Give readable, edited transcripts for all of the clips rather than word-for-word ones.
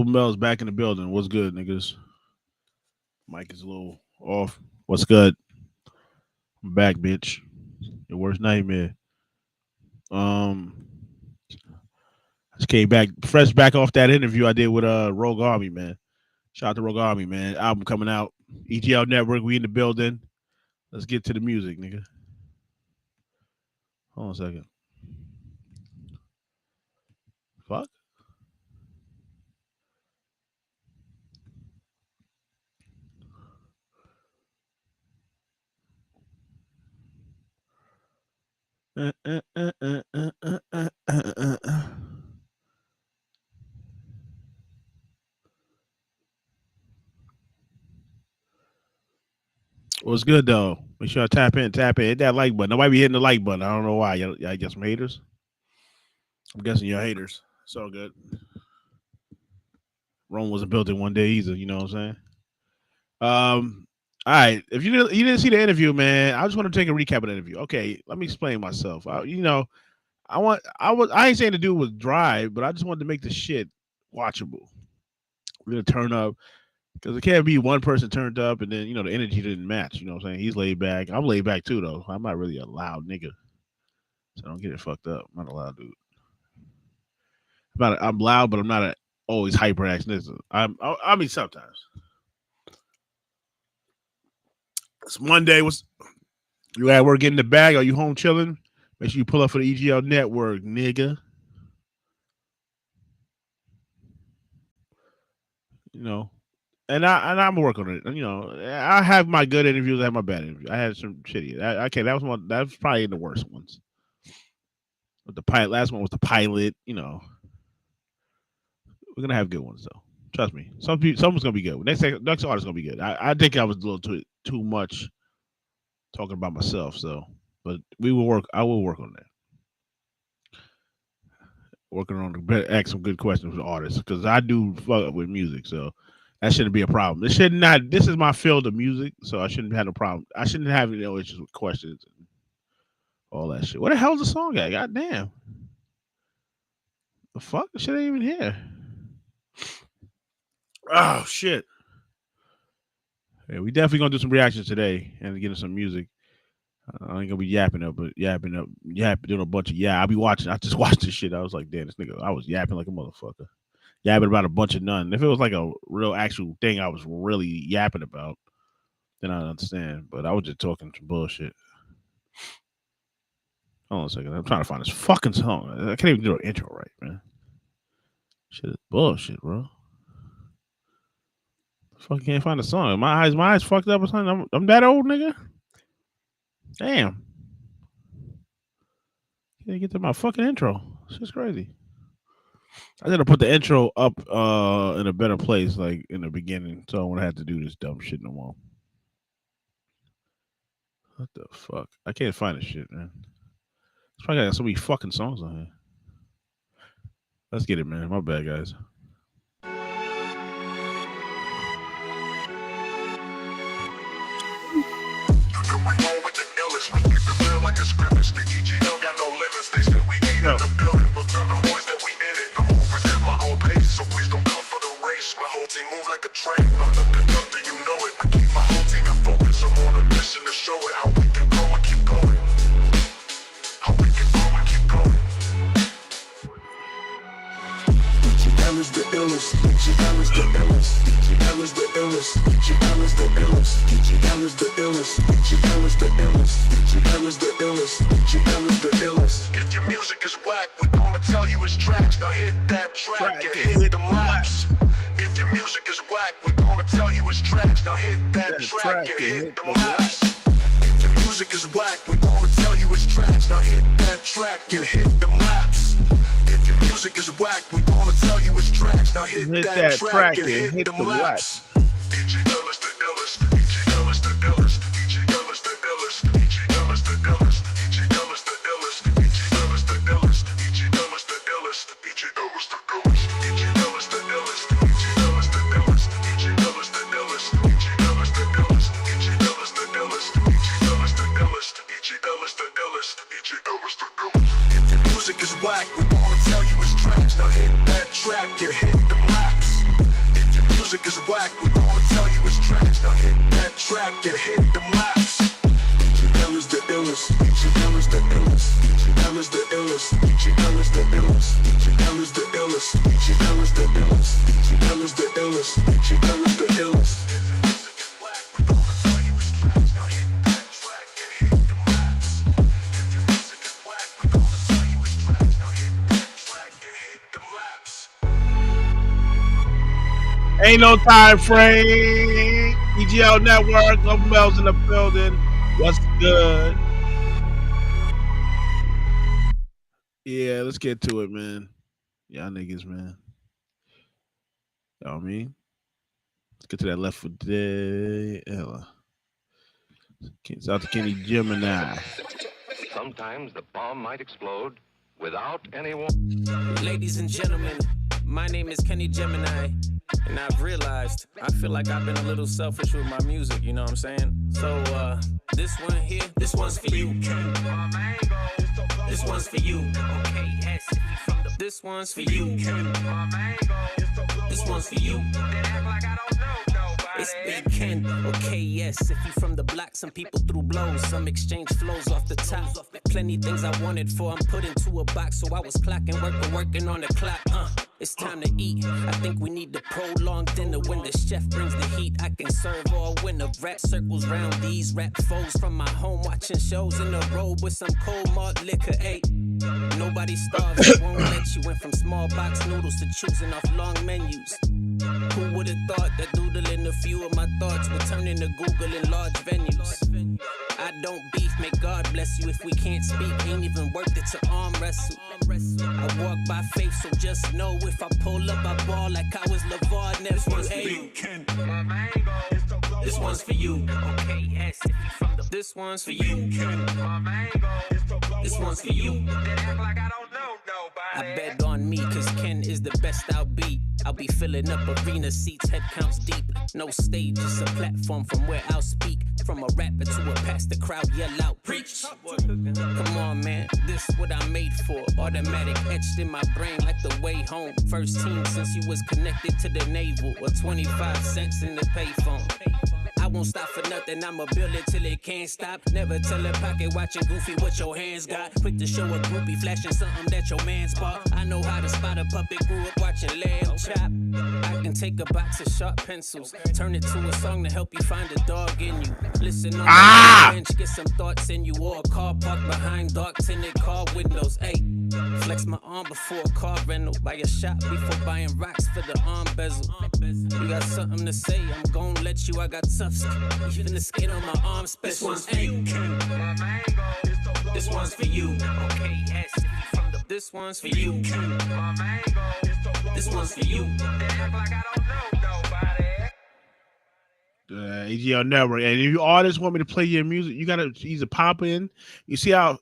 Mel's back in the building. What's good, niggas? Mic is a little off. What's good? I'm back, bitch. Your worst nightmare. Um, just came back, fresh back off that interview I did with Rogue Army, man. Shout out to Rogue Army, man. Album coming out. EGL Network, we in the building. Let's get to the music, nigga. Hold on a second. Fuck. What's good though? Make sure I tap in. Hit that like button. Nobody be hitting the like button. I don't know why. Y'all get some haters. I'm guessing you're haters. It's all good. Rome wasn't built in one day either. You know what I'm saying? All right. If you didn't see the interview, man, I just want to take a recap of the interview. Okay, let me explain myself. I ain't saying the dude was dry, but I just wanted to make the shit watchable. We're gonna turn up because it can't be one person turned up and then the energy didn't match. You know what I'm saying? He's laid back. I'm laid back too, though. I'm not really a loud nigga, so don't get it fucked up. I'm not a loud dude. I'm loud, but I'm not always hyper acting. I mean sometimes. It's Monday. You at work getting the bag? Are you home chilling? Make sure you pull up for the EGL Network, nigga. And I'm working on it. I have my good interviews. I have my bad interviews. I had some shitty. Okay, that was probably the worst ones. But the pilot, last one was the pilot. We're gonna have good ones though. Trust me. Someone's gonna be good. Next artist's gonna be good. I think I was a little too much talking about myself. So, but we will work. I will work on that. Working on to ask some good questions for the artists because I do fuck up with music. So that shouldn't be a problem. This is my field of music, so I shouldn't have no problem. I shouldn't have no issues with questions and all that shit. What the hell's the song at? God damn. The fuck? The shit ain't even here. Oh shit. Yeah, we definitely gonna do some reactions today and get some music. I ain't gonna be yapping doing a bunch of I'll be watching. I just watched this shit. I was like, damn, this nigga, I was yapping like a motherfucker. Yapping about a bunch of none. If it was like a real actual thing I was really yapping about, then I understand. But I was just talking some bullshit. Hold on a second. I'm trying to find this fucking song. I can't even do an intro right, man. Shit is bullshit, bro. Fucking can't find a song. My eyes fucked up or something. I'm that old, nigga. Damn. Can't get to my fucking intro. It's just crazy. I gotta put the intro up in a better place, like in the beginning, so I won't have to do this dumb shit no more. What the fuck? I can't find this shit, man. It's probably got so many fucking songs on here. Let's get it, man. My bad, guys. If your music is whack, we're gonna tell you it's trash. Now hit that track and hit them laps. If your music is whack, we're gonna tell you it's trash. Now hit that track and hit them laps. If your music is whack, we're gonna tell you it's trash. Now hit that track and hit them laps. If your music is whack, we're gonna tell you it's trash. Now hit that track and hit them laps. EGL is the illest. EGL is the illest. EGL is the illest. EGL is the illest. EGL is the illest. EGL is the illest. EGL is the illest. EGL is the illest. EGL is the illest. EGL is the illest. EGL is the illest. EGL is the illest. EGL is the illest. EGL is the illest. EGL is the illest. EGL is the illest. If your music is whack, we're gonna tell you it's trash. Now hit that track and hit the laps. track and hit the maps. Egl is the illest, Egl is the illest, Egl is the illest, Egl is the illest, Egl is the illest, Egl is the illest, Egl is the illest, Egl is the illest. Ain't no time frame. EGL Network, Global Mel's in the building. What's good? Yeah, let's get to it, man. Y'all niggas, man. You know what I mean? Let's get to that left for day. Ella. Out to Kenny Gemini. Sometimes the bomb might explode without any warning. Ladies and gentlemen, my name is Kenny Gemini, and I've realized I feel like I've been a little selfish with my music, you know what I'm saying? So, this one here, this one's for you. This one's for you. This one's for you. This one's for you. It's Big Ken, okay, yes. If you from the block, some people threw blows. Some exchange flows off the top. Plenty things I wanted for, I'm put into a box. So I was clocking, working on the clock. It's time to eat. I think we need the prolonged dinner. When the chef brings the heat, I can serve all winter. Rap circles round these rap foes from my home, watching shows in a robe with some cold malt liquor. Hey, nobody starves, I won't let you. Went from small box noodles to choosing off long menus. Who would've thought that doodling a few of my thoughts would turn into Google in large venues? I don't beef, may God bless you. If we can't speak, ain't even worth it to arm wrestle. I walk by faith, so just know if I pull up, I ball like I was LeVar nephew. Hey, this one's for you. Okay, yes, if you from the. This one's for you. This one's for you. I bet on me, cause Ken is the best I'll be. I'll be filling up arena seats, head counts deep. No stage, just a platform from where I'll speak. From a rapper to a pastor, crowd yell out, preach. Come on, man, this what I made for. Automatic etched in my brain like the way home. First team since you was connected to the naval. Or 25 cents in the payphone. I won't stop for nothing, I'ma build it till it can't stop. Never tell a pocket watching Goofy what your hands got. Quick to show a groupie, flashing something that your man's bought. I know how to spot a puppet, grew up watching lamb chop. I can take a box of sharp pencils, turn it to a song to help you find a dog in you. Listen on the bench, get some thoughts in you. Or a car parked behind dark tinted car windows. Hey, flex my arm before a car rental. Buy a shop before buying rocks for the arm bezel. You got something to say, I'm gon' let you, I got tough skin. Even the skin on my arm special. This one's for you. This one's for you. Okay, yes, if you from the. This one's for you. This one's for you. EGL Network. And if you artists want me to play your music, you gotta either pop in. You see how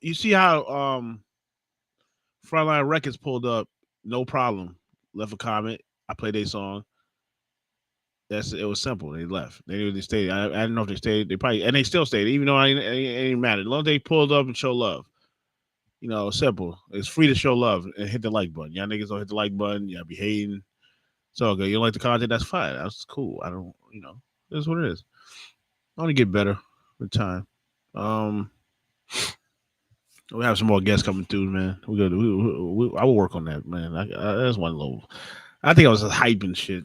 Frontline Records pulled up, no problem. Left a comment. I played their song. It was simple. They left. They didn't stay. I don't know if they stayed. They probably and they still stayed, even though I ain't mad. As long as they pulled up and show love. You know, simple. It's free to show love and hit the like button. Y'all niggas don't hit the like button. Y'all be hating. It's all good. You don't like the content, that's fine. That's cool. I don't, that's what it is. I want to get better with time. We have some more guests coming through, man. I will work on that, man. That's one little. I think I was just hyping shit,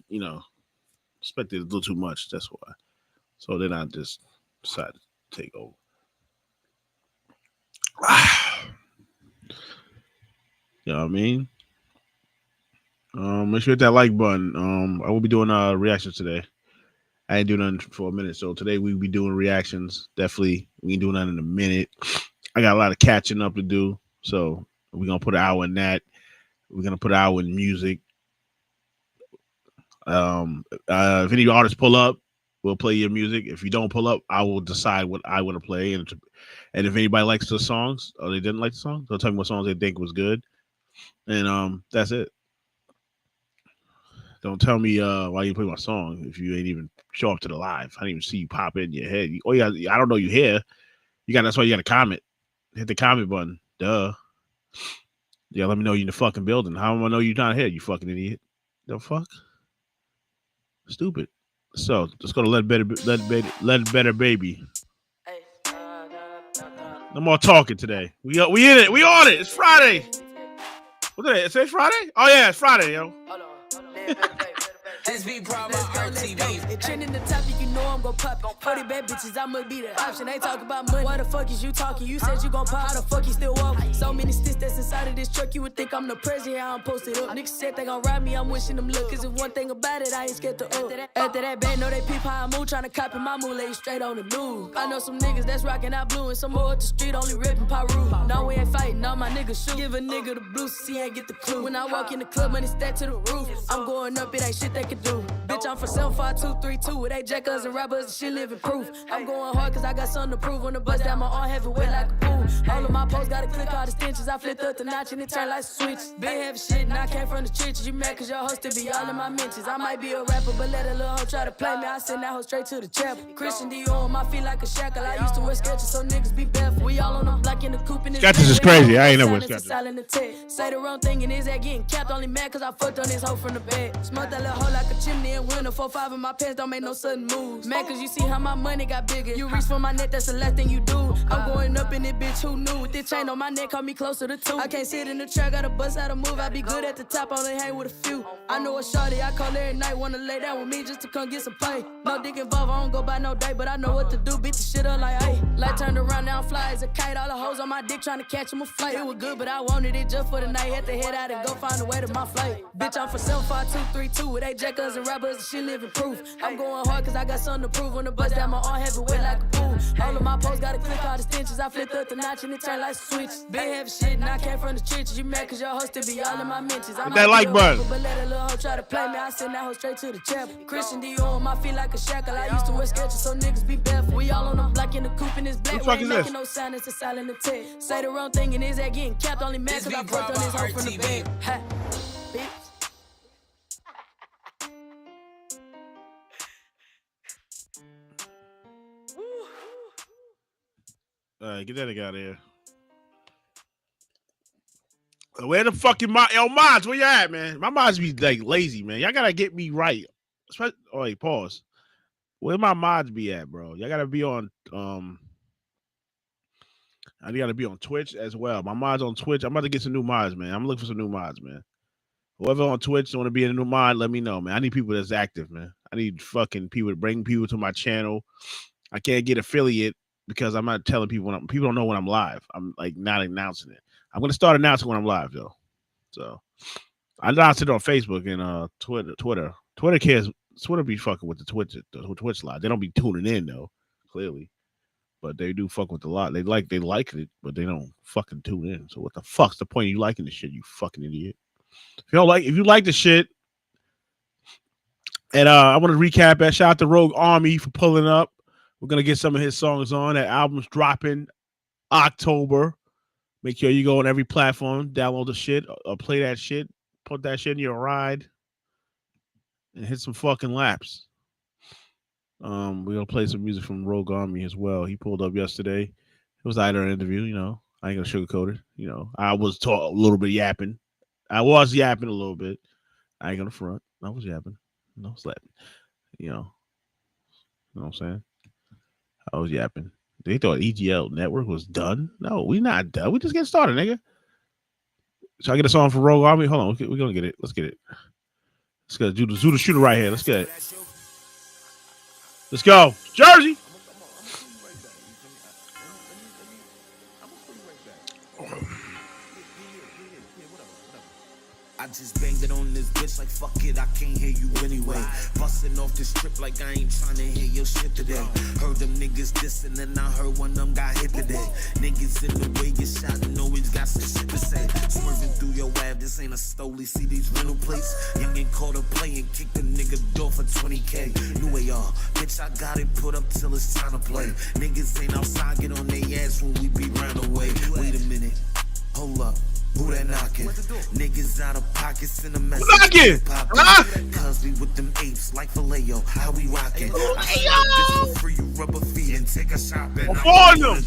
expected a little too much. That's why. So then I just decided to take over. You know what I mean? Make sure you hit that like button. I will be doing reactions today. I ain't doing nothing for a minute, so today we'll be doing reactions. Definitely, we ain't doing that in a minute. I got a lot of catching up to do, so we're gonna put an hour in that. We're gonna put an hour in music. If any artists pull up, we'll play your music. If you don't pull up, I will decide what I want to play. And if anybody likes the songs or they didn't like the songs, they'll tell me what songs they think was good. And that's it. Don't tell me why you play my song if you ain't even show up to the live. I didn't even see you pop in your head. I don't know you here. That's why you got to comment. Hit the comment button. Duh. Yeah, let me know you in the fucking building. How am I know you're not here, you fucking idiot? The fuck? Stupid. So let's go to let better baby. No more talking today. We in it. We on it. It's Friday. What's today? It's Friday? Oh yeah, it's Friday, yo. SV Bravo RTV. Trending the topic, you know I'm gon' pop it. 40 bad bitches, I'ma be the option. They talk about money. Why the fuck is you talking? You said you gon' pop. How the fuck you still walking? So many sticks that's inside of this truck, you would think I'm the president. How I'm posted up. Niggas said they gon' rob me, I'm wishing them luck. Cause if one thing about it, I ain't scared to up. After that bad, know they peep how I move. Tryna copy my move, lay straight on the news. I know some niggas that's rockin' out blue, and some more at the street only rippin' Peru. No, we ain't fighting, all my niggas shoot. Give a nigga the blues, see, ain't get the clue. When I walk in the club, money stacked to the roof. I'm going up, it ain't shit they can do. Bitch, I'm for 75232 with they jackers and rappers and shit living proof. I'm going hard cause I got something to prove. On the bus down my arm heavyweight like a pool. All of my posts gotta click all the stenches. I flipped up the notch and it turned like a switch. Been heavy shit and I came from the trenches. You mad cause your host to be all in my mentions. I might be a rapper but let a little hoe try to play me. I send that hoe straight to the chapel. Christian Dior on my feet like a shackle. I used to wear Skechers so niggas be barefoot. We all on the block in the coupe in this Skechers is crazy. I ain't never wear Skechers. Say the wrong thing and his ass getting capped. Only mad cause I fucked on this hoe from the bed. Smoke that little hoe like a chimney in winter. 4-5 in my pants don't make no sudden moves. Man, cause you see how my money got bigger. You reach for my neck, that's the last thing you do. I'm going up in it, bitch, who knew? With this chain on my neck, call me closer to 2. I can't sit in the track, gotta bust out a move. I be good at the top, only hang with a few. I know a shorty, I call every night, wanna lay down with me just to come get some pay. No dick involved, I don't go by no day, but I know what to do, bitch, shit up like, hey. Light turned around, now I'm fly as a kite. All the hoes on my dick trying to catch him a flight. It was good, but I wanted it just for the night. Had to head out and go find a way to my flight. Bitch, I'm for 75232 with they jackers and rappers and shit living proof. I'm going hard cause I got something to prove. On the bus down my arm heavyweight like a pool. All of my posts gotta click all the stenches. I flipped up the notch and it turned like a switch. Been heavy shit and I came from the trenches. You mad cause your host to be all in my mentions. I'm that like button. But let a little hoe try to play me. I send that hoe straight to the chapel. Christian Dior on my feet like a shackle. I used to wear Skechers so niggas be barefoot. We all on the block in the coupe in this black. We ain't making no sound, it's a silent attack. Say the wrong thing and his ass getting capped. Only mad cause I fucked on this hoe from the bed. Ha, bitch. Get that nigga out of here. Where the fuck yo, mods, where you at, man? My mods be like lazy, man. Y'all gotta get me right. Oh, wait, pause. Where my mods be at, bro? Y'all gotta be on I gotta be on Twitch as well. My mods on Twitch. I'm about to get some new mods, man. I'm looking for some new mods, man. Whoever on Twitch want to be in a new mod, let me know, man. I need people that's active, man. I need fucking people to bring people to my channel. I can't get affiliate because I'm not telling people people don't know when I'm live. I'm like not announcing it. I'm gonna start announcing when I'm live though. So I announced it on Facebook and Twitter. Twitter be fucking with the Twitch live. They don't be tuning in though, clearly. But they do fuck with the lot. They like it, but they don't fucking tune in. So what the fuck's the point of you liking the shit, you fucking idiot? If you like the shit, and I want to recap that. Shout out to Rogue Army for pulling up. We're gonna get some of his songs on. That album's dropping October. Make sure you go on every platform, download the shit, or play that shit, put that shit in your ride, and hit some fucking laps. We're gonna play some music from Rogue Army as well. He pulled up yesterday. It was either an interview, you know. I ain't gonna sugarcoat it. You know, I was a little bit yapping. I was yapping a little bit. I ain't gonna front. I was yapping. No slapping. You know what I'm saying? I was yapping. They thought Egl Network was done. No, we not done. We just getting started, nigga. Should I get a song for Rogue Army? Hold on, we're gonna get it. Let's get it. Let's go. Do the shooter right here. Let's get it. Let's go. Jersey. I just banged it on this bitch like fuck it, I can't hear you anyway. Busting off this strip like I ain't trying to hear your shit today. Heard them niggas dissing and I heard one of them got hit today. Niggas in the way get shot and always got some shit to say. Swerving through your web, this ain't a stoley. See these rental plates? Young ain't called a play and kicked the nigga door for 20K. New AR, bitch I got it put up till it's time to play. Niggas ain't outside, get on their ass when we be round away. Wait a minute. Hold up. Who that knocking? Niggas out of pockets in the mess. Knocking! Huh? Cause we with them apes like Filet-O. How we rockin'? I for free, you rubber feet and take a shot. I'm on them.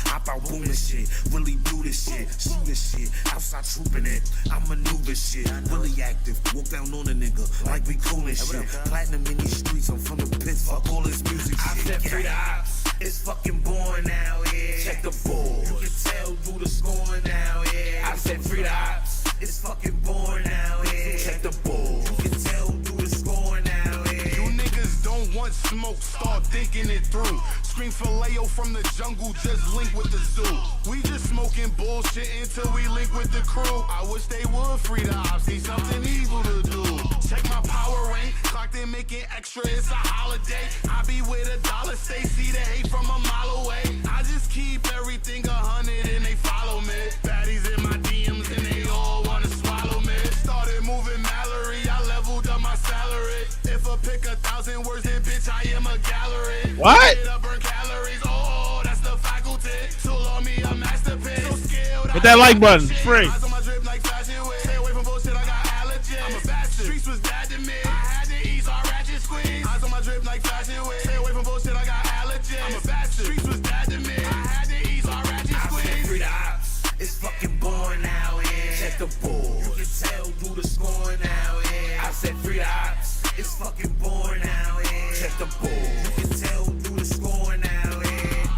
Hop out, boom this shit. Really do this shit. Shoot this shit. Outside trooping it. I maneuver shit. Really active. Walk down on a nigga like we cool and shit. Platinum in these streets. I'm from the pits. Fuck all this music shit. I said free the ops. It's fucking boring out here. Check the board. You can tell through the scoring out here. I said free the ops. It's fucking boring out here. Check the board. You can tell through the scoring out here. You niggas don't want smoke, start thinking it through. Scream Filet-O from the jungle, just link with the zoo. We just smoking bullshit until we link with the crew. I wish they would free the ops, see something evil to do. Check my power rank, clocked in making extra, it's a holiday. I be with $1, stay see the hate from a mile away. I just keep everything 100 and they follow me. Baddies in my DMs and they all wanna swallow me. Started moving Mallory, I leveled up my salary. If I pick 1,000 words, then bitch I am a gallery. What? Calories, oh, that's the faculty. Tool on me, a masterpiece. So skilled, hit that like button, it's free. Eyes on my drip like fashion wear. Stay away from bullshit, I got allergies. I'm a bastard. Streets was bad to me. I had to ease our ratchet squeeze. Eyes on my drip like fashion wear. Stay away from bullshit, I got allergies. I'm a bastard. Streets was bad to me. I had to ease our ratchet squeeze. I said free the ops. It's fucking boring out here. Check the board. You can tell through the scoring out here. I said free the ops. It's fucking boring out here. Check the board. You can tell through the scoring out here.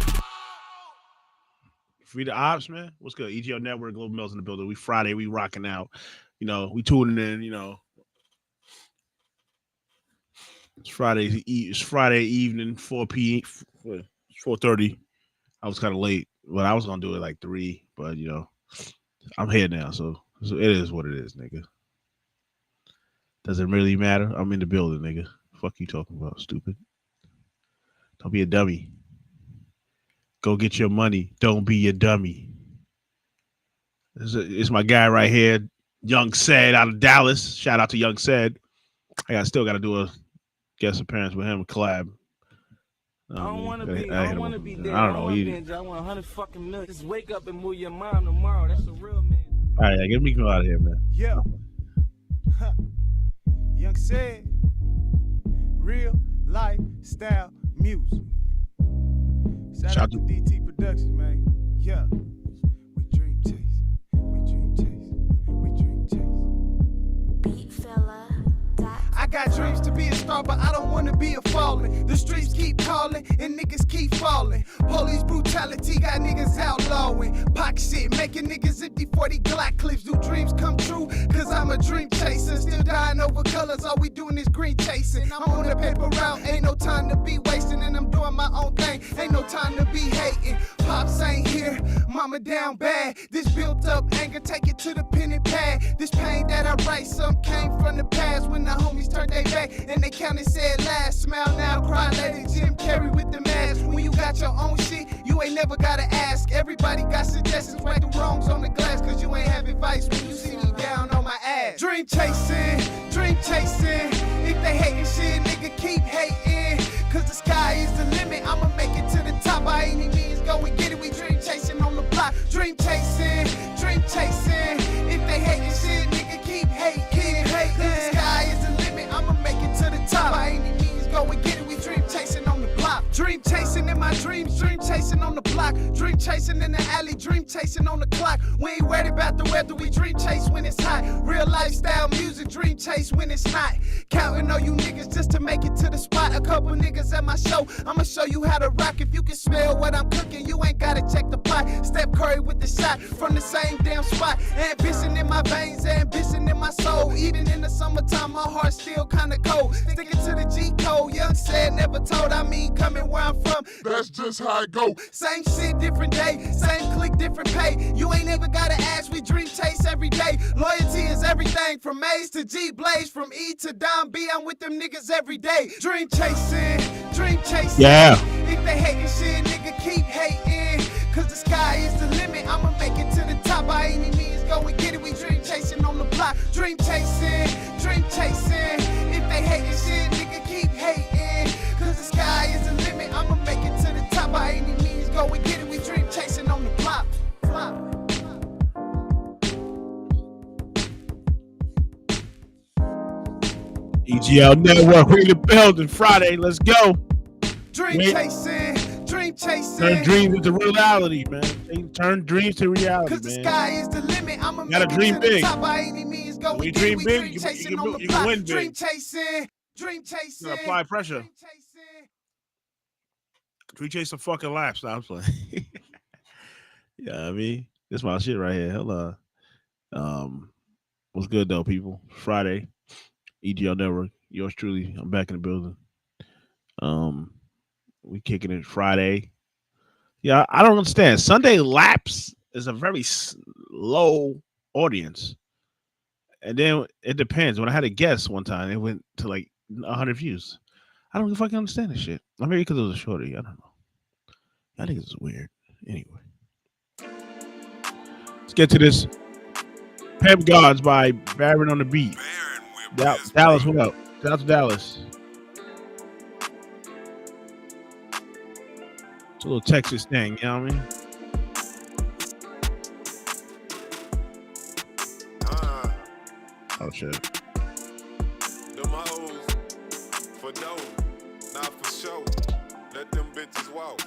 Free the ops, man. What's good? EGL Network, Global Mills in the building. We Friday, we rocking out. You know, we tuning in, you know. It's Friday evening, 4 p.m. 4:30. I was kind of late, but I was gonna do it like 3, but you know, I'm here now, so it is what it is, nigga. Doesn't really matter. I'm in the building, nigga. Fuck you talking about, stupid. Don't be a dummy. Go get your money. Don't be a dummy. It's my guy right here, Young Said out of Dallas. Shout out to Young Said. I still got to do a guest appearance with him, a collab. I don't want to be there. I don't know. I want 100 fucking million. Just wake up and move your mind tomorrow. That's a real man. All right, get me out of here, man. Yeah. Young Said, real lifestyle music. Shout out to DT Productions, man. Yeah. We dream chasing. We dream chasing. We dream chasing. Beat fella. I got dreams to be a star, but I don't wanna be a fallen. The streets keep calling and niggas keep falling. Police brutality got niggas outlawing. Pock shit making niggas empty 40 Glock clips. Do dreams come true? Cause I'm a dream chaser. Still dying over colors, all we doing is green chasing. I'm on the paper route, ain't no time to be wasting. And I'm doing my own thing, ain't no time to be hating. Pops ain't here, mama down bad. This built up anger, take it to the pen and pad. This pain that I write, some came from the past when the homies turned their back and they counted said last. Smile now, cry later. Jim Carrey with the mask. When you got your own shit, you ain't never gotta ask. Everybody got suggestions, write the wrongs on the glass. Cause you ain't have advice when you see me down on my ass. Dream chasing, dream chasing. If they hating shit, nigga keep hating. Cause the sky is the limit, I'ma make it to the top. By any means, go and get it. We dream chasing on the block. Dream chasing, dream chasing. If they hating shit, nigga keep hating. Cause the sky is the limit, I'ma make it to the top. By any means, go and get it. We dream chasing on the block. Dream chasing in my dreams, dream chasing on the block. Dream chasing in the alley, dream chasing on the clock. We ain't worried about the weather, we dream chase when it's hot. Real lifestyle music, dream chase when it's not. Counting on you niggas just to make it to the spot. A couple niggas at my show, I'ma show you how to rock. If you can smell what I'm cooking, you ain't gotta check the pot. Steph Curry with the shot from the same damn spot. Ambition in my veins, ambition in my soul. Even in the summertime, my heart still kinda cold. Sticking to the G code, Young Said, never told. I mean, coming where I'm from, that's just how I go. Same shit, different day, same click, different pay. You ain't ever gotta ask, we dream chase every day. Loyalty is everything, from A's to G Blaze, from E to Don B. I'm with them niggas every day. Dream chasing, dream chasing. Yeah. If they hating shit, nigga keep hating. Cause the sky is the limit, I'ma make it to the top. By any means, go and get it. We dream chasing on the block. Dream chasing, dream chasing. If they hating shit, nigga keep hating. Cause the sky is the limit, I'ma make it to the top. By any means, go and get it. We dream chasing on the block. EGL Network, we in the building. Friday, let's go. Dream chasing. Turn dreams into reality, man. Turn dreams to reality, Cause the sky is the limit. I'ma make it dream to big. the top by any means. Go When you we dream we big, dream you chasing on the can block. win big. Dream chasing. Dream chasing. You gotta apply pressure. Dream chasing. We chase some fucking laps. Now I'm playing. Yeah, I mean, this my shit right here. Hold on. What's good though, people? Friday, EGL Network. Yours truly. I'm back in the building. We kicking it Friday. Yeah, I don't understand. Sunday laps is a very low audience, and then it depends. When I had a guest one time, it went to like 100 views. I don't fucking understand this shit. Maybe because it was a shorty. I don't know. I think it's weird. Anyway, let's get to this. Pep Gods by Baron on the Beat. Dallas, what up? Shout out to Dallas. It's a little Texas thing, you know what I mean? Oh shit. Them hoes for dough, not for show. Let them bitches walk.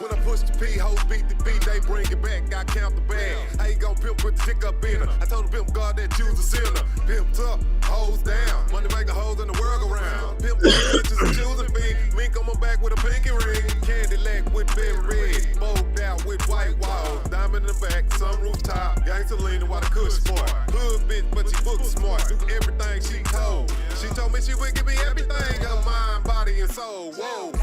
When I push the P, hoes beat the beat, they bring it back, I count the bag. How you gon' pimp, put the dick up in her? I told the pimp God that you's a sinner. Pimped up, hoes down, money making hoes in the world around. Pimp bitches and choosing me, mink on my back with a pinky ring. Candy leg with berry red, bowled out with white walls. Diamond in the back, some rooftop, gangsta leaning while the kush sport. Hood bitch, but she book smart, do everything she told. She told me she would give me everything, her mind, body, and soul. Whoa.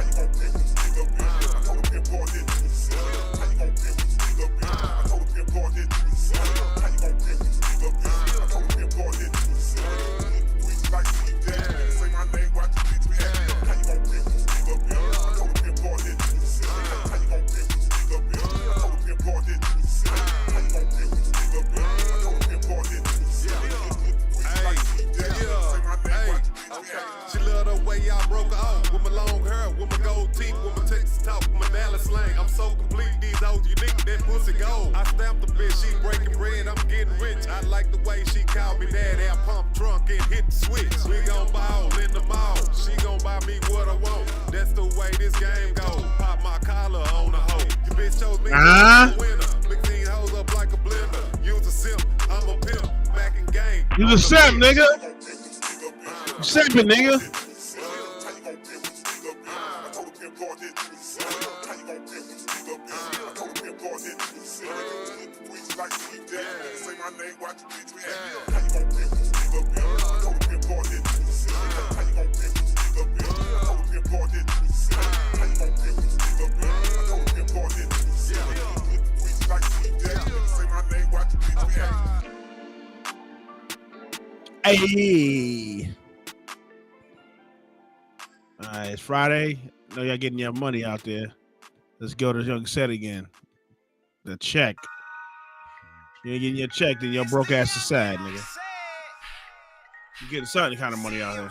She loved the way I broke her off with my long hair, with my gold teeth, with my Texas talk, with my Dallas slang. I'm so complete, these hoes unique, that pussy gold. I stamped the bitch, she breaking bread, I'm getting rich. I like the way she called me daddy. I pump trunk and hit the switch. We gon' ball in the mall, she gon' buy me what I want. That's the way this game goes. Pop my collar on the hoe. You bitch chose me as a winner. Mix these hoes up like a blender. Use a simp, I'm a pimp. Back in game. You the simp, nigga. You simping, nigga. Hey. All right, it's Friday. I know y'all getting your money out there. Let's go to Young Set again. The check. You ain't getting your check, then your broke ass is sad, nigga. You getting certain kind of money out here.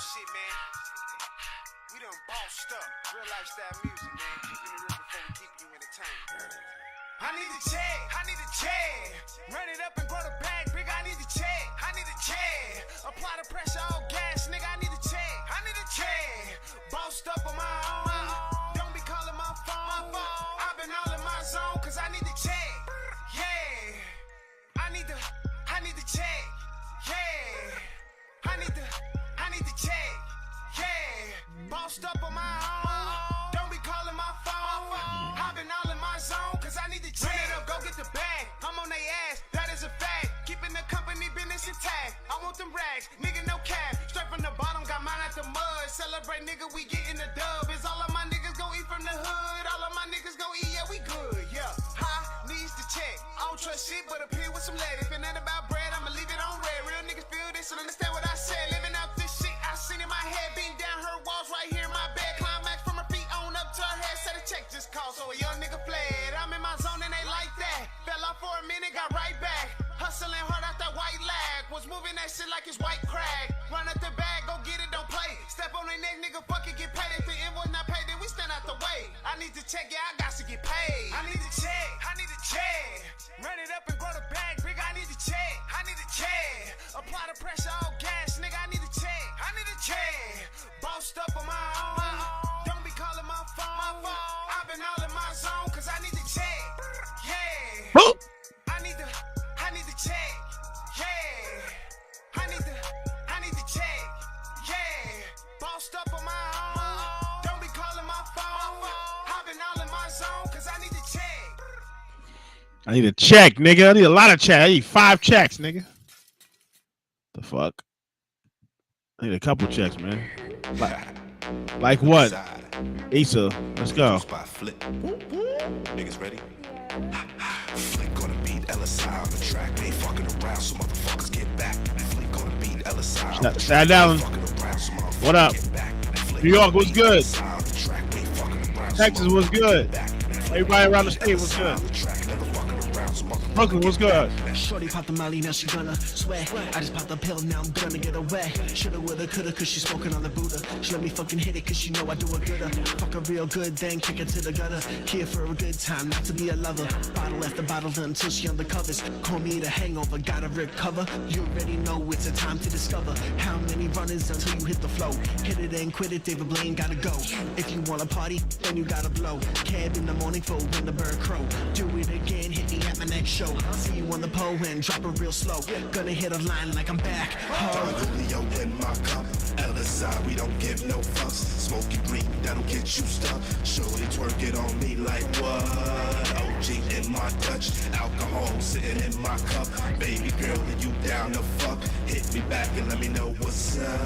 I need a check, I need a check. Run it up and grow the bag, big. I need a check, I need a check. Apply the pressure on gas, nigga. I need a check, I need a check. Bossed up on my own, don't be calling my phone. I've been all in my zone, cause I need a check. Yeah, I need the check. Yeah, I need the check. Yeah, bossed up on my own, don't be calling my phone. I've been all in my zone, cause I need the check. Run it up, go get the bag. I'm on they ass, that is a fact. fall, so a young nigga fled. I'm in my zone and they like that. Fell off for a minute, got right back. Hustling hard out that white lag. Was moving that shit like it's white crack. Run up the bag, go get it, don't play. Step on their neck, nigga, fuck it, get paid. If the invoice not paid, then we stand out the way. I need to check, yeah, I got to get paid. I need to check, I need to check. Run it up and grow the bag, big, I need to check. I need to check. Apply the pressure, all gas, nigga, I need to check. I need to check. Bossed up on my own. Don't be calling my phone. I've been all in my zone, cause I need to check. Yeah. I need to check. Yeah. I need to check. Yeah. Bossed up on my own. Don't be calling my phone. I've been all in my zone, cause I need to check. I need a check, nigga. I need a lot of checks. I need 5 checks, nigga. The fuck? I need a couple checks, man. Like what? Issa, let's go. Niggas ready? Flick on the beat, LSI on the track. They ain't fucking around, so motherfuckers get back. Flick on the beat, LSI. Sat down. What up? New York was good. Texas was good. Everybody around the state was good. Brooklyn was good. Shorty popped the molly, now she gonna sweat. I just popped the pill, now I'm gonna get away. Shoulda, woulda, coulda, cause she smoking on the Buddha. She let me fucking hit it, cause she know I do a gooder. Fuck her real good, then kick it to the gutter. Here for a good time, not to be a lover. Bottle after bottle until she undercovers. Call me the hangover, gotta recover. You already know it's a time to discover. How many runners until you hit the flow? Hit it and quit it, David Blaine gotta go. If you wanna party, then you gotta blow. Cab in the morning for when the bird crow. Do it again, hit me at my next show. See you on the pole and drop it real slow. Gonna hit a line like I'm back. Don Julio in my cup. LSI, we don't give no fucks. Smoky green, that'll get you stuck. Shorty twerk it on me like what? OG in my Dutch. Alcohol sitting in my cup. Baby girl, are you down to fuck? Hit me back and let me know what's up.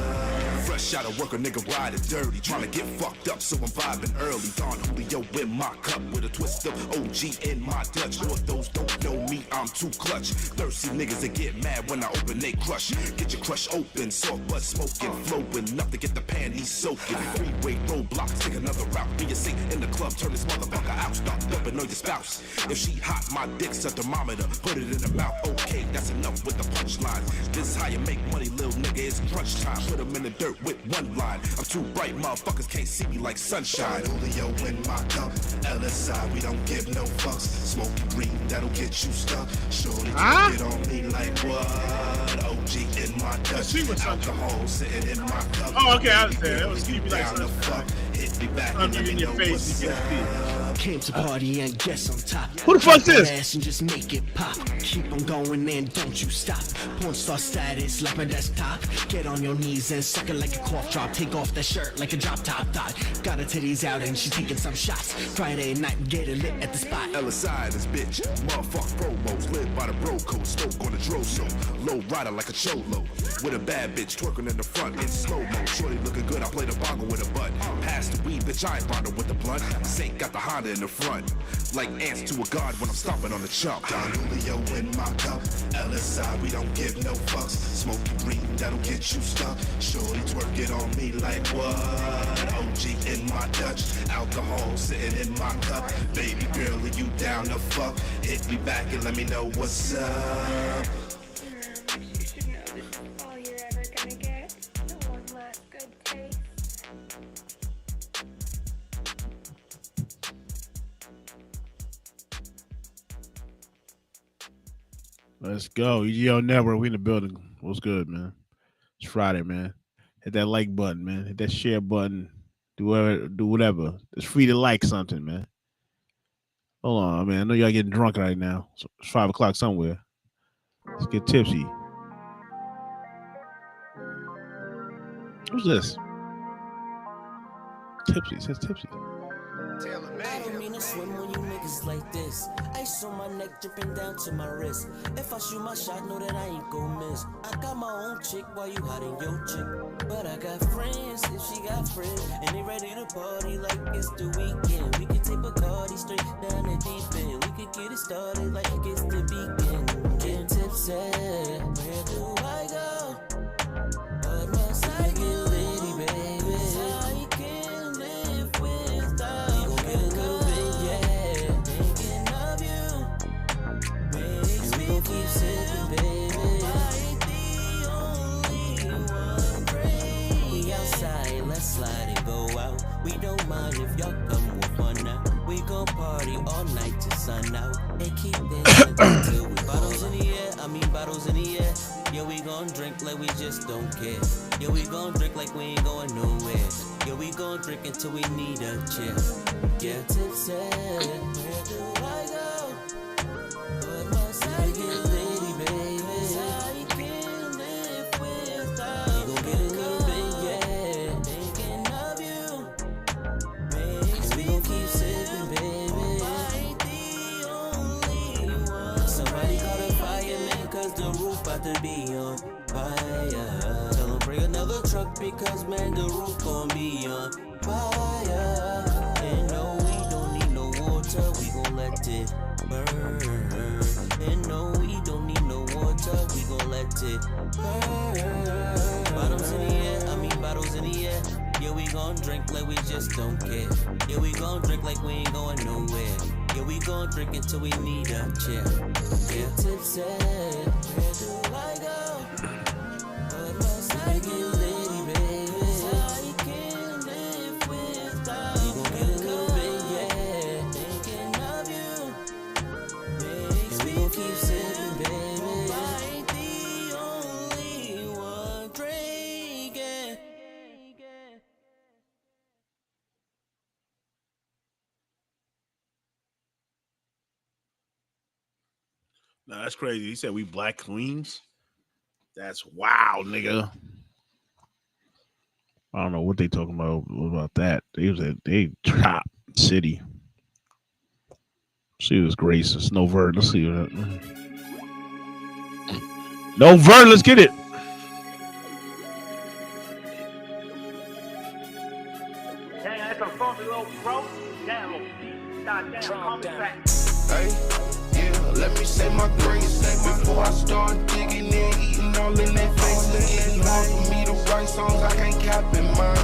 Fresh out of work, a nigga riding dirty. Trying to get fucked up, so I'm vibing early. Don Julio in my cup with a twist of OG in my Dutch. Lord, those don't know me, I'm too clutch. Thirsty niggas that get mad when I open they crush. Get your crush open, soft bud smoking, flowing up to get the panties soaking. Freeway roadblocks, take another route. When you sing in the club, turn this motherfucker out. Stop dumping on your spouse. If she hot, my dick's a thermometer. Put it in her mouth, okay, that's enough with the punchlines. This is how you make money, little nigga, it's crunch time. Put them in the dirt with one line. I'm too bright, motherfuckers can't see me like sunshine. Julio in my cup, LSI, we don't give no fucks. Smoky green, that'll get you stuck. Shorty get on me like what? OG in my Dutch. Alcohol sitting in my cup. Oh, okay, I understand. That was keep me like fuck. Hit me back I'm in your face. You get Came to party and guess on top. Who the fuck's this? Ass and just make it pop. Keep on going and don't you stop. Porn star status like my desktop. Get on your knees and suck it like a cough drop. Take off that shirt like a drop top dot. Got her titties out and she taking some shots. Friday night, get it lit at the spot. LSI this bitch. Motherfuck promos. Live by the bro code. Smoke on the dro so. Low rider like a cholo. With a bad bitch twerking in the front in slow mo. Shorty looking good. I play the bongo with a butt. Pass the weed, bitch. I ain't bother with the blunt. Saint got the Honda in the front. Like ants to a god when I'm stomping on the chump. Don Julio in my cup. LSI, we don't give no fucks. Smoky green, that'll get you stuck. Shorty twerk it on me like what? OG in my Dutch. Alcohol sitting in my cup. Baby girl, are you down to fuck? Hit me back and let me know what's up. You should know this is all you're ever gonna get. The one last good taste. Let's go. Egl Network, we in the building. What's good, man? It's Friday, man. Hit that like button, man. Hit that share button. Do whatever. It's free to like something, man. Hold on, man. I know y'all getting drunk right now. So it's 5 o'clock somewhere. Let's get tipsy. Who's this? Tipsy. It says tipsy. I don't mean to swim when you niggas like this. Ice on my neck dripping down to my wrist. If I shoot my shot, know that I ain't gon' miss. I got my own chick while you hiding your chick. But I got friends if she got friends. And they ready to party like it's the weekend. We can take Bacardi straight down the deep end. We could get it started like it's the weekend. Getting tipsy. Where do I go? What must I get litty, baby? I can't live without. We gon' get a little bit, yeah. gon' party all night till sun out. And keep dancing until we bottles in the air. I mean bottles in the air. Yeah, we gon' drink like we just don't care. Yeah, we gon' drink like we ain't going nowhere. Yeah, we gon' drink until we need a chair. Yeah, tipsy. Where do I go? But my side get lady, baby. I can't live without you. We gon' get a little bit, yeah. Thinking of you. Makes we gon' keep sipping, baby. I ain't the only one. Somebody call the fireman, cause the roof about to be on fire. Tell them bring another truck because man the roof gon' be on fire. And no, we don't need no water, we gon' let it burn. And no, we don't need no water, we gon' let it burn. Bottles in the air, I mean bottles in the air. Yeah, we gon' drink like we just don't care. Yeah, we gon' drink like we ain't going nowhere. Yeah, we gon' drink until we need a chair. Yeah, tipsy. Where do I go? But my side get lady, baby. I can't live without you. We gon' get a little bit, yeah. Thinking of you. Makes we gon' keep sipping, baby. I ain't the only one drinking. Nah, that's crazy. He said we black queens. That's wild, nigga. I don't know what they talking about that. They top city. See this Grace. It's no Vert. Let's see that. No Vert. Let's get it. That's a funky little bro. Down, down, calm back. Hey, yeah, let me say my grace before I start digging in, eating all in their face. It's getting hard for me to write songs I can't cap in mine.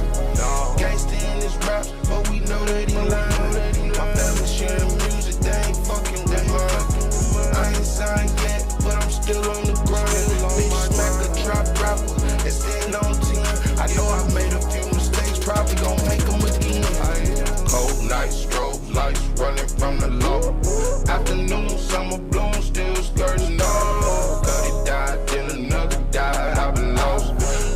Gangsta in his raps, but we know that he lying. My family sharing music, they ain't fucking with mine. I ain't signed yet, but I'm still on the grind. Bitch, smack a trap rapper and stand on 10. I know I made a few mistakes, probably gon' make them again. Cold nights, strobe lights, running from the law. Afternoon, summer bloom, still skirting on. Cuddy died, then another died, I've been lost.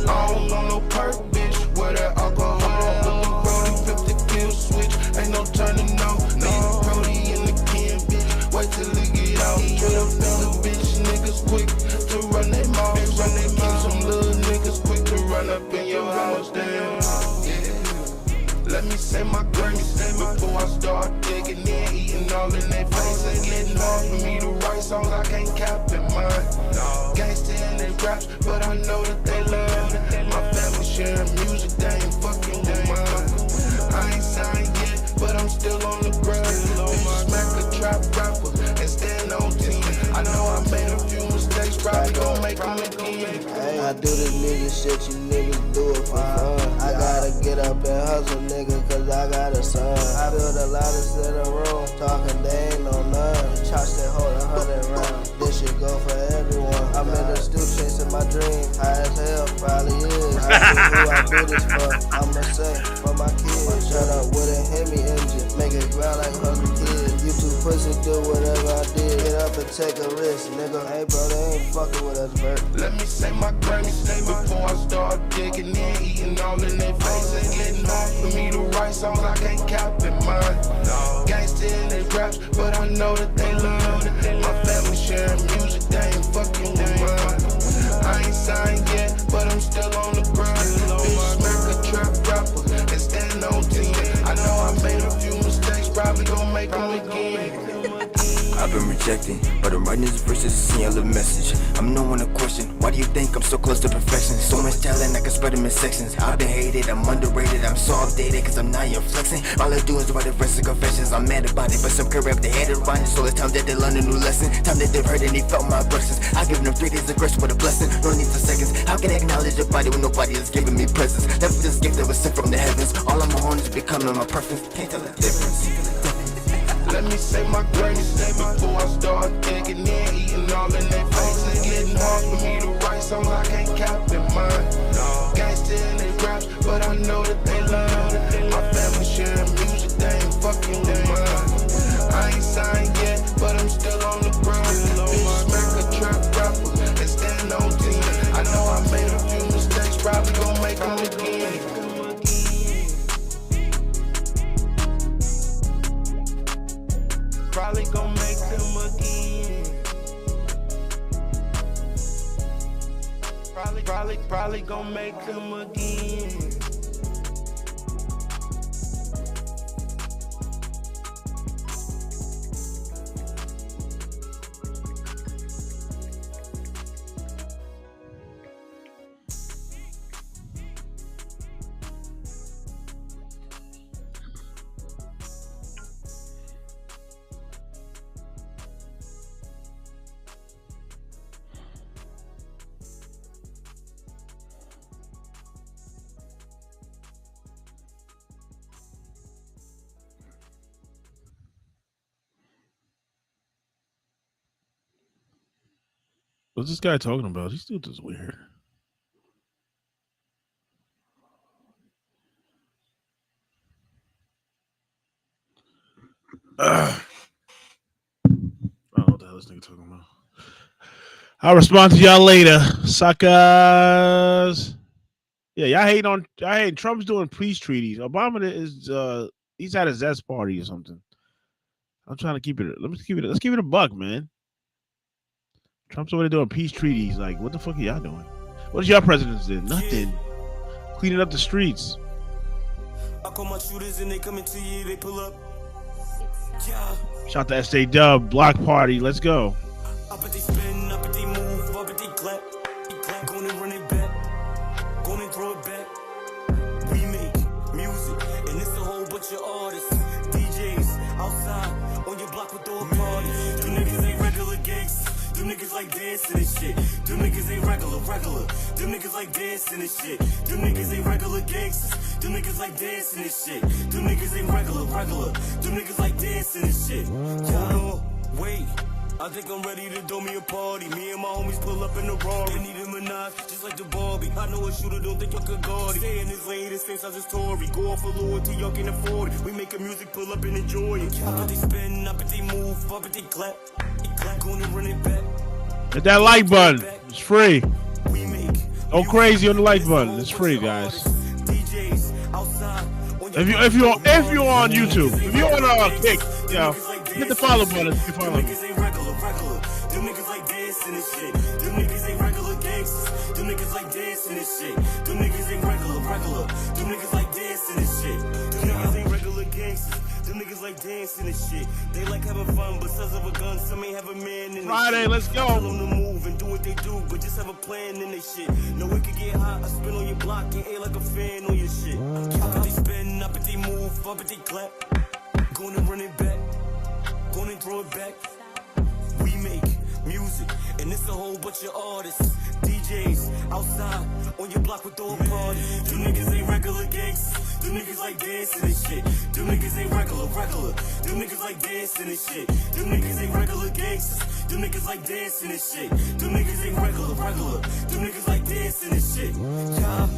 I don't know no perk, bitch, where that alcohol. With the Brody, 50 kill switch, ain't no turning no. Need Brody in the can, bitch, wait till it get out. Twitter finger, bitch, niggas quick to run their mouths. Run their mouths, some little niggas quick to run up in your house, damn. Let me say my grace before I start digging in, eating all in their face. It's getting hard for me to write songs I can't cap in mine. Gangsta in their raps, but I know that they love. My family sharing music, they ain't fucking with mine. I ain't signed yet, but I'm still on the grind. Bitch, smack a trap rapper and stand on 10. I know I made a few mistakes, probably gon' make them again. I do this nigga shit, you niggas do it for fun. I gotta get up and hustle, nigga, cause I got a son. I build a lot of in the room, talking they ain't no none. The chops that hold 100 rounds, this shit go for everyone. I'm in the stoop chasing my dream, high as hell, probably is. I do who I do this for, I'ma say, for my kids. Shut up with a Hemi engine, make it ground like hungry kids. You too pussy, do whatever I did. Get up and take a risk, nigga. Hey bro, they ain't fucking with us, Bert. Let me say my grace before I start digging in, eating all in their face. It's getting hard for me to write songs I can't cap in mine. Gangsta in their raps, but I know that they love. My family sharing music, they ain't fucking with mine. I ain't signed yet, but I'm still on the grind. Bitch, smack a trap rapper and stand on 10. I know I made a few mistakes, probably gon' make them again. I've been rejected, but I'm writing this verse as a singular message. I'm no one to question, why do you think I'm so close to perfection? So much talent, I can spread them in sections. I've been hated, I'm underrated, I'm so outdated, cause I'm not your flexing. All I do is write the verse and confessions, I'm mad about it, but some correct, they had it running. So it's time that they learn a new lesson, time that they've heard and they felt my aggressions. I give them 3 days of grace with a blessing, no need for seconds. How can I acknowledge your body when nobody is giving me presents? Left with this gift that was sent from the heavens, all I'm on is becoming my preference, can't tell the difference. Let me say my grace before I start digging in, eating all in their face. It's getting hard for me to write songs I can't cap in mine. Gangsta in their raps, but I know that they love. My family sharing music, they ain't fucking with mine. Probably gon' make them again. Probably gon' make them again. What's this guy talking about? He still does weird. I don't know what the hell this nigga talking about. I'll respond to y'all later, suckers. Yeah, y'all hating Trump's doing peace treaties. Obama is he's at a zest party or something. I'm trying to keep it. Let's keep it a buck, man. Trump's over there doing peace treaties. Like, what the fuck are y'all doing? What is your presidents did? Nothing. Cleaning up the streets. I call my shooters and they coming to you, they pull up. Yeah. Shout to SJ Dub, block party. Let's go. I bet they spin, I bet they move, I bet they clap. Gonna run it back. Gonna throw it back. We make music, and it's a whole bunch of artists. DJs outside on your block with all parties. Them niggas ain't regular gangsters. Them niggas like dancing and shit. Them niggas ain't regular. Them niggas like dancing and shit. Them niggas ain't regular gangsters. Them niggas like dancing and shit. Them niggas ain't regular. Them niggas like dancing and shit. Y'all wait. I think I'm ready to do me a party. Me and my homies pull up in the Rari. They need a Minaj, just like the Barbie. I know a shooter, don't think y'all could guard it. Stay in this lane, the same size as Tory. Go off a loyalty, y'all can afford it. We making music, pull up and enjoy it. I bet they spin, I bet they move, I bet they clap. Gonna run it back. Hit that like button. It's free. Go crazy on the like button. It's free, guys. If you're on YouTube, if you're on Kick, hit the follow button. If you follow me. Them niggas like dancing and shit. Them niggas ain't regular gangsters. Them niggas like dancing and shit. Them niggas ain't regular. Them niggas like dancing and shit. Them niggas ain't regular gangsters. Them niggas like dancing and shit. They like having fun, but sons of a gun, some ain't have a man in Friday, let's go. Tell them to move and do what they do, but just have a plan in they shit. No, it could get hot. I spin on your block and air like a fan on your shit. I bet they spin, I bet they move, I bet they clap. Gonna run it back. Gonna throw it back. We make music, and it's a whole bunch of artists. DJs outside on your block with all parties. Them niggas ain't regular gangsters. Them niggas like dancing and shit. Them niggas ain't regular. Them niggas like dancing and shit. Them niggas ain't regular gangsters. Them niggas like dancing and shit. Them niggas ain't regular. Them niggas like dancing and shit. Yeah.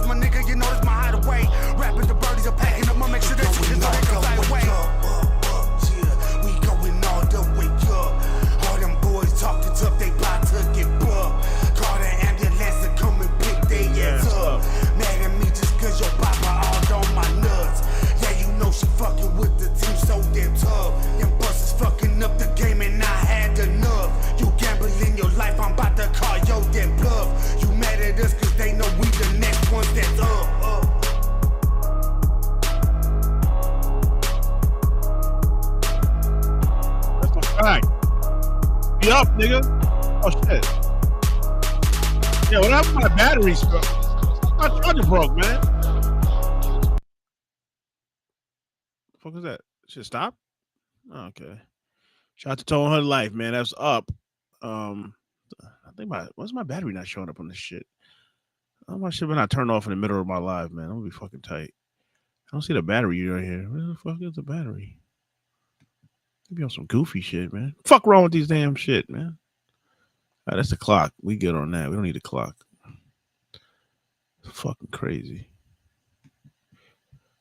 My nigga, you know it's my hideaway. Rapping the birdies are packing up, I'ma make sure that shit is all they can fly away. nigga. Oh shit. Yeah, what happened to my batteries, bro? My charger broke, man. The fuck is that? Shit stop? Oh, okay. Shout out to Tone Hood Life, man. That's up. I think what's my battery not showing up on this shit? Oh, my shit been not turned off in the middle of my live, man. I'm gonna be fucking tight. I don't see the battery right here. Where the fuck is the battery? Maybe on some goofy shit, man. Fuck wrong with these damn shit, man. Right, that's the clock. We good on that. We don't need a clock. It's fucking crazy.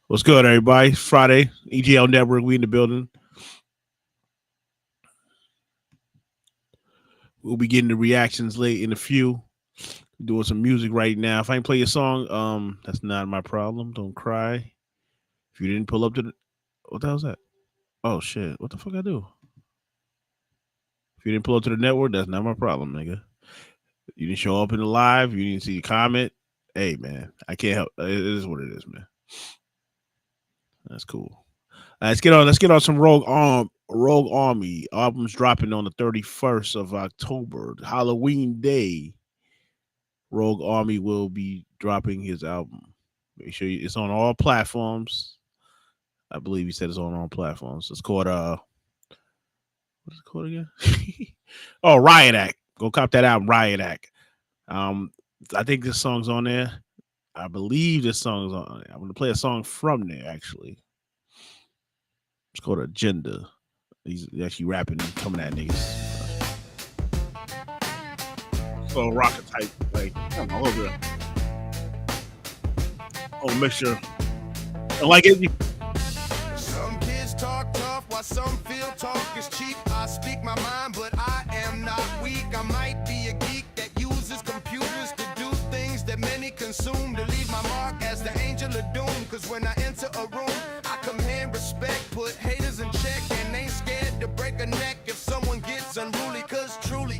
What's good, everybody? It's Friday. EGL Network. We in the building. We'll be getting the reactions late in a few. We're doing some music right now. If I ain't play your song, that's not my problem. Don't cry. If you didn't pull up to the... What the hell's that? Oh, shit. What the fuck I do? If you didn't pull up to the network, that's not my problem, nigga. You didn't show up in the live. You didn't see a comment. Hey, man. I can't help. It is what it is, man. That's cool. Let's get on some Rogue Army. Album's dropping on the 31st of October, Halloween Day. Rogue Army will be dropping his album. Make sure it's on all platforms. I believe he said it's on all platforms. It's called what's it called again? Oh, Riot Act. Go cop that album, Riot Act. I think this song's on there. I believe this song is on there. I'm gonna play a song from there, actually. It's called Agenda. He's actually rapping and coming at niggas. So rocket type, like, come on, over there. Oh, mixture. I like it. Some kids talk tough while some feel talk is cheap. I speak my mind, but I am not weak. I might be a geek that uses computers to do things that many consume, to leave my mark as the angel of doom. Cause when I enter a room, I command respect, put haters in check, and ain't scared to break a neck if someone gets unruly. Cause truly,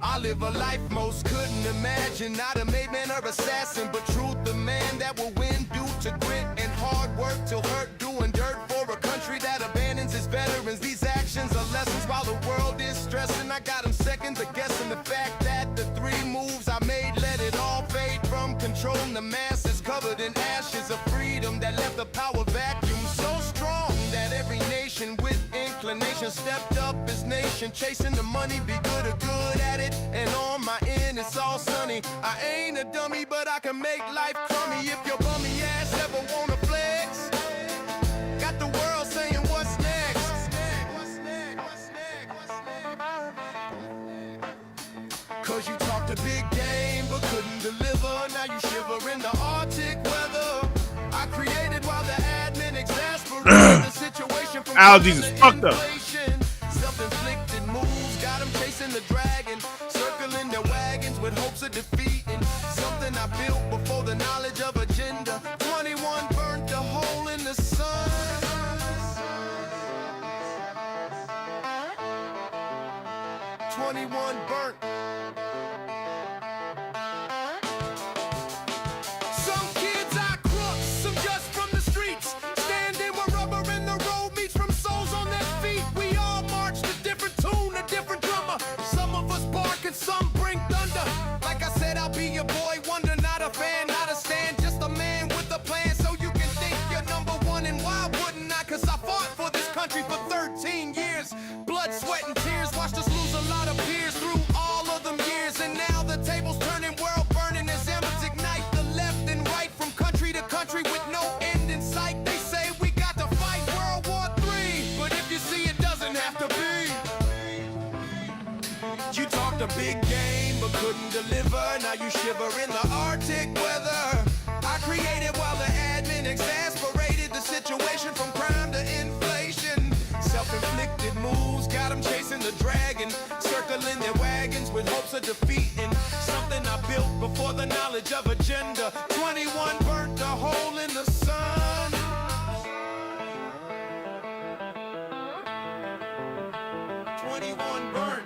I live a life most couldn't imagine. Not a made man or assassin, but truth, the man that will win due to grit and hard work till hurt, doing dirt for a country that abandons its veterans. These actions are lessons while the world is stressing. I got them seconds of guessing the fact that the 3 moves I made let it all fade from controlling the masses, covered in ashes of freedom that left the power vacuum so strong that every nation with inclination stepped up as nation, chasing the money, be good or good at it, and on my end it's all sunny. I ain't a dummy, but I can make life crummy. If your bummy ass ever wanna flex, got the world saying what's next. Cause you talked a big game but couldn't deliver. Now you shiver in the Arctic weather. I created while the admin exasperated the situation from allergies is fucked up. Self-inflicted moves got them chasing the dragon, circling their wagons with hopes of defeating something I built before the knowledge of agenda. 21 burnt a hole in the sun. 21 burnt. Some kids are crooks, some just from the streets, standing where rubber in the road meets from souls on their feet. We all march to different tune, a different drummer. Some of us bark and some bring thunder. Like I said, I'll be your boy wonder, not a fan, not a stand, just a man with a plan. So you can think you're number one, and why wouldn't I? Cause I fought for this country for 13 years. Blood, sweat, and tears, watched us lose a lot of peers through all of them years. And now the table's turning, world burning as embers ignite. The left and right from country to country with no end in sight. They say we got to fight World War III, but if you see it doesn't have to be. You talked a big game but couldn't deliver. Now you shiver in the Arctic weather. I created while the admin exasperated the situation from crime to inflation. Self-inflicted moves got them chasing the dragon, circling their wagons with hopes of defeating something I built before the knowledge of agenda. 21 burnt a hole in the sun. 21 burnt.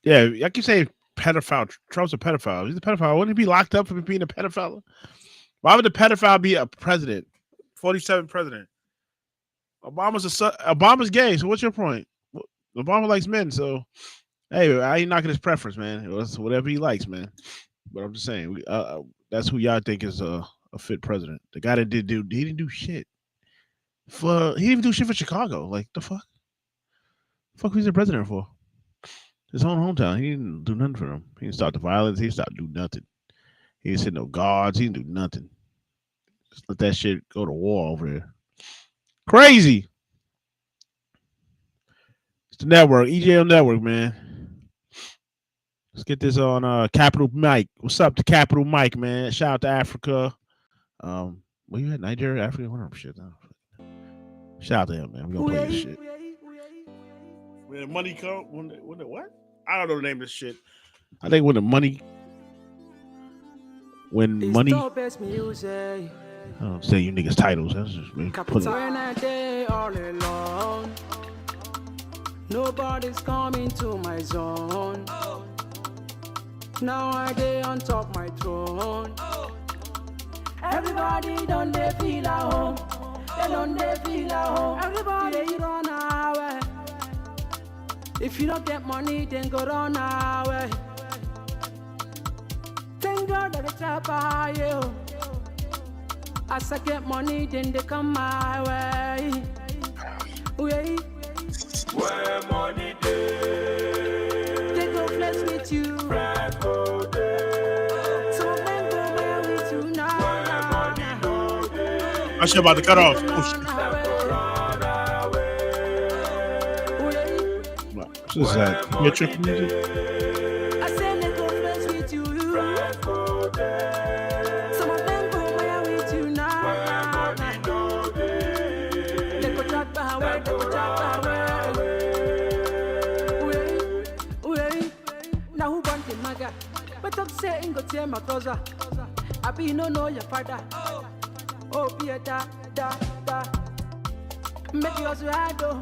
Yeah, I keep saying pedophile. Trump's a pedophile. He's a pedophile. Wouldn't he be locked up for being a pedophile? Why would the pedophile be a president? 47th president. Obama's gay. So what's your point? Obama likes men. So hey, I ain't knocking his preference, man. It was whatever he likes, man. But I'm just saying, that's who y'all think is a fit president. The guy that he didn't do shit. He didn't even do shit for Chicago. Like the fuck? The fuck was the president for? His own hometown. He didn't do nothing for them. He didn't start the violence. He didn't start do nothing. He didn't send no guards. He didn't do nothing. Just let that shit go to war over there. Crazy. It's the network, EJL Network, man. Let's get this on Capital Mike. What's up to Capital Mike, man? Shout out to Africa. Where you at? Nigeria, Africa? One of them shit. Shout out to him, man. We gonna play this shit. When the money come, when the what? I don't know the name of this shit. I think when money. I don't say you niggas titles. That's just me. Nobody's coming to my zone. Now I day on top my throne. Everybody don't they feel at home. They don't they feel at home. Everybody run away. If you don't get money, then go run away. Thank God that it's up by you. As I get money, then they come my way. Wait. Where money day, they go flex with you. friends go day. Some of them go where with you now. Where money no day, I'm sure about to cut off. What is that? Your trick music? I said they go flex with you. friends go day. Some of them go where with you now. Where money no day, They go talk about where, they go talk about where. Now who want the maga? But I'm saying go tell my brother. I be no know your father. Oh, be a da. Make you also hard though.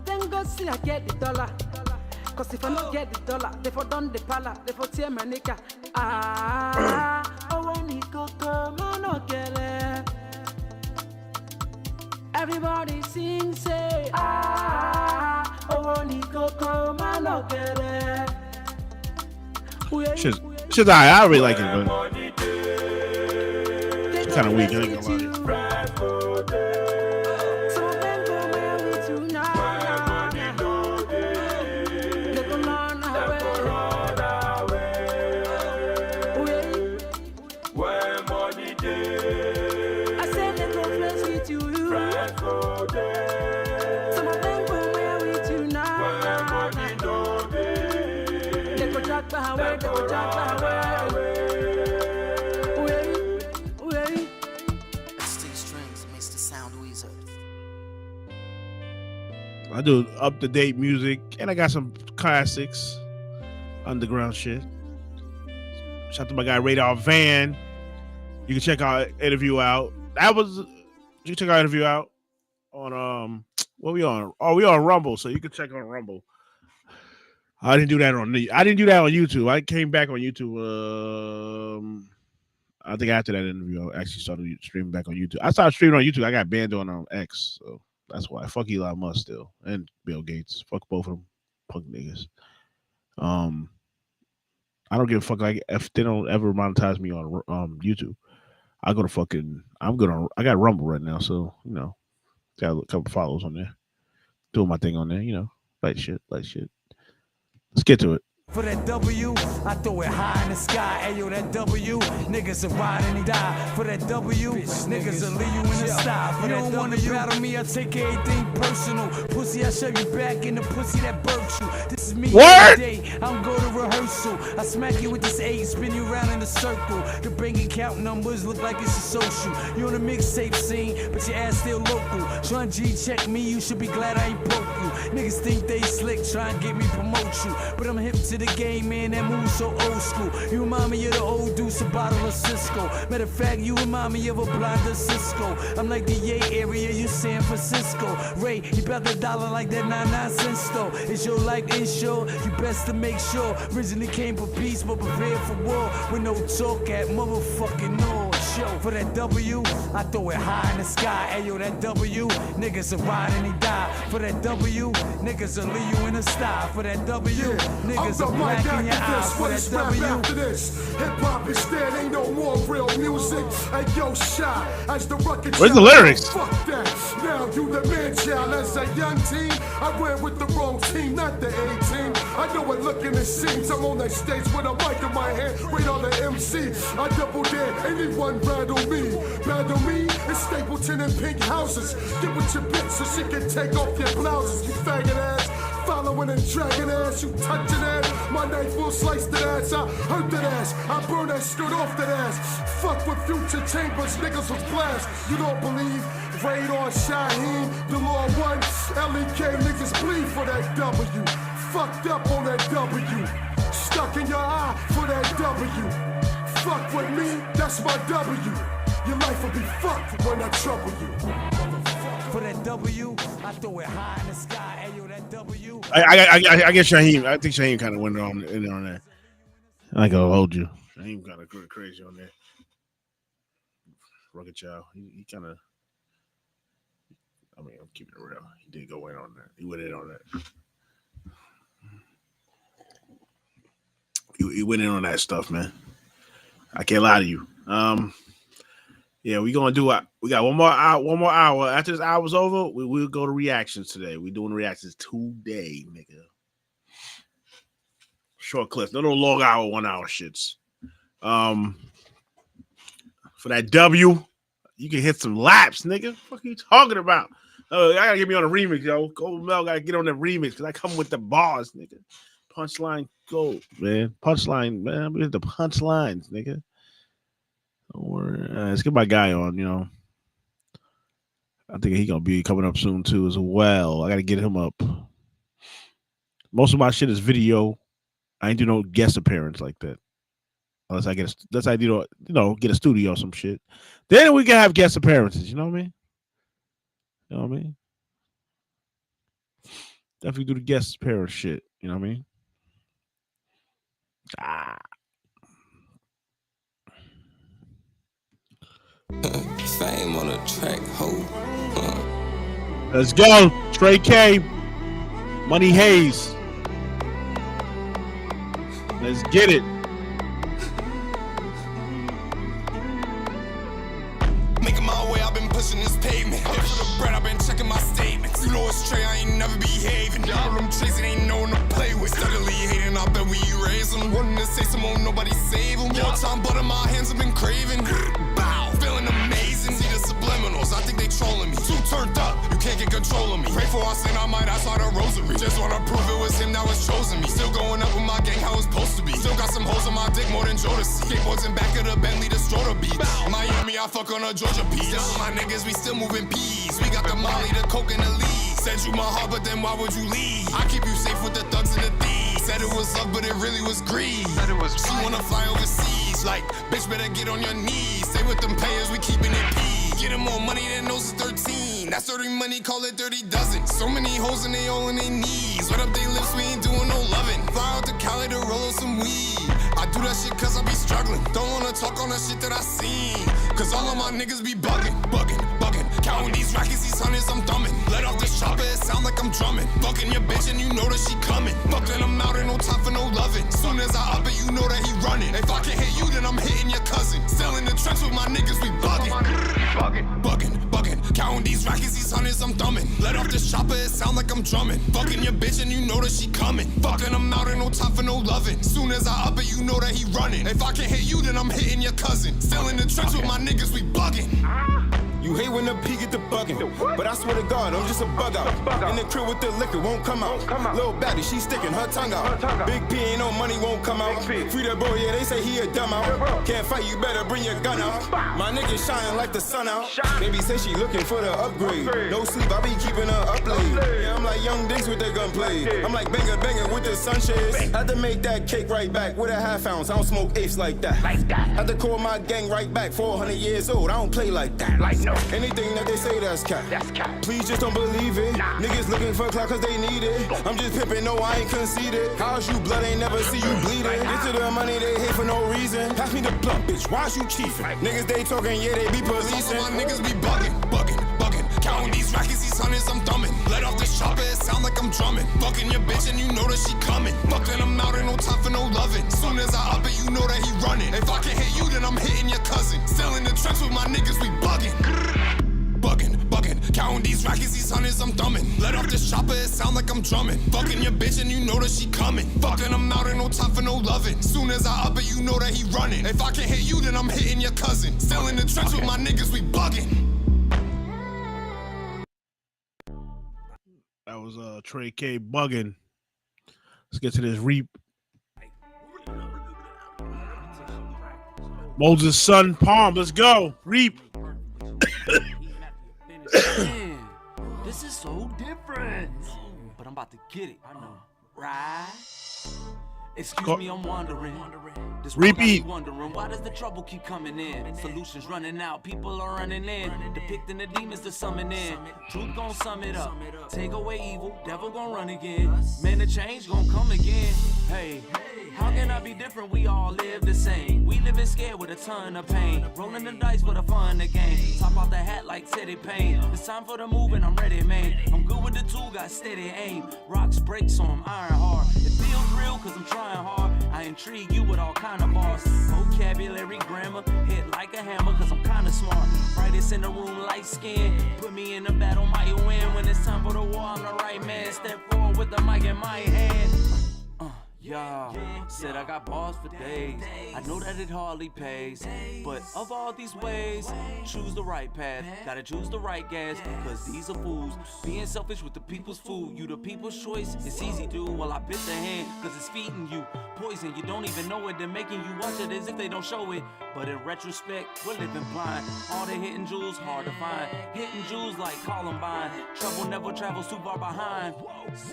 Then go see I get the dollar. Cause if I don't get the dollar, they for done the pala, they for tear my nigga. Oh, when he go come on, get it. Everybody sing, say, oh, when he go come on, get it. Shit's alright. I really like it, but it's kind of weak. I ain't gonna lie. I do up-to-date music, and I got some classics, underground shit. Shout out to my guy Radar Van. You can check our interview out. You can check our interview out on what we on? Oh, we on Rumble, so you can check on Rumble. I didn't do that on YouTube. I came back on YouTube. I think after that interview, I actually started streaming back on YouTube. I started streaming on YouTube. I got banned on X, so that's why. Fuck Elon Musk still, and Bill Gates. Fuck both of them punk niggas. I don't give a fuck. Like if they don't ever monetize me on YouTube, I go to fucking. I got Rumble right now, so you know, got a couple followers on there, doing my thing on there. You know, like shit. Let's get to it. For that W, I throw it high in the sky. Ayo, that W, niggas will ride and he die. For that W, niggas will leave you in the style. You don't wanna battle me, I take everything personal. Pussy, I shove you back in the pussy that burps you. This is me every day, I don't go to rehearsal. I smack you with this 8, spin you around in a circle. The bank account numbers look like it's a social. You on the mixtape scene, but your ass still local. Trying G check me, you should be glad I ain't broke you. Niggas think they slick, try and get me promote you. But I'm hip to the game, man, that move so old school. You remind me of the old deuce, a bottle of Cisco. Matter of fact, you remind me of a blonde Cisco. I'm like the Yay area, you San Francisco. Ray, you bet the dollar like that 99 cents though. It's your life insurance. sure you best to make sure. Originally came for peace, but prepared for war. With no talk at motherfucking North Show. For that W, I throw it high in the sky. Ayo, that W, niggas will ride and he die. For that W, niggas will leave you in a style. For that W, niggas will black in your eyes. For that W. After this, hip-hop is dead, ain't no more real music. Hey, yo, Shy, as the rugged where's the lyrics? Fuck that. Now you the man, child. As a young teen, I ran with the wrong team, not the A-team. I know what looking it seems. I'm on that stage with a mic in my hand, wait on the MC. I double dare, anyone battle me. Battle me, it's Stapleton and pink houses. Get with your bitch so she can take off your blouses, you faggot ass. Following and dragging ass, you touching ass. My knife will slice that ass, I hurt that ass. I burn that skirt off that ass. Fuck with Future Chambers, niggas was blast. You don't believe? Radar, Shaheen, the Law 1, LEK, niggas bleed for that W. Fucked up on that W. Stuck in your eye for that W. Fuck with me, that's my W. Your life will be fucked when I trouble you. For that W, I throw it high in the sky. Ayo, that W. I guess Shaheem. I think Shaheem kind of went in there on that. I ain't gonna hold you. Shaheem kind of crazy on that. Rugged Child. He kind of. I mean, I'm keeping it real. He did go in on that. He went in on that. He went in on that stuff, man. I can't lie to you. Yeah, we gonna do. We got one more hour. After this hour's over, we'll go to reactions today. We doing reactions today, nigga. Short clips, no long hour, 1 hour shits. For that W, you can hit some laps, nigga. What the fuck are you talking about? I gotta get me on a remix, yo. Gold Mel gotta get on that remix because I come with the bars, nigga. Punchline gold, man. Punchline, man. We hit the punchlines, nigga. Don't worry. Let's get my guy on, you know. I think he gonna be coming up soon too as well. I gotta get him up. Most of my shit is video. I ain't do no guest appearance like that. Unless I get get a studio or some shit. Then we can have guest appearances, you know what I mean? You know what I mean? Definitely do the guest appearance shit, you know what I mean? Fame on a track, ho. Let's go. Trey K. Money Hayes. Let's get it. Making my way, I've been pushing this pavement. Here for the bread, I've been checking my statements. You know it's Trey, I ain't never behaving. All of them tricks, it ain't no one to play with. Steadily hating, I bet we erase them. Wanting to say some more, nobody save them. More time, but in my hands have been craving. Bow, feeling amazing. See the subliminals, I think they trolling me. Too turned up, you can't get control of me. Pray for our sin, I might ask for the rosary. Just wanna prove it was him that was chosen me. Still going up with my gang, how it's supposed to be. Still got some holes in my dick, more than Jodeci. Skateboards in back of the Bentley, the Stroder Beach. Miami, I fuck on a Georgia Peach. Still my niggas, we still moving peas. We got the Molly, the Coke, and the lead. Said you my heart, but then why would you leave? I keep you safe with the thugs and the thieves. Said it was love, but it really was greed. She wanna fly overseas, like, bitch, better get on your knees. Stay with them players, we keeping it peas. Getting more money than those 13. That's dirty money, call it dirty dozen. So many hoes and they all in their knees. Wet up they lips, we ain't doing no loving. Fly out to Cali to roll up some weed. I do that shit cause I be struggling. Don't wanna talk on the shit that I seen. Cause all of my niggas be bugging. Counting these rackets, these hundreds, I'm thumbing. Let off this chopper, it sound like I'm drumming. Fucking your bitch and you know that she coming. Fucking I'm out and no time for no loving. Soon as I up it, you know that he running. If I can't hit you, then I'm hitting your cousin. Still in the trench with my niggas, we bugging. Counting these rackets, these hundreds, I'm thumbing. Let off this chopper, it sound like I'm drumming. Fucking your bitch and you know that she coming. Fucking I'm out and no time for no loving. Soon as I up it, you know that he running. If I can't hit you, then I'm hitting your cousin. Still in the trench with my niggas, we bugging. You hate when the P get the bugging, but I swear to God, I'm just a bug out. In the crib with the liquor, won't come out. Little baddie, she sticking her tongue out. Big P ain't no money, won't come out. Free that boy, yeah, they say he a dumb out. Can't fight, you better bring your gun out. My nigga shine like the sun out. Baby say she looking for the upgrade. No sleep, I be keeping her up late. Yeah, I'm like young dicks with the gunplay. I'm like banger with the sunshades. Had to make that cake right back with a half ounce. I don't smoke apes like that. Had to call my gang right back. 400 years old, I don't play like that. Anything that they say, that's cap. Please just don't believe it. Niggas looking for clout cause they need it. I'm just pimping, no, I ain't conceited. How's you blood, ain't never see you bleeding. Get to the money, they hate for no reason. Pass me the blunt, bitch, why's you chiefin'? Niggas, they talking, yeah, they be policing. My niggas be bugging. Counting these rackets, these hundreds, I'm thumbing. Let off this chopper, it sound like I'm drumming. Fucking your bitch and you know that she coming. Fucking him out, ain't no time for no loving. Soon as I up it, you know that he running. If I can hit you, then I'm hitting your cousin. Still in the trench with my niggas, we bugging. Counting these rackets, these hundreds, I'm thumbing. Let off this chopper, it sound like I'm drumming. Fucking your bitch and you know that she coming. Fucking him out, ain't no time for no loving. Soon as I up it, you know that he running. If I can hit you, then I'm hitting your cousin. Still in the trench with my niggas, we bugging. That was Trey K bugging. Let's get to this Reap. Moses' son, Palm. Let's go. Reap. Man, this is so different. But I'm about to get it. I know. Right? Excuse me, I'm wondering. This world got me wondering, why does the trouble keep coming in? Solutions running out, people are running in. Depicting the demons to summon in. Truth gon' sum it up. Take away evil, devil gon' run again. Man, the change gon' come again. Hey, how can I be different? We all live the same. We living scared with a ton of pain. Rolling the dice for the fun of the game. Top off the hat like Teddy Payne. It's time for the move and I'm ready, man. I'm good with the tool, got steady aim. Rocks break, so I'm iron hard. It feels real cause I'm trying hard. I intrigue you with all kind of bars. Vocabulary, grammar, hit like a hammer cause I'm kinda smart. Brightest in the room, light skin. Put me in a battle, might win. When it's time for the war, I'm the right man. Step forward with the mic in my hand. Yeah, said I got balls for days. I know that it hardly pays, but of all these ways, choose the right path. Gotta choose the right gas, cause these are fools. Being selfish with the people's food. You the people's choice, it's easy, dude. Well, I bit the hand, cause it's feeding you poison. You don't even know it, they're making you watch it as if they don't show it. But in retrospect, we're living blind. All the hidden jewels, hard to find. Hidden jewels like Columbine. Trouble never travels too far behind.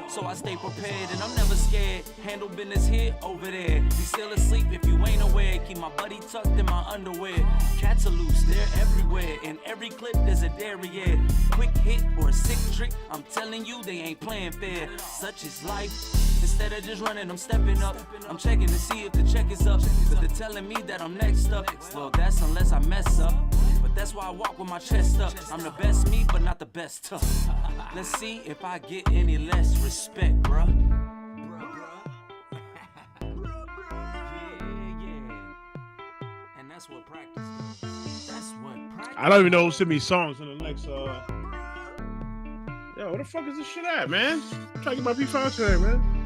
So I stay prepared and I'm never scared. Handle business here, over there. Be still asleep if you ain't aware. Keep my buddy tucked in my underwear. Cats are loose, they're everywhere. In every clip there's a derriere. Quick hit or a sick trick, I'm telling you they ain't playing fair. Such is life. Instead of just running, I'm stepping up. I'm checking to see if the check is up. Cause they're telling me that I'm next up. Well, that's unless I mess up. But that's why I walk with my chest up. I'm the best me, but not the best tough. Let's see if I get any less respect, bruh. And that's what practice does. That's what practice. I don't even know who sent me songs in the next. Yo, where the fuck is this shit at, man? I'm trying to get my P5 today, man.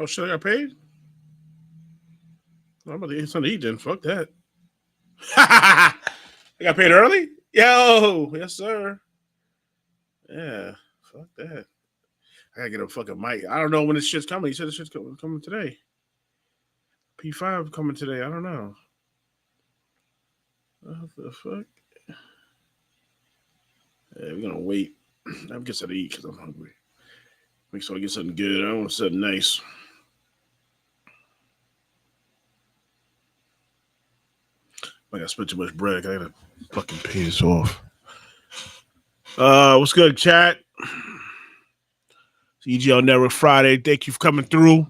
Oh shit, I got paid? I'm about to get something to eat then. Fuck that. I got paid early? Yo, yes, sir. Yeah, fuck that. I gotta get a fucking mic. I don't know when this shit's coming. He said this shit's coming today. P5 coming today. I don't know. What the fuck? Yeah, we're gonna wait. I'm get something to eat because I'm hungry. Make sure I get something good. I want something nice. I gotta spend too much bread. I gotta fucking pay this off. What's good, chat? It's Egl Network Friday. Thank you for coming through,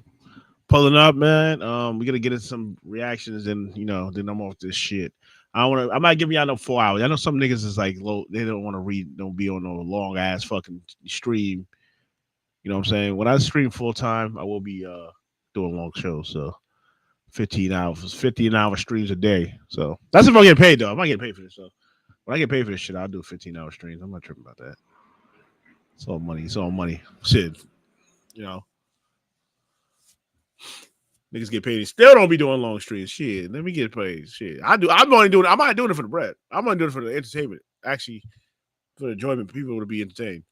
pulling up, man. We gotta get into some reactions, and then I'm off this shit. I'm not giving y'all no 4 hours. I know some niggas is like low. They don't want to read. Don't be on no long ass fucking stream. You know what I'm saying? When I stream full time, I will be doing long shows. So 15 hour streams a day. So that's if I get paid though. I'm not getting paid for this. So when I get paid for this shit, I'll do 15-hour streams. I'm not tripping about that. It's all money. It's all money. Shit. Niggas get paid and still don't be doing long streams. Shit. Let me get paid. Shit. I'm not doing it for the bread. I'm only doing it for the entertainment. Actually, for the enjoyment, people to be entertained.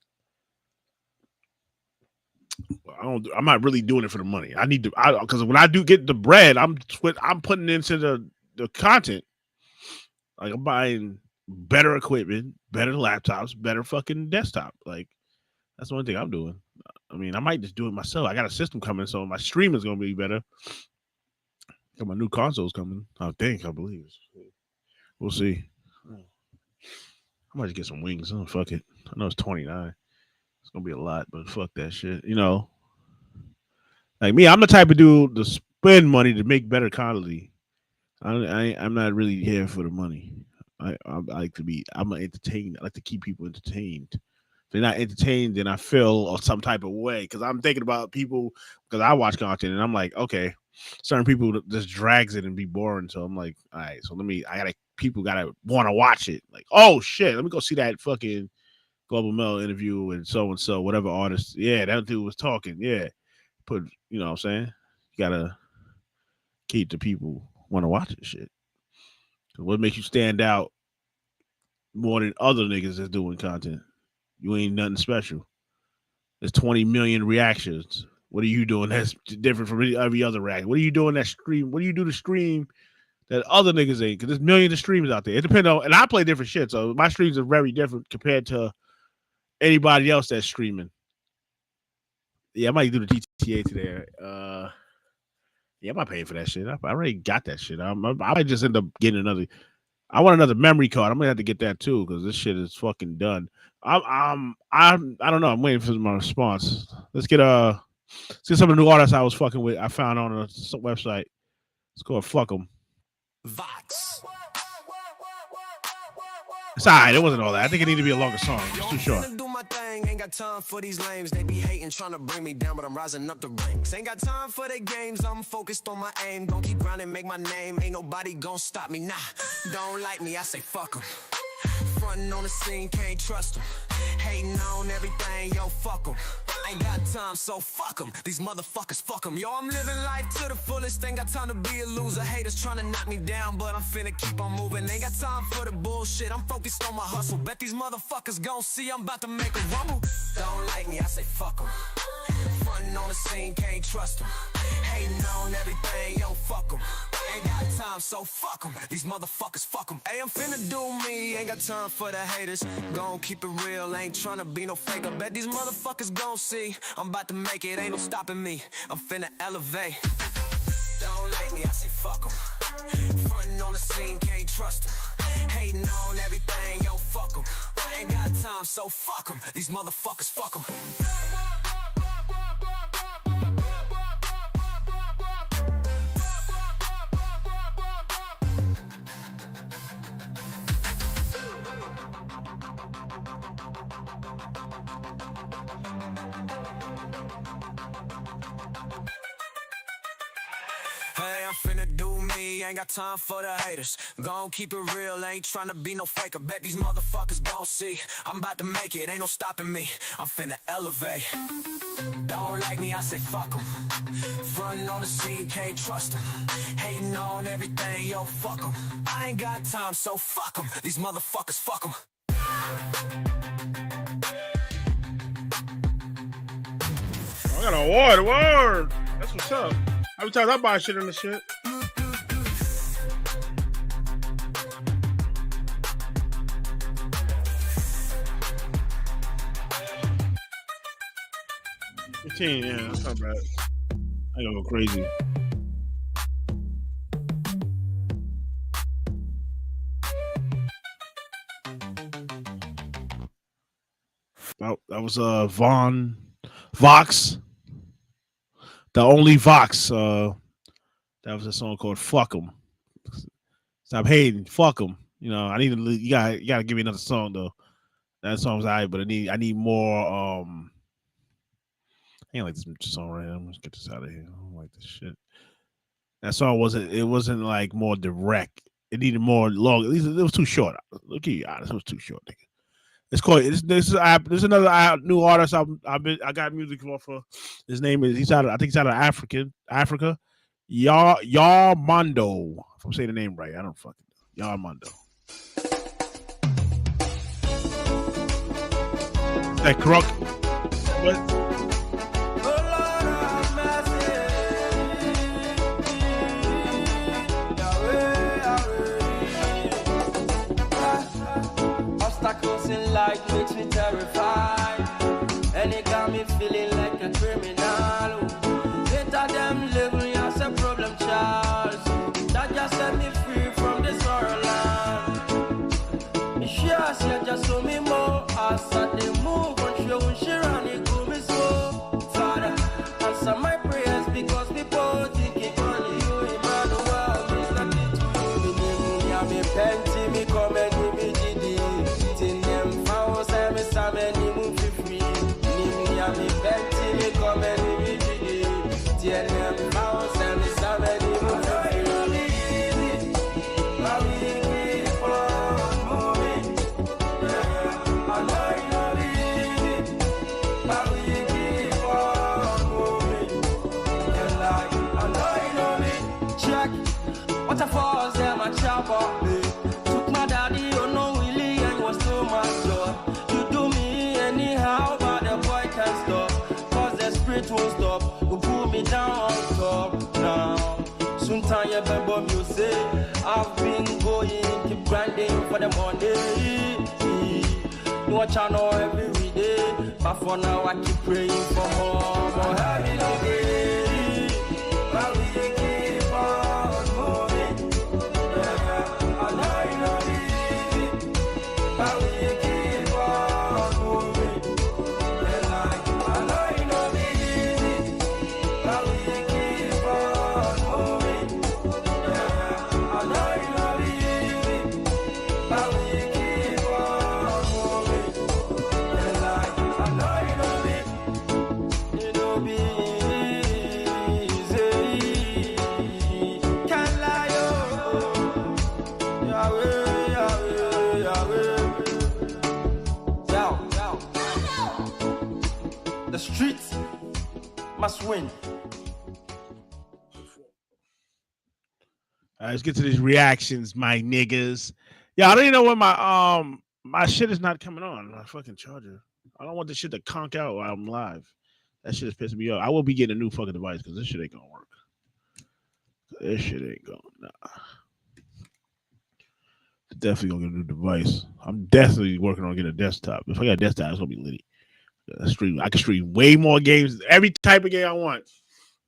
I'm not really doing it for the money. I need to, because when I do get the bread, I'm putting into the content. Like I'm buying better equipment, better laptops, better fucking desktop. Like that's the only thing I'm doing. I mean, I might just do it myself. I got a system coming, so my stream is gonna be better. Got my new console's coming. I believe. We'll see. I might just get some wings. Oh, fuck it. I know it's 29. It's gonna be a lot, but fuck that shit. You know, like me, I'm the type of dude to spend money to make better quality. I'm not really here for the money. I like to be. I'm an entertainer. I like to keep people entertained. If they're not entertained, then I feel some type of way because I'm thinking about people because I watch content and I'm like, okay, certain people just drags it and be boring. So I'm like, all right, so people gotta want to watch it. Like, oh shit, let me go see that fucking Global Mail interview with so and so, whatever artist. Yeah, that dude was talking. Yeah, you know what I'm saying? You gotta keep the people want to watch this shit. What makes you stand out more than other niggas that's doing content? You ain't nothing special. There's 20 million reactions. What are you doing that's different from every other reaction? What are you doing that stream? What do you do to stream that other niggas ain't? Because there's millions of streams out there. It depends on, and I play different shit, so my streams are very different compared to anybody else that's streaming. Yeah, I might do the GTA today. Yeah, I'm not paying for that shit. I already got that shit. I might just end up getting another. I want another memory card. I'm gonna have to get that too because this shit is fucking done. I don't know. I'm waiting for my response. Let's get some of the new artists I was fucking with. I found on a website. It's called Fuck 'em. VIDS. It's alright. It wasn't all that. I think it needed to be a longer song. It's too short. Do my thing, ain't got time for these lames. They be hating, trying to bring me down, but I'm rising up the ranks. Ain't got time for their games, I'm focused on my aim. Don't keep grinding, make my name. Ain't nobody gon' stop me, nah. Don't like me, I say fuck them. Frontin' on the scene, can't trust them. Hating on everything, yo, fuck them. Ain't got time, so fuck them. These motherfuckers, fuck them. Yo, I'm living life to the fullest. Ain't got time to be a loser. Haters trying to knock me down, but I'm finna keep on moving. Ain't got time for the bullshit. I'm focused on my hustle. Bet these motherfuckers gon' see I'm about to make a rumble. Don't like me, I say fuck them. Frontin' on the scene, can't trust them. Hating on everything, yo, fuck them. Ain't got time, so fuck them. These motherfuckers, fuck them. Hey, I'm finna do me. Ain't got time for the haters. Gon' keep it real. Ain't tryna be no fake. I bet these motherfuckers gon' see I'm about to make it. Ain't no stopping me. I'm finna elevate. Don't like me, I say fuck them. Frontin' on the scene, can't trust them. Hating on everything, yo, fuck them. Ain't got time, so fuck them. These motherfuckers, fuck them. Hey, I'm finna do me, ain't got time for the haters. Gon' keep it real, ain't tryna be no fake. I bet these motherfuckers gon' see I'm about to make it, ain't no stopping me. I'm finna elevate. Don't like me, I say fuck them. Frontin' on the scene, can't trust them. Hating on everything, yo, fuck them. I ain't got time, so fuck them. These motherfuckers, fuck them. I got an award. That's what's up. Every time I buy shit in the shit. Yeah, that's not bad. I gotta go crazy. That was Vox. The only Vox. That was a song called "Fuck 'em." Stop hating, fuck 'em. You know, I need to. You gotta give me another song though. That song's alright, but I need more. I ain't like this song right now. I'm gonna get this out of here. I don't like this shit. That song wasn't like more direct. It needed more long. At least it was too short. Look at you, honest. It was too short, nigga. It's called. This is another new artist. I got music for. His name is. He's out of Africa. Yarmondo. If I'm saying the name right, I don't fucking know. Yarmondo. That crook. What? missing light makes me terrified. And it got me feeling like a criminal. Later them label me as a problem child. That just set me free from this horror land. Sure, she just show me more. As I they move on, she run it go me so. Father, answer my prayers because people thinking only you, Emmanuel, means nothing to you. Me plenty, me come and me GD. Tin them found me some and me move free. Me plenty, me come and me GD. Tin them found me some and me move free. Waterfalls, them a chop up me. Took my daddy, you know, Willie, and was so much joy. You do me anyhow, but the boy can't stop. Cause the spirit won't stop. You pull me down on top now. Soon time you remember music. I've been going, keep grinding for the money. You watch I know every day. But for now, I keep praying for more. More heavy no day. But we keep on moving. The streets must win. All right, let's get to these reactions, my niggas. Yeah, I don't even know when my shit is not coming on. My fucking charger. I don't want this shit to conk out while I'm live. That shit is pissing me off. I will be getting a new fucking device because this shit ain't gonna work. This shit ain't going. Nah. Definitely gonna get a new device. I'm definitely working on getting a desktop. If I got a desktop, it's gonna be litty. Stream. I can stream way more games, every type of game I want,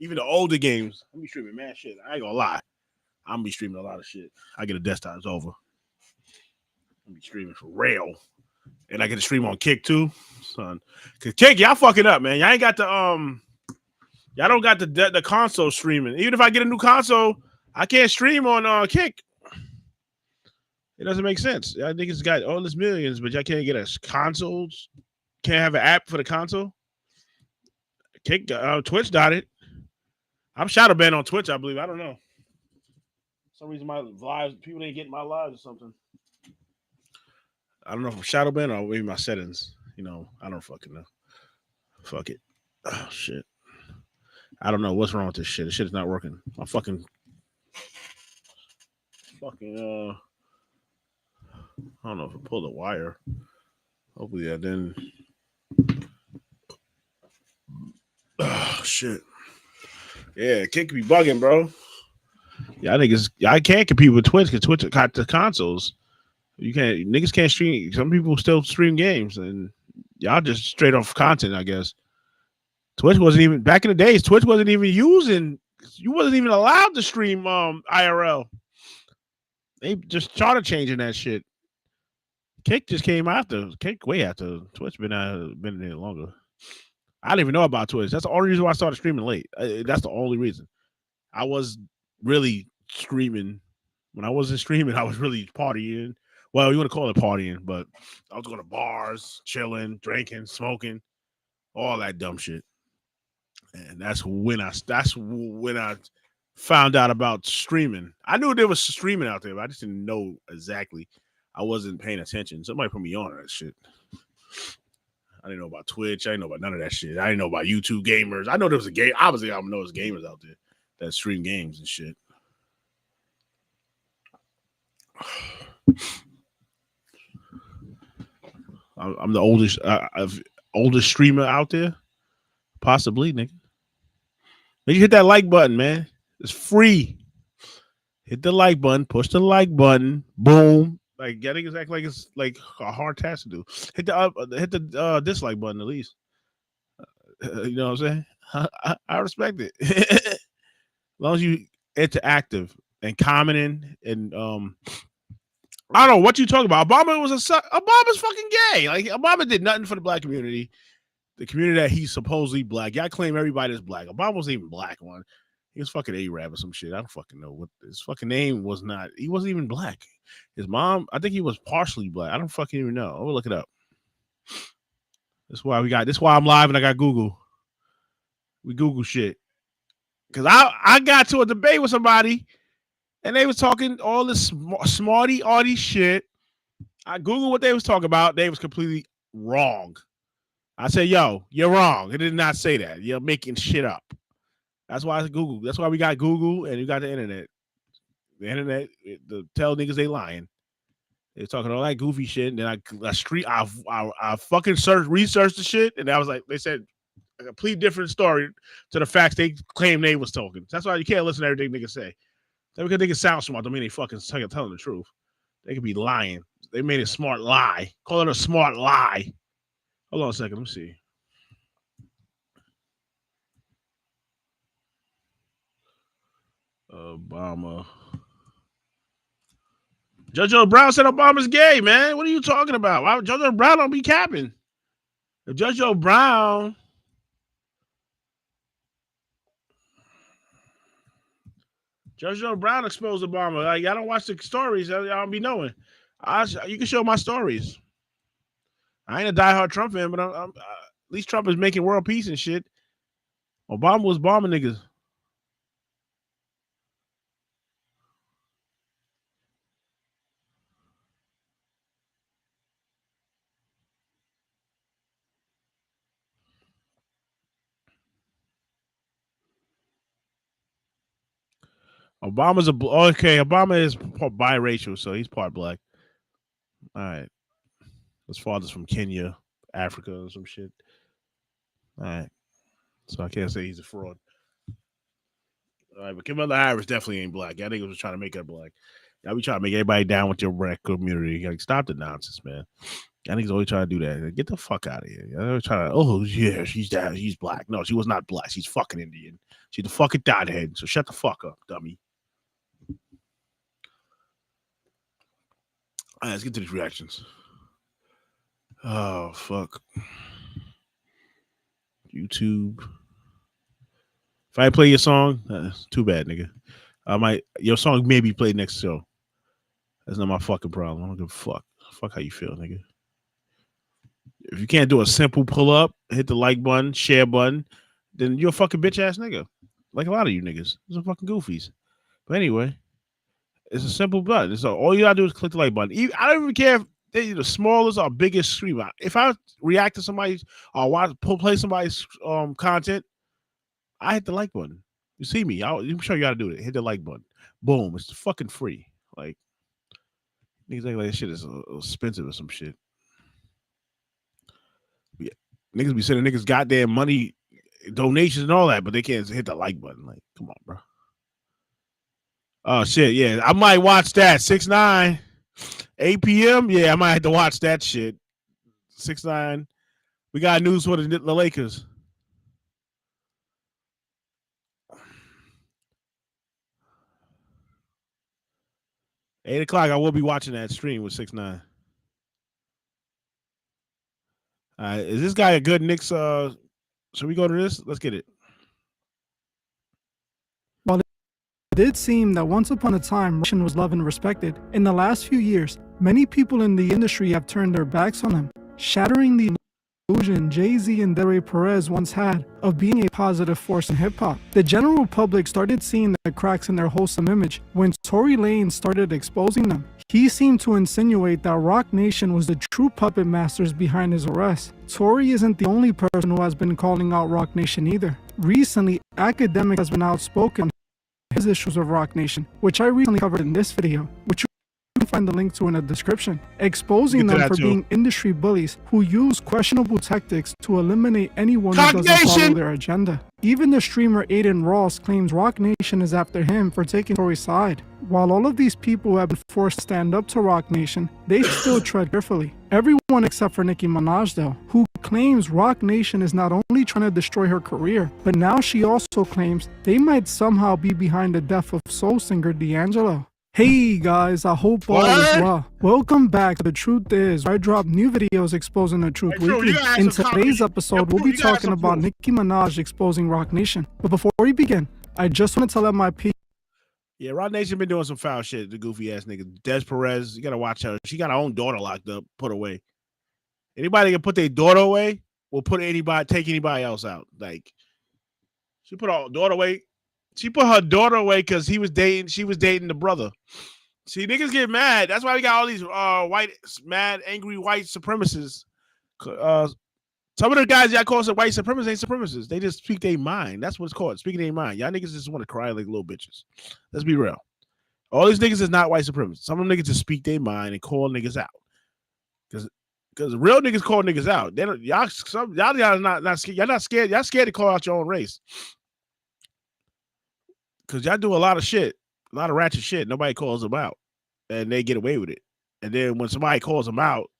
even the older games. I'm be streaming mad shit. I ain't gonna lie. I'm gonna be streaming a lot of shit. I get a desktop, it's over. I'm be streaming for real, and I get to stream on Kick too, son. Cause Kick, y'all fucking up, man. Y'all ain't got the y'all don't got the console streaming. Even if I get a new console, I can't stream on Kick. It doesn't make sense. I think it's got all this millions, but y'all can't get us consoles. Can't have an app for the console. Kick Twitch got it. I'm shadow banned on Twitch, I believe. I don't know. For some reason my lives, people ain't getting my lives or something. I don't know if I'm shadow banned or maybe my settings. You know, I don't fucking know. Fuck it. Oh shit. I don't know what's wrong with this shit. This shit is not working. My fucking I don't know if I pulled the wire. Hopefully I didn't. Oh shit. Yeah, Kick be bugging, bro. Yeah, I think I can't compete with Twitch because Twitch got the consoles. You can't niggas can't stream. Some people still stream games and y'all just straight off content, I guess. Twitch wasn't even back in the days, Twitch wasn't even using, you wasn't even allowed to stream IRL. They just started changing that shit. Kick just came after. Kick way after. Twitch been there longer. I didn't even know about Twitch. That's the only reason why I started streaming late. That's the only reason. I was really streaming. When I wasn't streaming, I was really partying. Well, you want to call it partying, but I was going to bars, chilling, drinking, smoking, all that dumb shit. And that's when I found out about streaming. I knew there was streaming out there, but I just didn't know exactly. I wasn't paying attention. Somebody put me on that shit. I didn't know about Twitch. I didn't know about none of that shit. I didn't know about YouTube gamers. I know there was a game. Obviously, I know there's gamers out there that stream games and shit. I'm the oldest streamer out there, possibly, nigga. Make you hit that like button, man. It's free. Hit the like button. Push the like button. Boom. Like, yeah, niggas act like it's like a hard task to do. Hit the dislike button at least. You know what I'm saying? I respect it. As long as you interactive and commenting and I don't know what you talking about. Obama's fucking gay. Like Obama did nothing for the black community. The community that he's supposedly black. Y'all claim everybody is black. Obama wasn't even black one. He was fucking Arab or some shit. I don't fucking know what his fucking name was. Not. He wasn't even black. His mom, I think he was partially black. I don't fucking even know. We'll look it up. That's why I'm live and I got Google. We Google shit. Cause I got to a debate with somebody and they was talking all this smarty arty shit. I Googled what they was talking about. They was completely wrong. I said, yo, you're wrong. It did not say that. You're making shit up. That's why it's Google. That's why we got Google and you got the internet. The internet, tell niggas they lying. They're talking all that goofy shit. And then I fucking researched the shit. And I was like, they said a complete different story to the facts they claim they was talking. That's why you can't listen to everything niggas say. Because they can sound smart, don't mean they fucking telling the truth. They could be lying. They made a smart lie. Call it a smart lie. Hold on a second. Let me see. Obama. JoJo Brown said Obama's gay, man. What are you talking about? Why JoJo Brown don't be capping? If JoJo Brown exposed Obama. Like, I don't watch the stories. I don't be knowing. You can show my stories. I ain't a diehard Trump fan, but at least Trump is making world peace and shit. Obama was bombing niggas. Obama is biracial, so he's part black. All right. His father's from Kenya, Africa, or some shit. All right. So I can't say he's a fraud. All right, but Kamala Harris definitely ain't black. I think it was trying to make her black. Y'all be trying to make everybody down with your black community. Like, stop the nonsense, man. I think he's always trying to do that. Get the fuck out of here. They're trying to, oh, yeah, she's black. No, she was not black. She's fucking Indian. She's the fucking dothead. So shut the fuck up, dummy. All right, let's get to these reactions. Oh, fuck. YouTube. If I play your song, too bad, nigga. Your song may be played next show. That's not my fucking problem. I don't give a fuck. Fuck how you feel, nigga. If you can't do a simple pull up, hit the like button, share button, then you're a fucking bitch ass nigga. Like a lot of you niggas. Those are fucking goofies. But anyway, it's a simple button. So all you gotta do is click the like button. I don't even care if they're the smallest or biggest stream. If I react to somebody or play somebody's content, I hit the like button. You see me? I'm sure you gotta do it. Hit the like button. Boom. It's fucking free. Like niggas act like that shit is expensive or some shit. Yeah. Niggas be sending niggas goddamn money, donations and all that, but they can't hit the like button. Like, come on, bro. Oh shit, yeah. I might watch that. 6-9, 8 p.m. Yeah, I might have to watch that shit. 6-9. We got news for the Lakers. $8 o'clock, I will be watching that stream with 6-9. Is this guy a good Knicks? Should we go to this? Let's get it. While it did seem that once upon a time Russian was loved and respected, in the last few years, many people in the industry have turned their backs on him, shattering the illusion Jay-Z and Dere Perez once had of being a positive force in hip-hop. The general public started seeing the cracks in their wholesome image when Tory Lanez started exposing them. He seemed to insinuate that Roc Nation was the true puppet masters behind his arrest. Tory isn't the only person who has been calling out Roc Nation either. Recently, Academic has been outspoken on his issues of Roc Nation, which I recently covered in this video, which you can find the link to in the description, exposing them for being industry bullies who use questionable tactics to eliminate anyone who doesn't follow their agenda. Even the streamer Aiden Ross claims Roc Nation is after him for taking Tory's side. While all of these people have been forced to stand up to Roc Nation, they still tread carefully. Everyone except for Nicki Minaj though, who claims Roc Nation is not only trying to destroy her career, but now she also claims they might somehow be behind the death of soul singer D'Angelo. Hey guys, I hope all is well. Welcome back to The Truth Is, where I drop new videos exposing the truth weekly. In today's episode, we'll be talking about Nicki Minaj exposing Roc Nation. But before we begin, I just want to let my people. Yeah, Roc Nation been doing some foul shit, the goofy ass nigga. Des Perez, you gotta watch her. She got her own daughter locked up, put away. Anybody can put their daughter away will take anybody else out. Like, she put her daughter away. She put her daughter away because she was dating the brother. See, niggas get mad. That's why we got all these angry white supremacists. Some of the guys y'all call white supremacists ain't supremacists. They just speak their mind. That's what it's called, speaking their mind. Y'all niggas just want to cry like little bitches. Let's be real. All these niggas is not white supremacists. Some of them niggas just speak their mind and call niggas out. Because real niggas call niggas out. They don't, y'all not scared. Y'all not scared. Y'all scared to call out your own race. Because y'all do a lot of shit, a lot of ratchet shit. Nobody calls them out, and they get away with it. And then when somebody calls them out,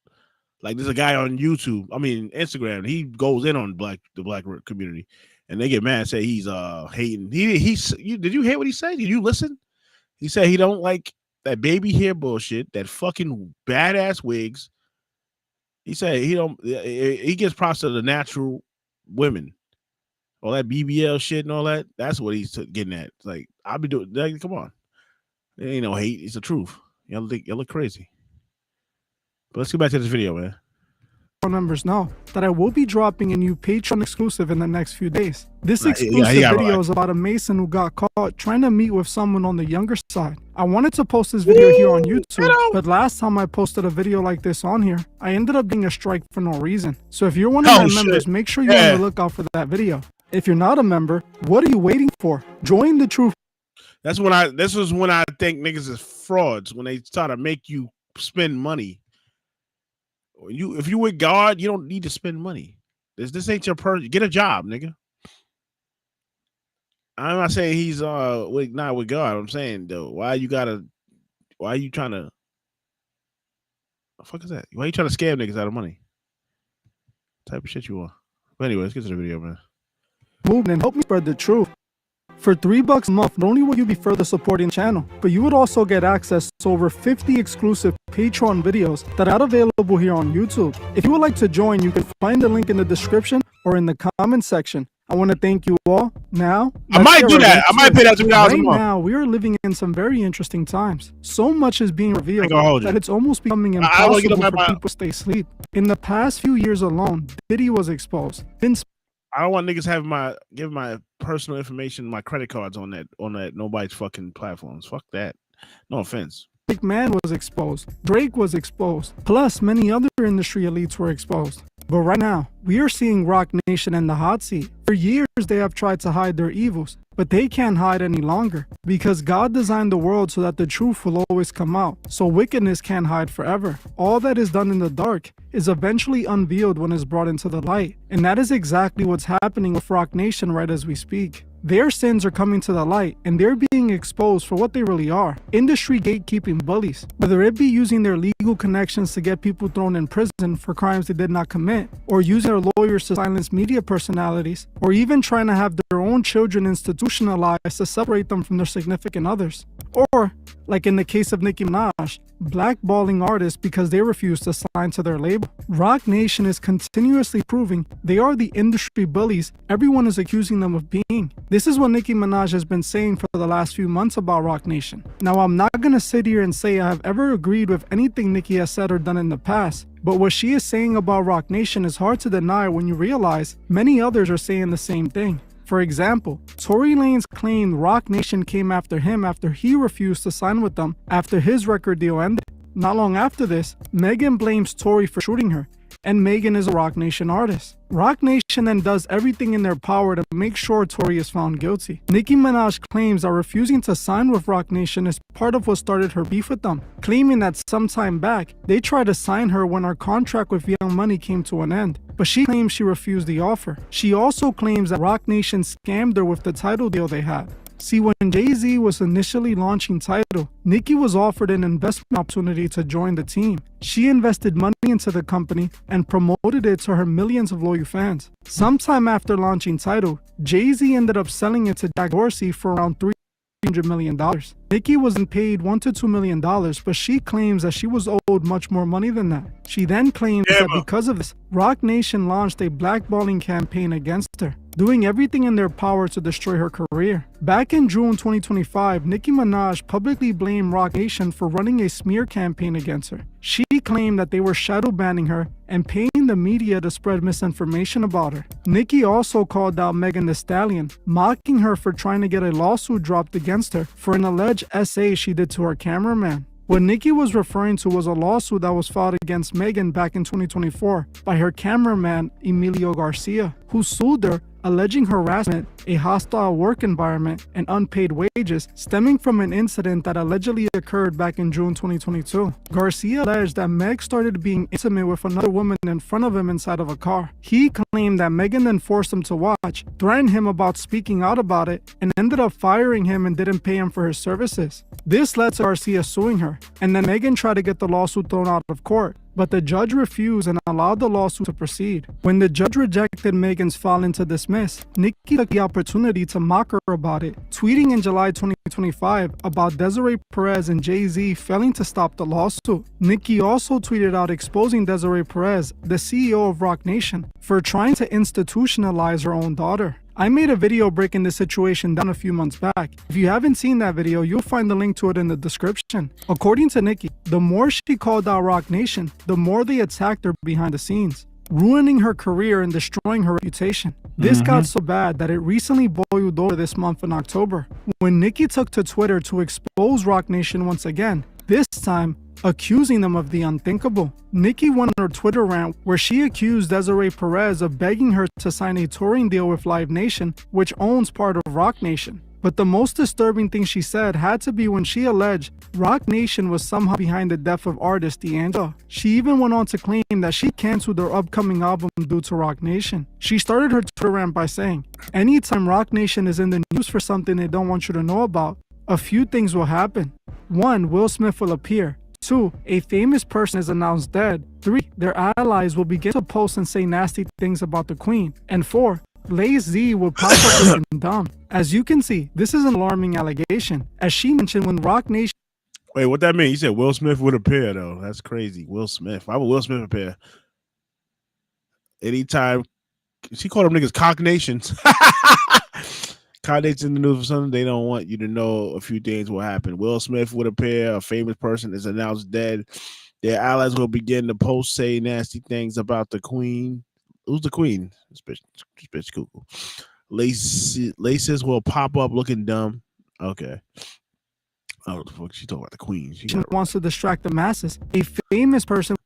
like there's a guy on Instagram, he goes in on the black community, and they get mad and say he's hating. Did you hear what he said? Did you listen? He said he don't like that baby hair bullshit, that fucking badass wigs. He said he gives props to the natural women. All that BBL shit and all that, that's what he's getting at. It's like, I'll be doing that. Come on. There ain't no hate. It's the truth. Y'all look crazy. But let's get back to this video, man. Members know that I will be dropping a new Patreon exclusive in the next few days. This exclusive video is about a Mason who got caught trying to meet with someone on the younger side. I wanted to post this video here on YouTube, but last time I posted a video like this on here, I ended up getting a strike for no reason. So if you're one of my members, make sure you're on the lookout for that video. If you're not a member, what are you waiting for? Join the truth. This was when I think niggas is frauds, when they try to make you spend money. If you with God, you don't need to spend money. This ain't your person. Get a job, nigga. I'm not saying he's not with God. I'm saying though, why are you trying to? The fuck is that? Why are you trying to scam niggas out of money? What type of shit you want? But anyway, let's get to the video, man. Movement and help me spread the truth. For $3 a month, not only will you be further supporting the channel, but you would also get access to over 50 exclusive Patreon videos that are available here on YouTube. If you would like to join, you can find the link in the description or in the comment section. I want to thank you all. Now, I might do that. I might pay that $2 a month. Right now, we are living in some very interesting times. So much is being revealed that it's almost becoming impossible for people to stay asleep. In the past few years alone, Diddy was exposed. I don't want niggas give my personal information, my credit cards on that nobody's fucking platforms. Fuck that. No offense. Man was exposed. Drake was exposed. Plus, many other industry elites were exposed. But right now, we are seeing Roc Nation in the hot seat. For years, they have tried to hide their evils, but they can't hide any longer because God designed the world so that the truth will always come out. So wickedness can't hide forever. All that is done in the dark is eventually unveiled when it's brought into the light. And that is exactly what's happening with Roc Nation right as we speak. Their sins are coming to the light, and they're being exposed for what they really are. Industry gatekeeping bullies. Whether it be using their legal connections to get people thrown in prison for crimes they did not commit, or using their lawyers to silence media personalities, or even trying to have their own children institutionalized to separate them from their significant others. Or, like in the case of Nicki Minaj, blackballing artists because they refuse to sign to their label. Roc Nation is continuously proving they are the industry bullies everyone is accusing them of being. This is what Nicki Minaj has been saying for the last few months about Roc Nation. Now, I'm not going to sit here and say I have ever agreed with anything Nicki has said or done in the past, but what she is saying about Roc Nation is hard to deny when you realize many others are saying the same thing. For example, Tory Lanez claimed Roc Nation came after him after he refused to sign with them after his record deal ended. Not long after this, Megan blames Tory for shooting her and Megan is a Roc Nation artist. Roc Nation then does everything in their power to make sure Tory is found guilty. Nicki Minaj claims that refusing to sign with Roc Nation is part of what started her beef with them, claiming that sometime back, they tried to sign her when her contract with Young Money came to an end, but she claims she refused the offer. She also claims that Roc Nation scammed her with the title deal they had. See, when Jay-Z was initially launching Tidal, Nicki was offered an investment opportunity to join the team. She invested money into the company and promoted it to her millions of loyal fans. Sometime after launching Tidal, Jay-Z ended up selling it to Jack Dorsey for around $300 million. Nicki wasn't paid $1 to $2 million, but she claims that she was owed much more money than that. She then claims that because of this, Roc Nation launched a blackballing campaign against her, doing everything in their power to destroy her career. Back in June 2025, Nicki Minaj publicly blamed Roc Nation for running a smear campaign against her. She claimed that they were shadow banning her and paying the media to spread misinformation about her. Nicki also called out Megan Thee Stallion, mocking her for trying to get a lawsuit dropped against her for an alleged essay she did to her cameraman. What Nicki was referring to was a lawsuit that was filed against Megan back in 2024 by her cameraman Emilio Garcia, who sued her, alleging harassment, a hostile work environment, and unpaid wages stemming from an incident that allegedly occurred back in June 2022. Garcia alleged that Meg started being intimate with another woman in front of him inside of a car. He claimed that Megan then forced him to watch, threatened him about speaking out about it, and ended up firing him and didn't pay him for his services. This led to Garcia suing her, and then Megan tried to get the lawsuit thrown out of court, but the judge refused and allowed the lawsuit to proceed. When the judge rejected Megan's filing to dismiss, Nicki took the opportunity to mock her about it, tweeting in July 2025 about Desiree Perez and Jay-Z failing to stop the lawsuit. Nicki also tweeted out exposing Desiree Perez, the CEO of Roc Nation, for trying to institutionalize her own daughter. I made a video breaking this situation down a few months back. If you haven't seen that video, you'll find the link to it in the description. According to Nicki, the more she called out Roc Nation, the more they attacked her behind the scenes, ruining her career and destroying her reputation. This got so bad that it recently boiled over this month in October, when Nicki took to Twitter to expose Roc Nation once again, this time accusing them of the unthinkable. Nicki went on her Twitter rant where she accused Desiree Perez of begging her to sign a touring deal with Live Nation, which owns part of Roc Nation. But the most disturbing thing she said had to be when she alleged Roc Nation was somehow behind the death of artist D'Angelo. She even went on to claim that she canceled her upcoming album due to Roc Nation. She started her Twitter rant by saying, "Anytime Roc Nation is in the news for something they don't want you to know about, a few things will happen. 1. Will Smith will appear. 2. A famous person is announced dead. 3. Their allies will begin to post and say nasty things about the Queen. And 4. Lace Z will pop up looking dumb." As you can see, this is an alarming allegation, as she mentioned when Roc Nation... Wait, what that mean? You said Will Smith would appear, though. That's crazy. Will Smith. Why would Will Smith appear? Anytime. She called them niggas cock nations. Cock nations in the news for something, they don't want you to know a few things will happen. Will Smith would appear. A famous person is announced dead. Their allies will begin to post, say nasty things about the Queen. Who's the Queen? This bitch Google. Laces will pop up looking dumb. Okay. Oh, what the fuck? She talking about the Queen. She wants to distract the masses. A famous person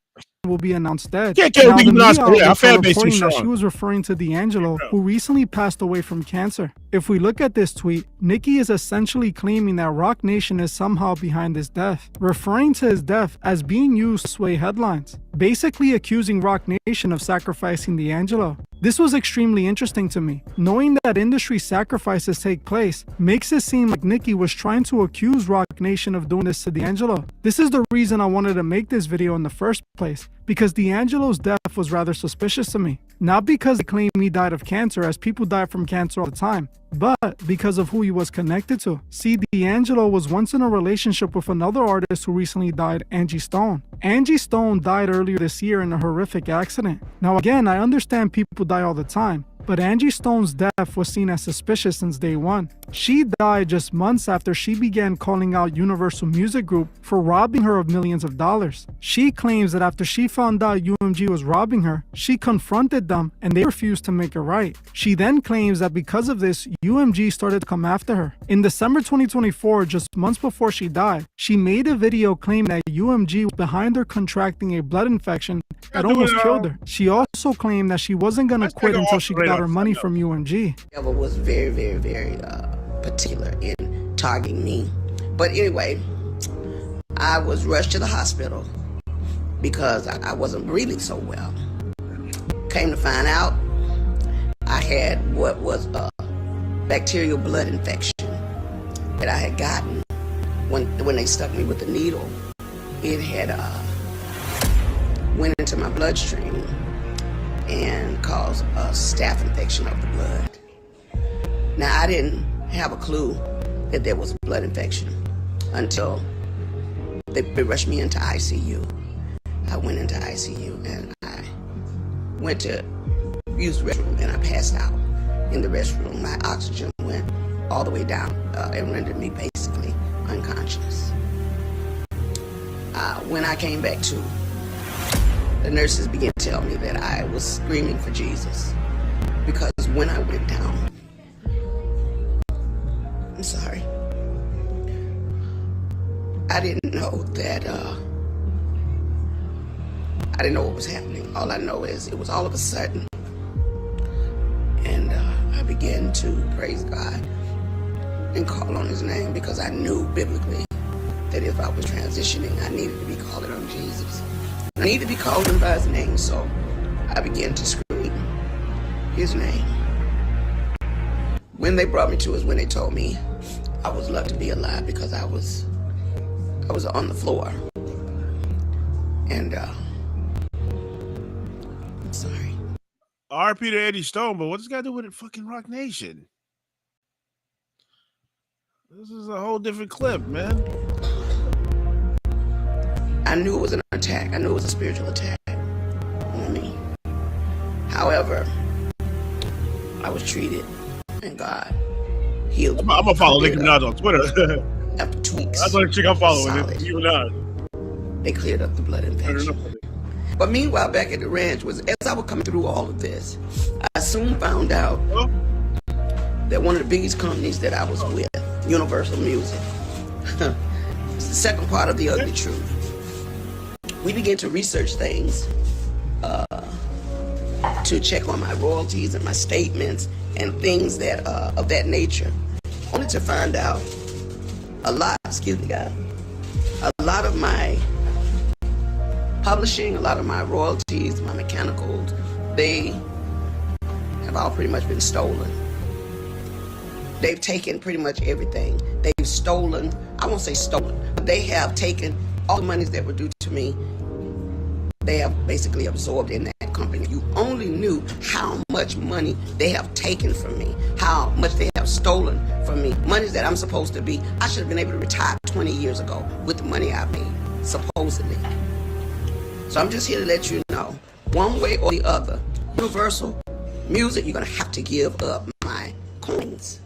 will be announced dead. Yeah, now, the media outlets are reporting that she was referring to D'Angelo, who recently passed away from cancer. If we look at this tweet, Nicki is essentially claiming that Roc Nation is somehow behind his death, referring to his death as being used to sway headlines, basically accusing Roc Nation of sacrificing D'Angelo. This was extremely interesting to me. Knowing that industry sacrifices take place makes it seem like Nicki was trying to accuse Roc Nation of doing this to D'Angelo. This is the reason I wanted to make this video in the first place, because D'Angelo's death was rather suspicious to me. Not because they claim he died of cancer, as people die from cancer all the time, but because of who he was connected to. See, D'Angelo was once in a relationship with another artist who recently died, Angie Stone. Angie Stone died earlier this year in a horrific accident. Now again, I understand people die all the time, but Angie Stone's death was seen as suspicious since day one. She died just months after she began calling out Universal Music Group for robbing her of millions of dollars. She claims that after she found out UMG was robbing her, she confronted them and they refused to make it right. She then claims that because of this, UMG started to come after her. In December 2024, just months before she died, she made a video claiming that UMG was behind her contracting a blood infection that almost killed her. She also claimed that she wasn't going to quit until she got her money from UMG. Egl was very particular in targeting me. But anyway, I was rushed to the hospital because I wasn't breathing so well. Came to find out, I had what was a bacterial blood infection that I had gotten when they stuck me with the needle. It had went into my bloodstream and caused a staph infection of the blood. Now, I didn't have a clue that there was a blood infection until they rushed me into ICU. I went into ICU and I went to use the restroom and I passed out in the restroom. My oxygen went all the way down and rendered me basically unconscious. When I came back to, the nurses began to tell me that I was screaming for Jesus because when I went down, I'm sorry, I didn't know that, I didn't know what was happening. All I know is it was all of a sudden. And I began to praise God and call on his name because I knew biblically that if I was transitioning, I needed to be calling on Jesus. I needed to be calling him by his name, so I began to scream his name. When they brought me to us, when they told me I was lucky to be alive because I was on the floor. And sorry. RP to Eddie Stone, but what's this got to do with it? Fucking Rock Nation. This is a whole different clip, man. I knew it was an attack. I knew it was a spiritual attack on me. However, I was treated and God healed me. I'm going to follow Nicki Minaj on Twitter. After 2 weeks. That's the only chick I'm following. You and I. They cleared up the blood infection. But meanwhile, back at the ranch, as I was coming through all of this, I soon found out that one of the biggest companies that I was with, Universal Music, it's the second part of the ugly truth. We began to research things to check on my royalties and my statements and things that of that nature. Only to find out a lot of my publishing, a lot of my royalties, my mechanicals, they have all pretty much been stolen. They've taken pretty much everything. They've stolen, I won't say stolen, but they have taken all the monies that were due to me. They have basically absorbed in that company. You only knew how much money they have taken from me, how much they have stolen from me. Money that I'm supposed to be, I should have been able to retire 20 years ago with the money I made, supposedly. So I'm just here to let you know, one way or the other, Universal Music, you're gonna have to give up my coins.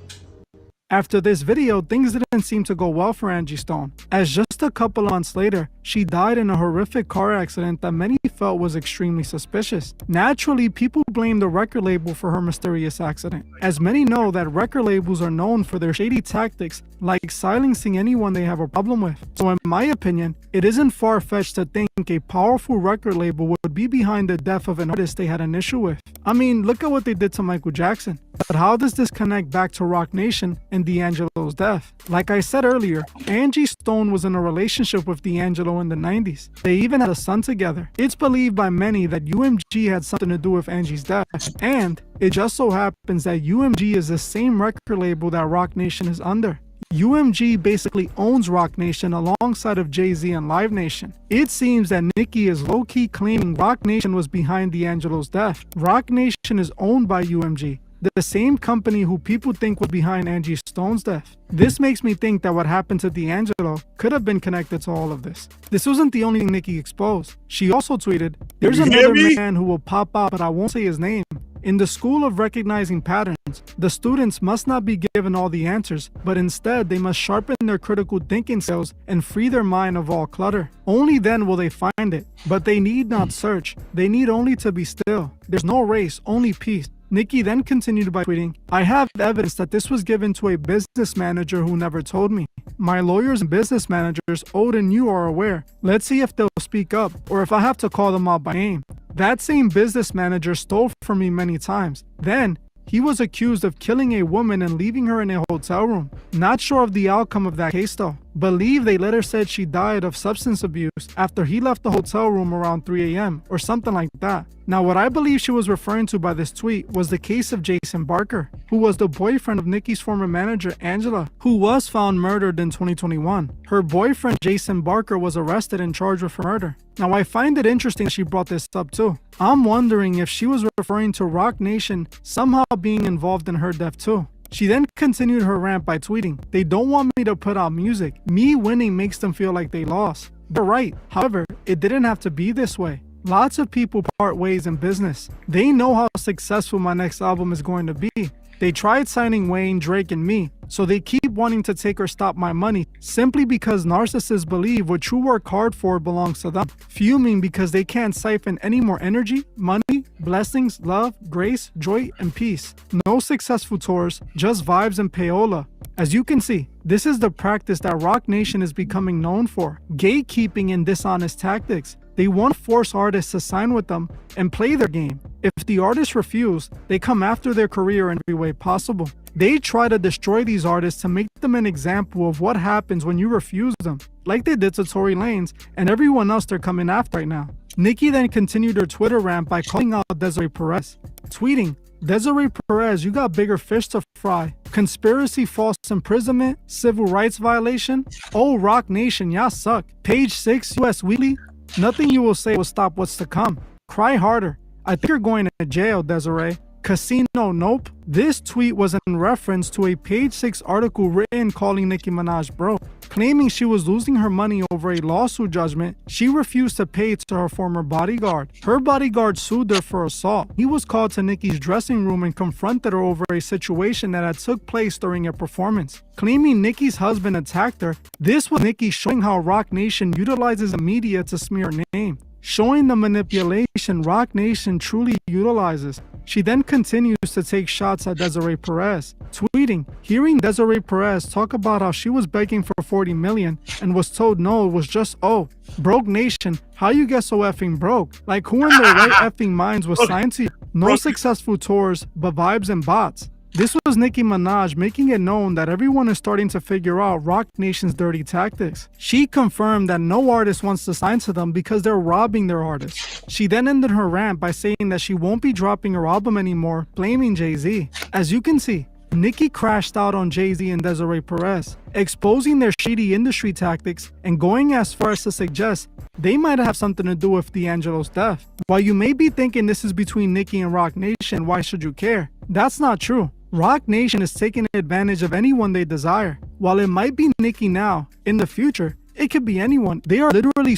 After this video, things didn't seem to go well for Angie Stone, as just a couple of months later, she died in a horrific car accident that many felt was extremely suspicious. Naturally, people blame the record label for her mysterious accident, as many know that record labels are known for their shady tactics, like silencing anyone they have a problem with. So in my opinion, it isn't far-fetched to think a powerful record label would be behind the death of an artist they had an issue with. I mean, look at what they did to Michael Jackson. But how does this connect back to Rock Nation and D'Angelo's death? Like I said earlier, Angie Stone was in a relationship with D'Angelo in the 90s. They even had a son together. It's believed by many that UMG had something to do with Angie's death, and it just so happens that UMG is the same record label that Rock Nation is under. UMG basically owns Rock Nation alongside of Jay-Z and Live Nation. It seems that Nicki is low-key claiming Rock Nation was behind D'Angelo's death. Rock Nation is owned by UMG, the same company who people think was behind Angie Stone's death. This makes me think that what happened to D'Angelo could have been connected to all of this. This wasn't the only thing Nicki exposed. She also tweeted, "There's another man who will pop out, but I won't say his name. In the school of recognizing patterns, the students must not be given all the answers, but instead they must sharpen their critical thinking skills and free their mind of all clutter. Only then will they find it. But they need not search. They need only to be still. There's no race, only peace. Nikki then continued by tweeting, I have evidence that this was given to a business manager who never told me. My lawyers and business managers, old and new, are aware. Let's see if they'll speak up, or if I have to call them out by name. That same business manager stole from me many times. Then, he was accused of killing a woman and leaving her in a hotel room. Not sure of the outcome of that case though. Believe they later said she died of substance abuse after he left the hotel room around 3 a.m. or something like that. Now what I believe she was referring to by this tweet was the case of Jason Barker, who was the boyfriend of Nikki's former manager Angela, who was found murdered in 2021. Her boyfriend Jason Barker was arrested and charged with murder. Now I find it interesting she brought this up too. I'm wondering if she was referring to Roc Nation somehow being involved in her death too. She then continued her rant by tweeting, they don't want me to put out music. Me winning makes them feel like they lost. They're right. However, it didn't have to be this way. Lots of people part ways in business. They know how successful my next album is going to be. They tried signing Wayne, Drake, and me, so they keep wanting to take or stop my money simply because narcissists believe what you work hard for belongs to them, fuming because they can't siphon any more energy, money, blessings, love, grace, joy, and peace. No successful tours, just vibes and payola. As you can see, this is the practice that Roc Nation is becoming known for, gatekeeping and dishonest tactics. They want to force artists to sign with them and play their game. If the artists refuse, they come after their career in every way possible. They try to destroy these artists to make them an example of what happens when you refuse them, like they did to Tory Lanez and everyone else they're coming after right now. Nikki then continued her Twitter rant by calling out Desiree Perez, tweeting, Desiree Perez, you got bigger fish to fry. Conspiracy, false imprisonment, civil rights violation. Oh, Roc Nation, y'all suck. Page 6, US Weekly. Nothing you will say will stop what's to come. Cry harder. I think you're going to jail, Desiree. Casino, nope. This tweet was in reference to a Page 6 article written calling Nicki Minaj broke. Claiming she was losing her money over a lawsuit judgment she refused to pay to her former bodyguard. Her bodyguard sued her for assault. He was called to Nicki's dressing room and confronted her over a situation that had took place during a performance. Claiming Nicki's husband attacked her, this was Nicki showing how Roc Nation utilizes the media to smear her name. Showing the manipulation Roc Nation truly utilizes. She then continues to take shots at Desiree Perez, tweeting, hearing Desiree Perez talk about how she was begging for $40 million and was told no, it was just, oh, Broke Nation, how you get so effing broke? Like who in their right effing minds was signed to you? No successful tours, but vibes and bots. This was Nicki Minaj making it known that everyone is starting to figure out Roc Nation's dirty tactics. She confirmed that no artist wants to sign to them because they're robbing their artists. She then ended her rant by saying that she won't be dropping her album anymore, blaming Jay-Z. As you can see, Nicki crashed out on Jay-Z and Desiree Perez, exposing their shady industry tactics and going as far as to suggest they might have something to do with D'Angelo's death. While you may be thinking this is between Nicki and Roc Nation, why should you care? That's not true. Roc Nation is taking advantage of anyone they desire. While it might be Nicki now, in the future, it could be anyone. They are literally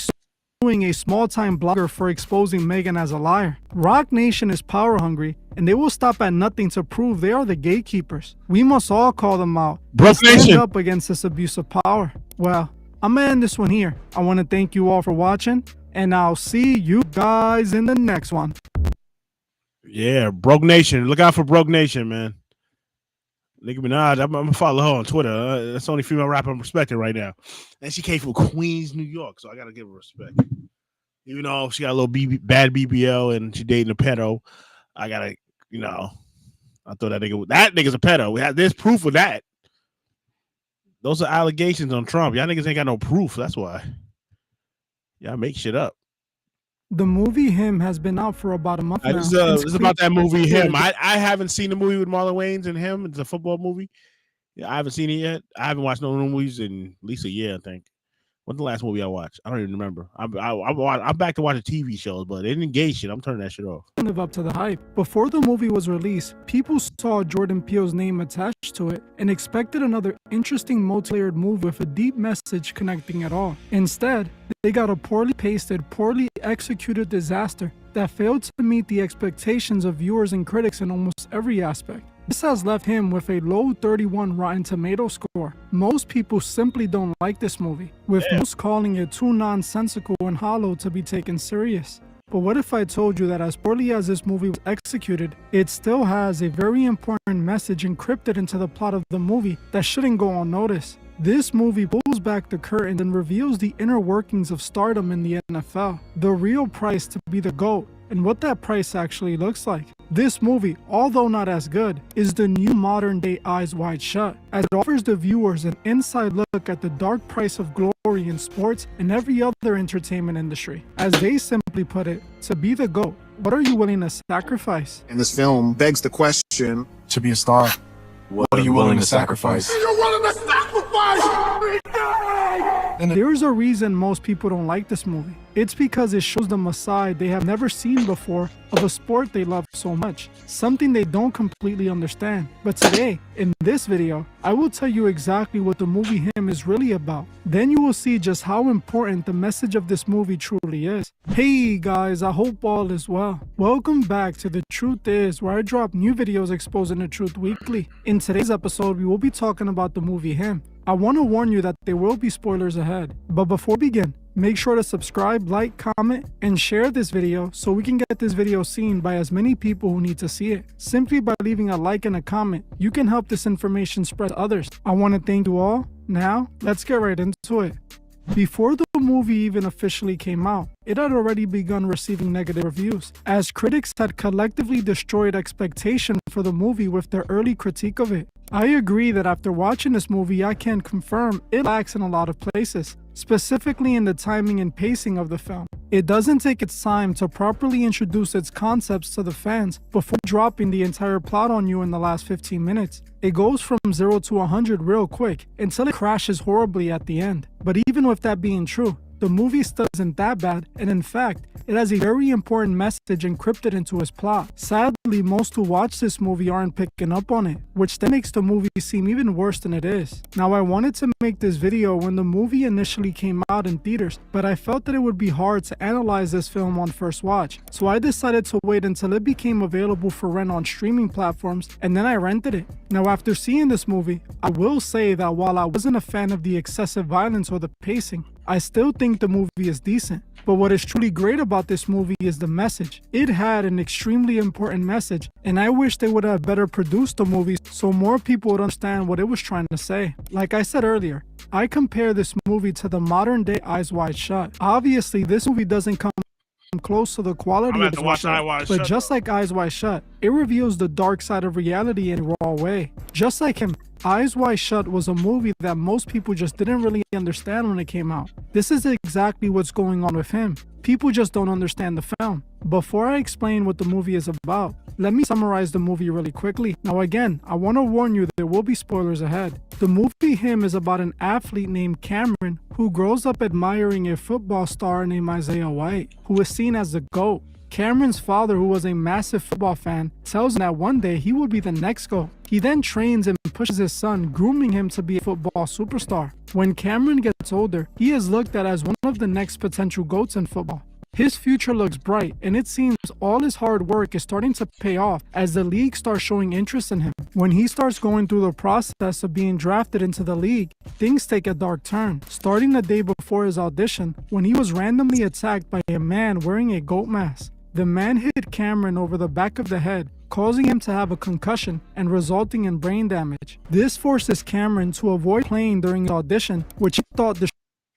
suing a small-time blogger for exposing Megan as a liar. Roc Nation is power-hungry, and they will stop at nothing to prove they are the gatekeepers. We must all call them out and stand up against this abuse of power. Well, I'm gonna end this one here. I want to thank you all for watching, and I'll see you guys in the next one. Yeah, Broke Nation. Look out for Broke Nation, man. Nicki Minaj, I'm gonna follow her on Twitter. That's the only female rapper I'm respecting right now. And she came from Queens, New York, so I gotta give her respect. Even though she got a little bad BBL and she dating a pedo, I gotta, I thought that nigga's a pedo. There's proof of that. Those are allegations on Trump. Y'all niggas ain't got no proof. That's why. Y'all make shit up. The movie Him has been out for about a month now. It's about that movie Him. I haven't seen the movie with Marlon Wayans and him. It's a football movie. Yeah, I haven't seen it yet. I haven't watched no movies in at least a year, I think. What's the last movie I watched? I don't even remember. I'm back to watching TV shows, but it didn't engage shit. I'm turning that shit off. Live up to the hype. Before the movie was released, people saw Jordan Peele's name attached to it and expected another interesting multi-layered movie with a deep message connecting it all. Instead, they got a poorly pasted, poorly executed disaster that failed to meet the expectations of viewers and critics in almost every aspect. This has left him with a low 31 Rotten Tomato score. Most people simply don't like this movie, with most calling it too nonsensical and hollow to be taken serious. But what if I told you that as poorly as this movie was executed, it still has a very important message encrypted into the plot of the movie that shouldn't go unnoticed? This movie pulls back the curtain and reveals the inner workings of stardom in the NFL, the real price to be the GOAT, and what that price actually looks like. This movie, although not as good, is the new modern-day Eyes Wide Shut, as it offers the viewers an inside look at the dark price of glory in sports and every other entertainment industry. As they simply put it, to be the GOAT, what are you willing to sacrifice? And this film begs the question, to be a star, what are you willing to sacrifice? You're willing to sacrifice! And there's a reason most people don't like this movie. It's because it shows them a side they have never seen before of a sport they love so much, something they don't completely understand. But today, in this video, I will tell you exactly what the movie Him is really about. Then you will see just how important the message of this movie truly is. Hey guys, I hope all is well. Welcome back to The Truth Is, where I drop new videos exposing the truth weekly. In today's episode, we will be talking about the movie Him. I want to warn you that there will be spoilers ahead. But before we begin, make sure to subscribe, like, comment, and share this video so we can get this video seen by as many people who need to see it. Simply by leaving a like and a comment, you can help this information spread to others. I want to thank you all. Now, let's get right into it. Before the movie even officially came out, it had already begun receiving negative reviews, as critics had collectively destroyed expectation for the movie with their early critique of it. I agree that after watching this movie, I can confirm it lacks in a lot of places, specifically in the timing and pacing of the film. It doesn't take its time to properly introduce its concepts to the fans before dropping the entire plot on you in the last 15 minutes. It goes from 0 to 100 real quick until it crashes horribly at the end. But even with that being true, the movie still isn't that bad, and in fact, it has a very important message encrypted into its plot. Sadly, most who watch this movie aren't picking up on it, which then makes the movie seem even worse than it is. Now, I wanted to make this video when the movie initially came out in theaters, but I felt that it would be hard to analyze this film on first watch, so I decided to wait until it became available for rent on streaming platforms, and then I rented it. Now, after seeing this movie, I will say that while I wasn't a fan of the excessive violence or the pacing, I still think the movie is decent. But what is truly great about this movie is the message. It had an extremely important message, and I wish they would have better produced the movie so more people would understand what it was trying to say. Like I said earlier, I compare this movie to the modern day Eyes Wide Shut. Obviously, this movie doesn't come close to the quality of Eyes Wide Shut, but just like Eyes Wide Shut, it reveals the dark side of reality in a raw way. Just like Him, Eyes Wide Shut was a movie that most people just didn't really understand when it came out. This is exactly what's going on with Him. People just don't understand the film. Before I explain what the movie is about, let me summarize the movie really quickly. Now again, I want to warn you that there will be spoilers ahead. The movie Him is about an athlete named Cameron who grows up admiring a football star named Isaiah White, who is seen as the GOAT. Cameron's father, who was a massive football fan, tells him that one day he will be the next GOAT. He then trains and pushes his son, grooming him to be a football superstar. When Cameron gets older, he is looked at as one of the next potential GOATs in football. His future looks bright, and it seems all his hard work is starting to pay off as the league starts showing interest in him. When he starts going through the process of being drafted into the league, things take a dark turn, starting the day before his audition when he was randomly attacked by a man wearing a goat mask. The man hit Cameron over the back of the head, causing him to have a concussion and resulting in brain damage. This forces Cameron to avoid playing during the audition, which he thought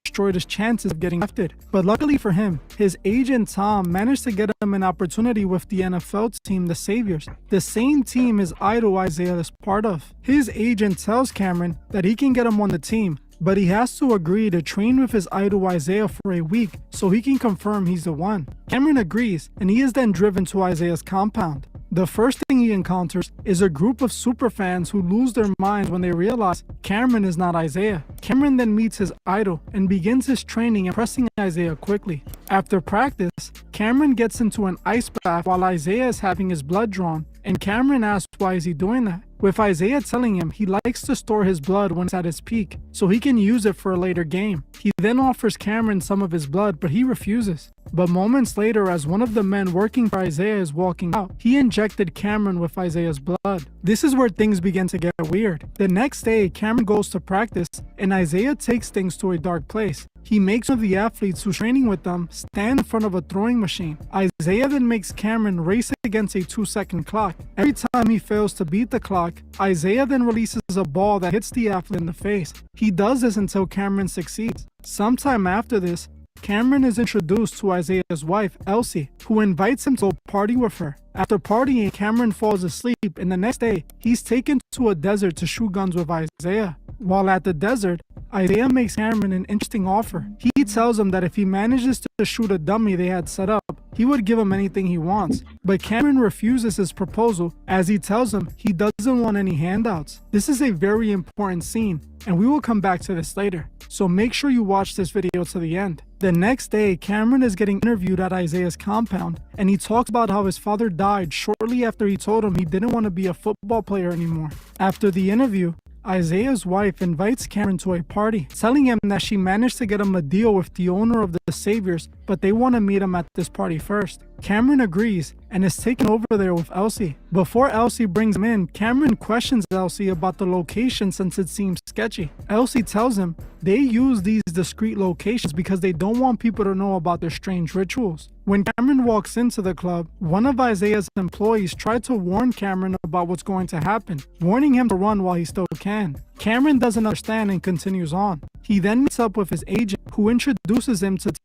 destroyed his chances of getting drafted. But luckily for him, his agent Tom managed to get him an opportunity with the NFL team, the Saviors, the same team his idol Isaiah is part of. His agent tells Cameron that he can get him on the team, but he has to agree to train with his idol Isaiah for a week so he can confirm he's the one. Cameron agrees, and he is then driven to Isaiah's compound. The first thing he encounters is a group of superfans who lose their minds when they realize Cameron is not Isaiah. Cameron then meets his idol and begins his training, impressing Isaiah quickly. After practice, Cameron gets into an ice bath while Isaiah is having his blood drawn, and Cameron asks why is he doing that, with Isaiah telling him he likes to store his blood when it's at its peak, so he can use it for a later game. He then offers Cameron some of his blood, but he refuses. But moments later, as one of the men working for Isaiah is walking out, he injected Cameron with Isaiah's blood. This is where things begin to get weird. The next day, Cameron goes to practice, and Isaiah takes things to a dark place. He makes one of the athletes who's training with them stand in front of a throwing machine. Isaiah then makes Cameron race against a 2-second clock. Every time he fails to beat the clock, Isaiah then releases a ball that hits the athlete in the face. He does this until Cameron succeeds. Sometime after this, Cameron is introduced to Isaiah's wife, Elsie, who invites him to go party with her. After partying, Cameron falls asleep, and the next day, he's taken to a desert to shoot guns with Isaiah. While at the desert, Isaiah makes Cameron an interesting offer. He tells him that if he manages to shoot a dummy they had set up, he would give him anything he wants. But Cameron refuses his proposal, as he tells him he doesn't want any handouts. This is a very important scene, and we will come back to this later, so make sure you watch this video to the end. The next day, Cameron is getting interviewed at Isaiah's compound, and he talks about how his father died shortly after he told him he didn't want to be a football player anymore. After the interview, Isaiah's wife invites Cameron to a party, telling him that she managed to get him a deal with the owner of the Saviors, but they want to meet him at this party first. Cameron agrees and is taken over there with Elsie. Before Elsie brings him in, Cameron questions Elsie about the location since it seems sketchy. Elsie tells him they use these discreet locations because they don't want people to know about their strange rituals. When Cameron walks into the club, one of Isaiah's employees tried to warn Cameron about what's going to happen, warning him to run while he still can. Cameron doesn't understand and continues on. He then meets up with his agent, who introduces him to the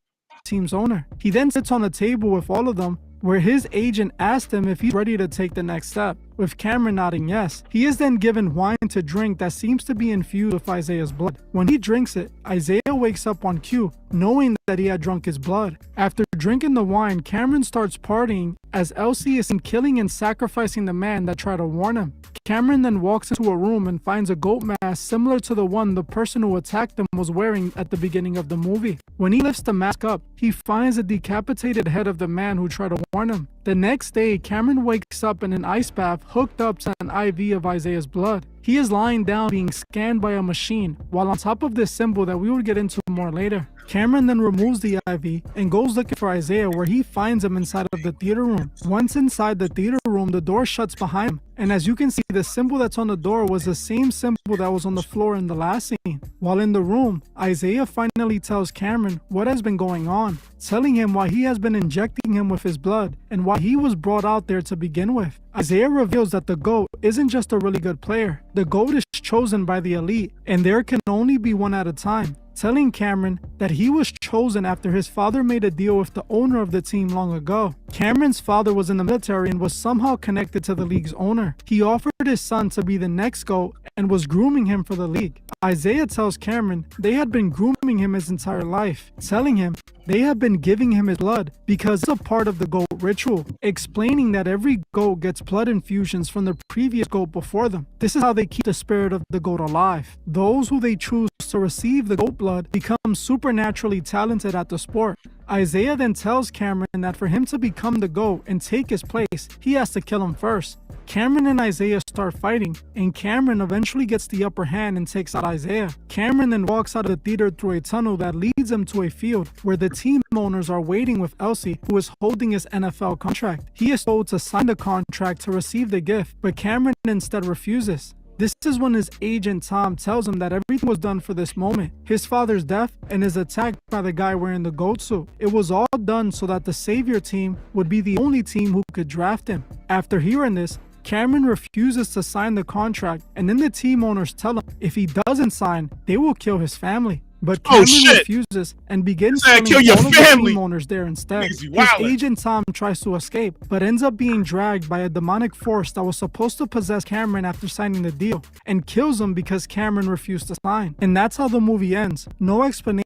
team's owner. He then sits on a table with all of them, where his agent asked him if he's ready to take the next step, with Cameron nodding yes. He is then given wine to drink that seems to be infused with Isaiah's blood. When he drinks it, Isaiah wakes up on cue, knowing that he had drunk his blood. After drinking the wine, Cameron starts partying as Elsie is seen killing and sacrificing the man that tried to warn him. Cameron then walks into a room and finds a goat mask similar to the one the person who attacked him was wearing at the beginning of the movie. When he lifts the mask up, he finds the decapitated head of the man who tried to warn him. The next day, Cameron wakes up in an ice bath hooked up to an IV of Isaiah's blood. He is lying down being scanned by a machine, while on top of this symbol that we will get into more later. Cameron then removes the IV and goes looking for Isaiah, where he finds him inside of the theater room. Once inside the theater room, the door shuts behind him, and as you can see, the symbol that's on the door was the same symbol that was on the floor in the last scene. While in the room, Isaiah finally tells Cameron what has been going on, telling him why he has been injecting him with his blood and why he was brought out there to begin with. Isaiah reveals that the GOAT isn't just a really good player. The GOAT is chosen by the elite, and there can only be one at a time, telling Cameron that he was chosen after his father made a deal with the owner of the team long ago. Cameron's father was in the military and was somehow connected to the league's owner. He offered his son to be the next GOAT and was grooming him for the league. Isaiah tells Cameron they had been grooming him his entire life, telling him they have been giving him his blood because it's a part of the GOAT ritual, explaining that every GOAT gets blood infusions from the previous GOAT before them. This is how they keep the spirit of the GOAT alive. Those who they choose to receive the GOAT blood become supernaturally talented at the sport. Isaiah then tells Cameron that for him to become the GOAT and take his place, he has to kill him first. Cameron and Isaiah start fighting, and Cameron eventually gets the upper hand and takes out Isaiah. Cameron then walks out of the theater through a tunnel that leads him to a field where the team owners are waiting with Elsie, who is holding his NFL contract. He is told to sign the contract to receive the gift, but Cameron instead refuses. This is when his agent Tom tells him that everything was done for this moment, his father's death and his attack by the guy wearing the GOAT suit. It was all done so that the Savior team would be the only team who could draft him. After hearing this, Cameron refuses to sign the contract, and then the team owners tell him if he doesn't sign, they will kill his family. But Cameron refuses and begins killing all of the team owners there instead. His agent Tom tries to escape, but ends up being dragged by a demonic force that was supposed to possess Cameron after signing the deal, and kills him because Cameron refused to sign. And that's how the movie ends. No explanation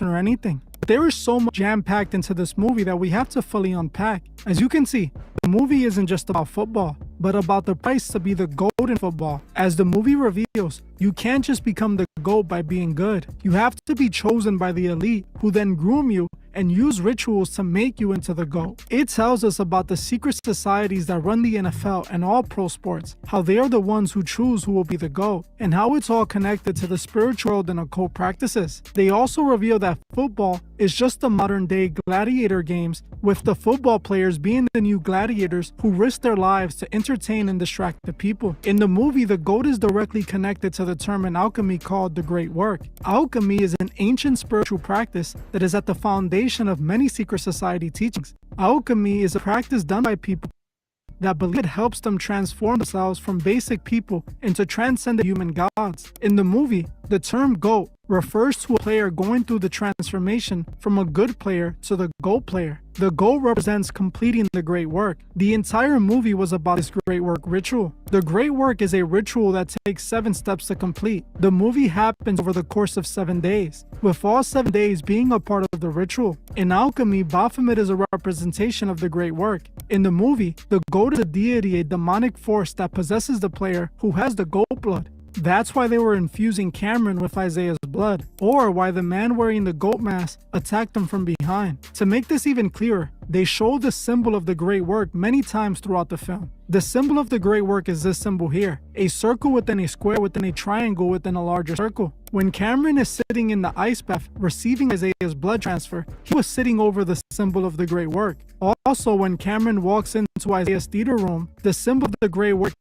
or anything. But there is so much jam-packed into this movie that we have to fully unpack. As you can see, the movie isn't just about football, but about the price to be the GOAT in football. As the movie reveals, you can't just become the GOAT by being good. You have to be chosen by the elite, who then groom you and use rituals to make you into the GOAT. It tells us about the secret societies that run the NFL and all pro sports, how they are the ones who choose who will be the GOAT, and how it's all connected to the spiritual world and occult practices. They also reveal that football is just the modern-day gladiator games, with the football players being the new gladiators who risk their lives to entertain and distract the people. In the movie, the goat is directly connected to the term in alchemy called the Great Work. Alchemy is an ancient spiritual practice that is at the foundation of many secret society teachings. Alchemy is a practice done by people that believe it helps them transform themselves from basic people into transcendent human gods. In the movie, the term GOAT refers to a player going through the transformation from a good player to the GOAT player. The GOAT represents completing the great work. The entire movie was about this great work ritual. The great work is a ritual that takes 7 steps to complete. The movie happens over the course of 7 days, with all 7 days being a part of the ritual. In alchemy, Baphomet is a representation of the great work. In the movie, the GOAT is a deity, a demonic force that possesses the player who has the GOAT blood. That's why they were infusing Cameron with Isaiah's blood, or why the man wearing the goat mask attacked him from behind. To make this even clearer, they show the symbol of the great work many times throughout the film. The symbol of the great work is this symbol here, a circle within a square within a triangle within a larger circle. When Cameron is sitting in the ice bath receiving Isaiah's blood transfer, he was sitting over the symbol of the great work. Also, when Cameron walks into Isaiah's theater room, the symbol of the great work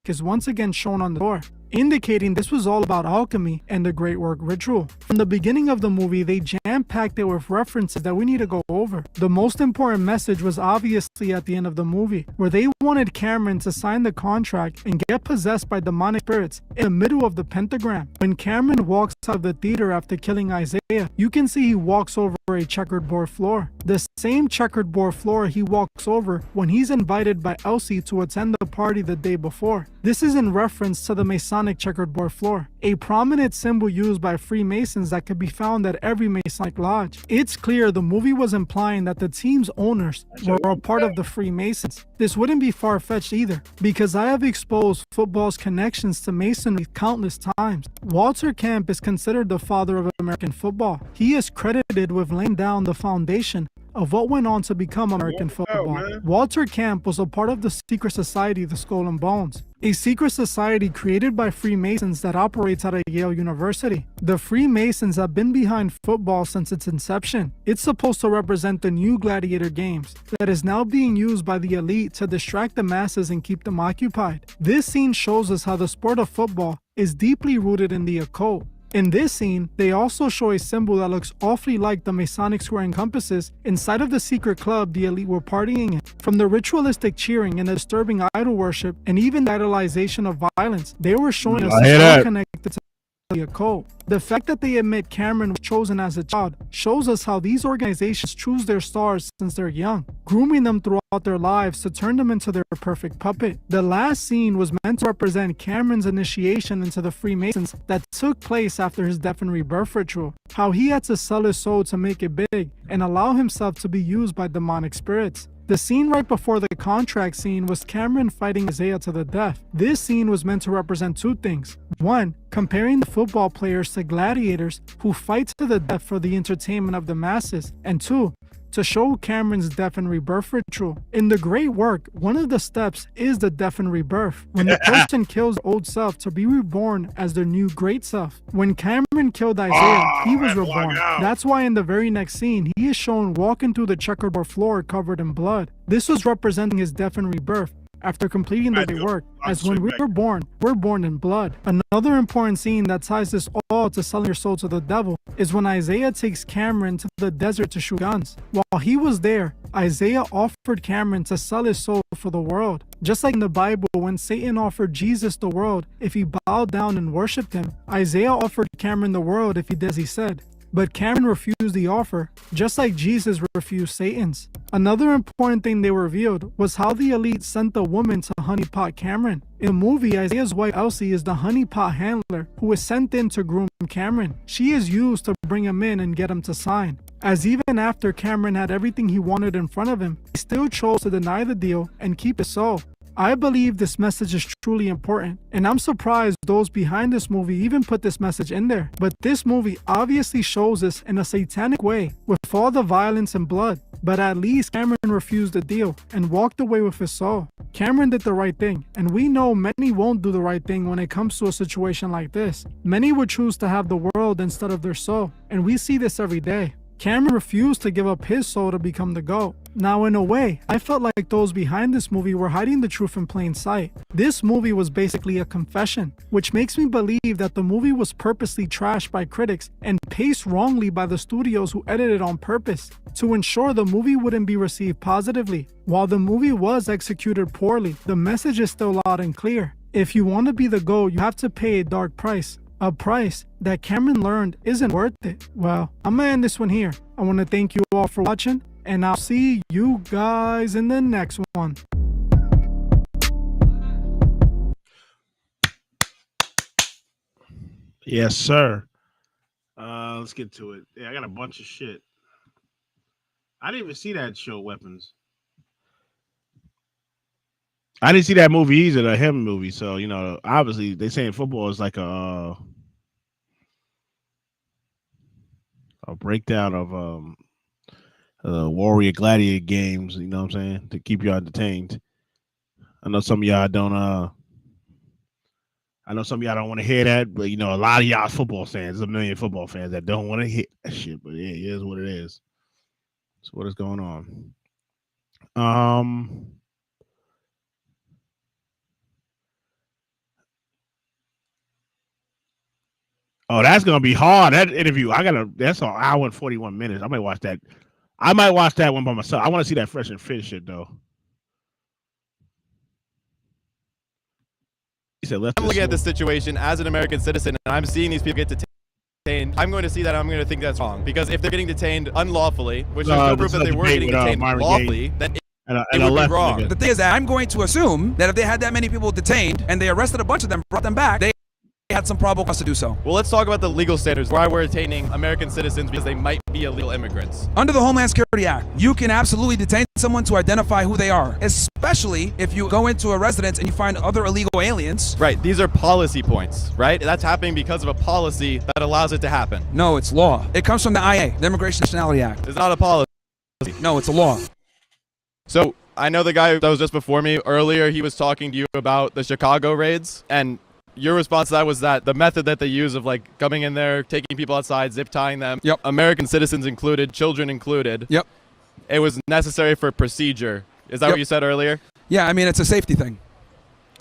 is once again shown on the door, indicating this was all about alchemy and the great work ritual. From the beginning of the movie, they jam-packed it with references that we need to go over. The most important message was obviously at the end of the movie, where they wanted Cameron to sign the contract and get possessed by demonic spirits in the middle of the pentagram. When Cameron walks out of the theater after killing Isaiah, you can see he walks over a checkered board floor. The same checkered board floor he walks over when he's invited by Elsie to attend the party the day before. This is in reference to the Masonic checkered board floor, a prominent symbol used by Freemasons that could be found at every Masonic lodge. It's clear the movie was implying that the team's owners were a part of the Freemasons. This wouldn't be far-fetched either, because I have exposed football's connections to Masonry countless times. Walter Camp is considered the father of American football. He is credited with laying down the foundation of what went on to become American football. Walter Camp was a part of the secret society, the Skull and Bones, a secret society created by Freemasons that operates at Yale University. The Freemasons have been behind football since its inception. It's supposed to represent the new gladiator games that is now being used by the elite to distract the masses and keep them occupied. This scene shows us how the sport of football is deeply rooted in the occult. In this scene, they also show a symbol that looks awfully like the Masonic square and compasses inside of the secret club the elite were partying in. From the ritualistic cheering and the disturbing idol worship and even the idolization of violence, they were showing us how connected to the occult. The fact that they admit Cameron was chosen as a child shows us how these organizations choose their stars since they're young, grooming them throughout their lives to turn them into their perfect puppet. The last scene was meant to represent Cameron's initiation into the Freemasons that took place after his death and rebirth ritual, how he had to sell his soul to make it big and allow himself to be used by demonic spirits. The scene right before the contract scene was Cameron fighting Isaiah to the death. This scene was meant to represent 2 things. 1, comparing the football players to gladiators who fight to the death for the entertainment of the masses. And 2, to show Cameron's death and rebirth ritual. In the great work, one of the steps is the death and rebirth, when the person kills the old self to be reborn as their new great self. When Cameron killed Isaiah, he was reborn. That's why in the very next scene, he is shown walking through the checkerboard floor covered in blood. This was representing his death and rebirth after completing the great work, as when we're born in blood. Another important scene that ties this all to selling your soul to the devil is when Isaiah takes Cameron to the desert to shoot guns. While he was there, Isaiah offered Cameron to sell his soul for the world. Just like in the Bible, when Satan offered Jesus the world if he bowed down and worshipped him, Isaiah offered Cameron the world if he did as he said. But Cameron refused the offer, just like Jesus refused Satan's. Another important thing they revealed was how the elite sent the woman to honeypot Cameron. In the movie, Isaiah's wife Elsie is the honeypot handler who is sent in to groom Cameron. She is used to bring him in and get him to sign, as even after Cameron had everything he wanted in front of him, he still chose to deny the deal and keep his soul. I believe this message is truly important, and I'm surprised those behind this movie even put this message in there. But this movie obviously shows us in a satanic way, with all the violence and blood. But at least Cameron refused the deal and walked away with his soul. Cameron did the right thing, and we know many won't do the right thing when it comes to a situation like this. Many would choose to have the world instead of their soul, and we see this every day. Cameron refused to give up his soul to become the GOAT. Now, in a way, I felt like those behind this movie were hiding the truth in plain sight. This movie was basically a confession, which makes me believe that the movie was purposely trashed by critics and paced wrongly by the studios who edited on purpose to ensure the movie wouldn't be received positively. While the movie was executed poorly, the message is still loud and clear. If you want to be the GOAT, you have to pay a dark price. A price that Cameron learned isn't worth it. Well, I'm gonna end this one here. I want to thank you all for watching, and I'll see you guys in the next one. Yes, sir. Let's get to it. Yeah, I got a bunch of shit. I didn't even see that show, Weapons. I didn't see that movie either, the him movie. So, you know, obviously they saying football is like a breakdown of Warrior Gladiator games, you know what I'm saying, to keep you entertained. I know some of y'all don't want to hear that, but you know, a lot of y'all football fans, there's a million football fans that don't want to hear that shit, but yeah, it is what it is. That's what is going on. Oh, that's gonna be hard. That interview, that's an hour and 41 minutes. I might watch that. I might watch that one by myself. I want to see that Fresh and Fit shit though. He said, I'm looking at this situation as an American citizen, and I'm seeing these people get detained. I'm going to see that, and I'm going to think that's wrong, because if they're getting detained unlawfully, which there's no proof that they were getting detained lawfully, then it would be wrong. The thing is that I'm going to assume that if they had that many people detained and they arrested a bunch of them, brought them back, they had some probable cause to do so. Well, let's talk about the legal standards. Why we're detaining American citizens because they might be illegal immigrants. Under the Homeland Security Act, you can absolutely detain someone to identify who they are, especially if you go into a residence and you find other illegal aliens. Right, these are policy points, right? That's happening because of a policy that allows it to happen. No, it's law. It comes from the IA, the Immigration Nationality Act. It's not a policy. No, it's a law. So, I know the guy that was just before me earlier, he was talking to you about the Chicago raids, and your response to that was that the method that they use of like coming in there, taking people outside, zip tying them, yep, American citizens included, children included, yep, it was necessary for procedure. Is that what you said earlier? Yeah, I mean, it's a safety thing.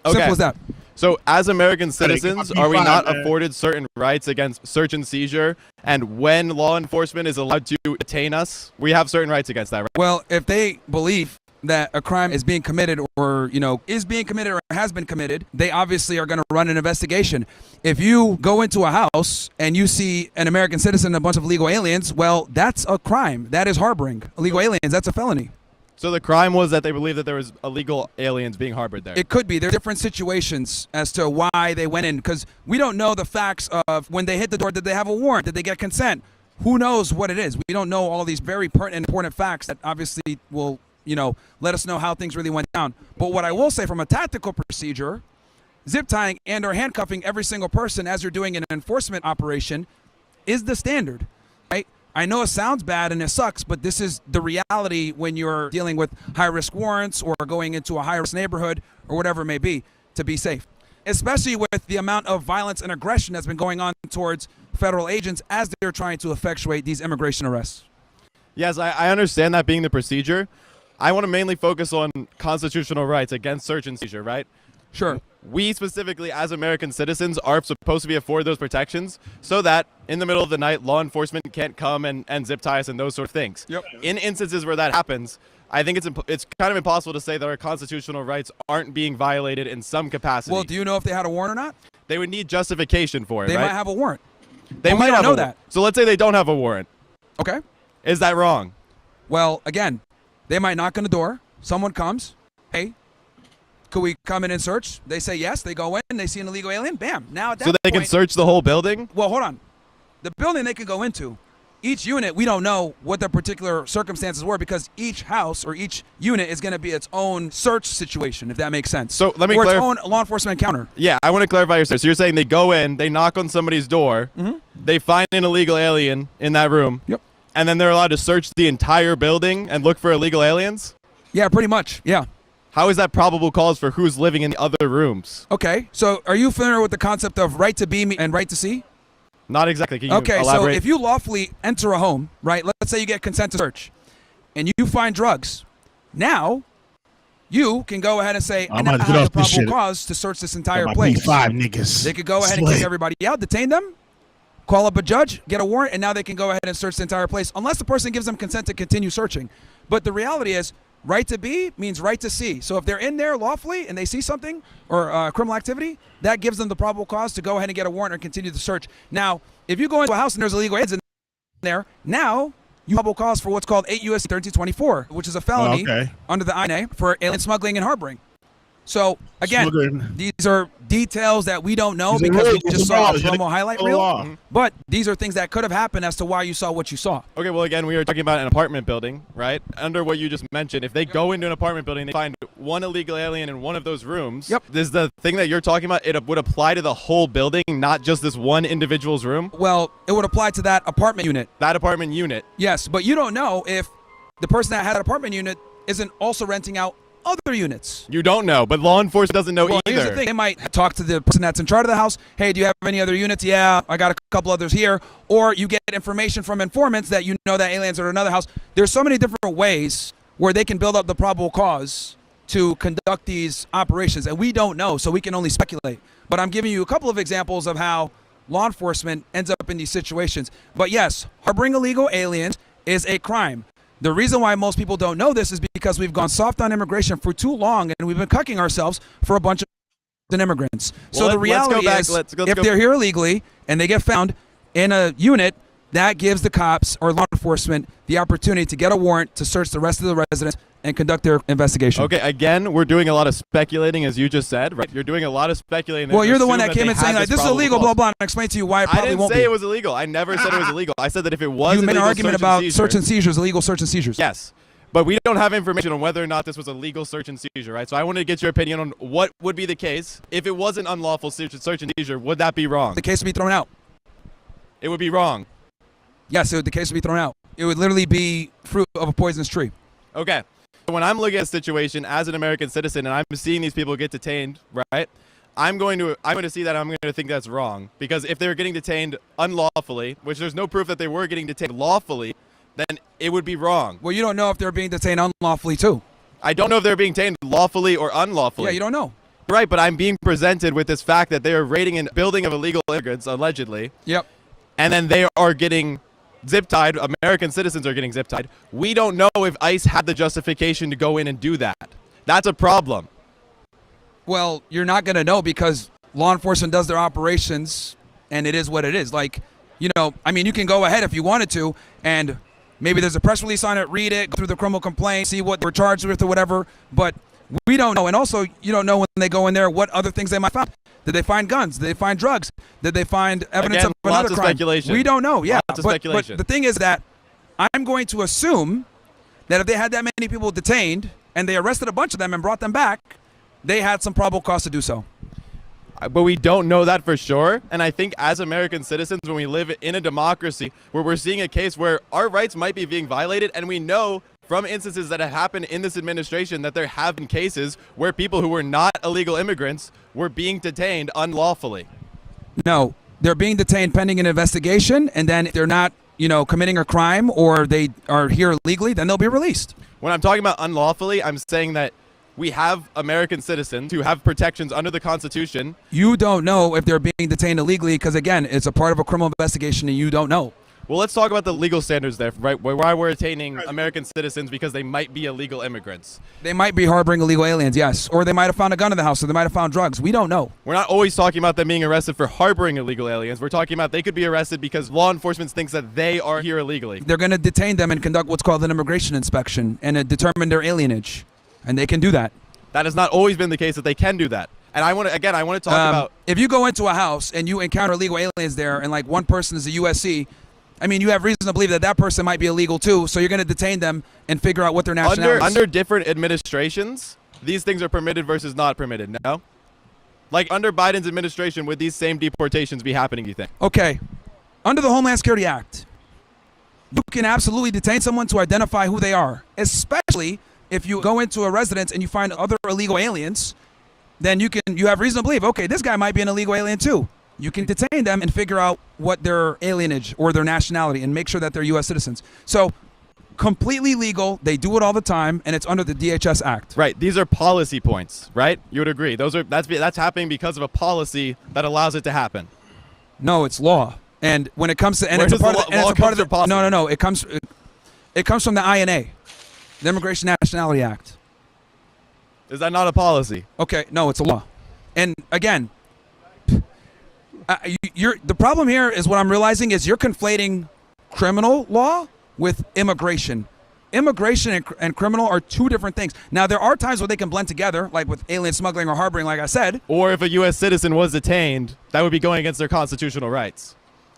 Okay. Simple as that. So as American citizens, are we not afforded certain rights against search and seizure? And when law enforcement is allowed to detain us, we have certain rights against that, right? Well, if they believe that a crime is being committed or, you know, is being committed or has been committed, they obviously are going to run an investigation. If you go into a house and you see an American citizen and a bunch of illegal aliens, well, that's a crime. That is harboring illegal aliens. That's a felony. So the crime was that they believed that there was illegal aliens being harbored there. It could be. There are different situations as to why they went in, because we don't know the facts of when they hit the door. Did they have a warrant? Did they get consent? Who knows what it is? We don't know all these very pertinent and important facts that obviously will, you know, let us know how things really went down. But what I will say from a tactical procedure, zip tying and or handcuffing every single person as you're doing an enforcement operation is the standard, right? I know it sounds bad and it sucks, but this is the reality when you're dealing with high-risk warrants or going into a high-risk neighborhood or whatever it may be to be safe, especially with the amount of violence and aggression that's been going on towards federal agents as they're trying to effectuate these immigration arrests. Yes, I understand that being the procedure. I want to mainly focus on constitutional rights against search and seizure, right? Sure. We specifically, as American citizens, are supposed to be afforded those protections so that in the middle of the night, law enforcement can't come and zip tie us and those sort of things. Yep. In instances where that happens, I think it's kind of impossible to say that our constitutional rights aren't being violated in some capacity. Well, do you know if they had a warrant or not? They would need justification for it, They right? might have a warrant. They might don't have know a that. So let's say they don't have a warrant. Okay. Is that wrong? Well, again, they might knock on the door. Someone comes. Hey, could we come in and search? They say yes. They go in. They see an illegal alien. Bam. Now at that So they can point, search the whole building? Well, hold on. The building they can go into, each unit, we don't know what the particular circumstances were because each house or each unit is going to be its own search situation, if that makes sense. So let me or its own law enforcement encounter. Yeah, I want to clarify your story. So you're saying they go in, they knock on somebody's door, they find an illegal alien in that room, and then they're allowed to search the entire building and look for illegal aliens? Yeah, pretty much. Yeah. How is that probable cause for who's living in the other rooms? Okay, so are you familiar with the concept of right to be and right to see? Not exactly. Can you Okay, elaborate? so if you lawfully enter a home, right? Let's say you get consent to search, and you find drugs. Now, you can go ahead and say, I now have the probable cause to search this entire place. 5 niggas. They could go ahead and kick everybody out, detain them, call up a judge, get a warrant, and now they can go ahead and search the entire place, unless the person gives them consent to continue searching. But the reality is, right to B means right to see. So if they're in there lawfully and they see something or criminal activity, that gives them the probable cause to go ahead and get a warrant or continue the search. Now, if you go into a house and there's illegal aliens in there, now you have probable cause for what's called 8 U.S.C. 1324, which is a felony under the INA for alien smuggling and harboring. So, again, these are details that we don't know because we just saw a promo highlight reel. But these are things that could have happened as to why you saw what you saw. Okay, well, again, we were talking about an apartment building, right? Under what you just mentioned, if they go into an apartment building, they find one illegal alien in one of those rooms. Yep. Is the thing that you're talking about, it would apply to the whole building, not just this one individual's room? Well, it would apply to that apartment unit. That apartment unit? Yes, but you don't know if the person that had that apartment unit isn't also renting out other units. You don't know, but law enforcement doesn't know either. Here's the thing. They might talk to the person that's in charge of the house. Hey, do you have any other units? Yeah, I got a couple others here. Or you get information from informants that you know that aliens are in another house. There's so many different ways where they can build up the probable cause to conduct these operations, and we don't know, so we can only speculate. But I'm giving you a couple of examples of how law enforcement ends up in these situations. But yes, harboring illegal aliens is a crime. The reason why most people don't know this is because we've gone soft on immigration for too long, and we've been cucking ourselves for a bunch of immigrants. So the reality is, if they're here illegally and they get found in a unit, that gives the cops or law enforcement the opportunity to get a warrant to search the rest of the residents and conduct their investigation. Okay, again, we're doing a lot of speculating, as you just said, right? You're doing a lot of speculating. Well, you're the one that came in saying, like, this is illegal, blah, blah, and I explained to you why it probably won't be. I didn't say it was illegal. I never said it was illegal. I said that if it was you made an argument about search and seizures, illegal search and seizures. Yes. But we don't have information on whether or not this was a legal search and seizure, right? So I wanted to get your opinion on what would be the case. If it was an unlawful search and seizure, would that be wrong? The case would be thrown out. It would be wrong. Yes, the case would be thrown out. It would literally be fruit of a poisonous tree. Okay. When I'm looking at a situation as an American citizen and I'm seeing these people get detained, right? I'm going to see that I'm going to think that's wrong. Because if they were getting detained unlawfully, which there's no proof that they were getting detained lawfully, then it would be wrong. Well, you don't know if they're being detained unlawfully, too. I don't know if they're being detained lawfully or unlawfully. Yeah, you don't know. Right, but I'm being presented with this fact that they are raiding a building of illegal immigrants, allegedly. Yep. And then they are getting zip-tied. American citizens are getting zip-tied. We don't know if ICE had the justification to go in and do that. That's a problem. Well, you're not going to know because law enforcement does their operations, and it is what it is. Like, you know, I mean, you can go ahead if you wanted to, and maybe there's a press release on it, read it, go through the criminal complaint, see what they were charged with or whatever, but we don't know. And also, you don't know when they go in there what other things they might find. Did they find guns? Did they find drugs? Did they find evidence of another crime? Speculation. We don't know. Yeah, lots of speculation. But the thing is that I'm going to assume that if they had that many people detained and they arrested a bunch of them and brought them back, they had some probable cause to do so. But we don't know that for sure. And I think as American citizens, when we live in a democracy where we're seeing a case where our rights might be being violated, and we know from instances that have happened in this administration that there have been cases where people who were not illegal immigrants were being detained unlawfully. No, they're being detained pending an investigation, and then if they're not, you know, committing a crime or they are here illegally, then they'll be released. When I'm talking about unlawfully, I'm saying that we have American citizens who have protections under the Constitution. You don't know if they're being detained illegally because, again, it's a part of a criminal investigation and you don't know. Well, let's talk about the legal standards there, right? Why we're detaining American citizens because they might be illegal immigrants. They might be harboring illegal aliens, yes. Or they might have found a gun in the house, or they might have found drugs. We don't know. We're not always talking about them being arrested for harboring illegal aliens. We're talking about they could be arrested because law enforcement thinks that they are here illegally. They're going to detain them and conduct what's called an immigration inspection and determine their alienage. And they can do that. That has not always been the case that they can do that. And I want to talk about... If you go into a house and you encounter illegal aliens there and like one person is a USC, I mean, you have reason to believe that that person might be illegal too, so you're going to detain them and figure out what their nationality is. Under different administrations, these things are permitted versus not permitted, no? Like under Biden's administration, would these same deportations be happening, you think? Okay. Under the Homeland Security Act, you can absolutely detain someone to identify who they are, especially if you go into a residence and you find other illegal aliens, then you have reason to believe, okay, this guy might be an illegal alien too. you can detain them and figure out what their alienage or their nationality and make sure that they're U.S. citizens. So completely legal. They do it all the time, and it's under the DHS Act. Right. These are policy points, right? You would agree. That's happening because of a policy that allows it to happen. No, it's law. And when it comes to Where does the law come from policy? No. It comes from the INA, the Immigration Nationality Act. Is that not a policy? Okay, no, it's a law. And again, the problem here is what I'm realizing is you're conflating criminal law with immigration. Immigration and criminal are two different things. Now, there are times where they can blend together, like with alien smuggling or harboring, like I said. Or if a U.S. citizen was detained, that would be going against their constitutional rights.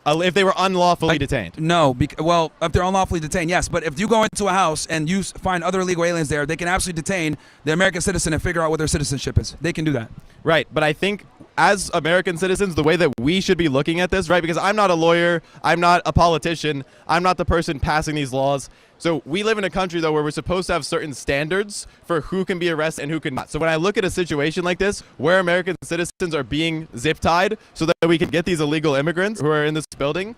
If they were unlawfully detained. No, well, if they're unlawfully detained, yes. But if you go into a house and you find other illegal aliens there, they can absolutely detain the American citizen and figure out what their citizenship is. They can do that. Right, but I think as American citizens, the way that we should be looking at this, right, because I'm not a lawyer, I'm not a politician, I'm not the person passing these laws. So we live in a country, though, where we're supposed to have certain standards for who can be arrested and who can not. So when I look at a situation like this, where American citizens are being zip-tied so that we can get these illegal immigrants who are in this building,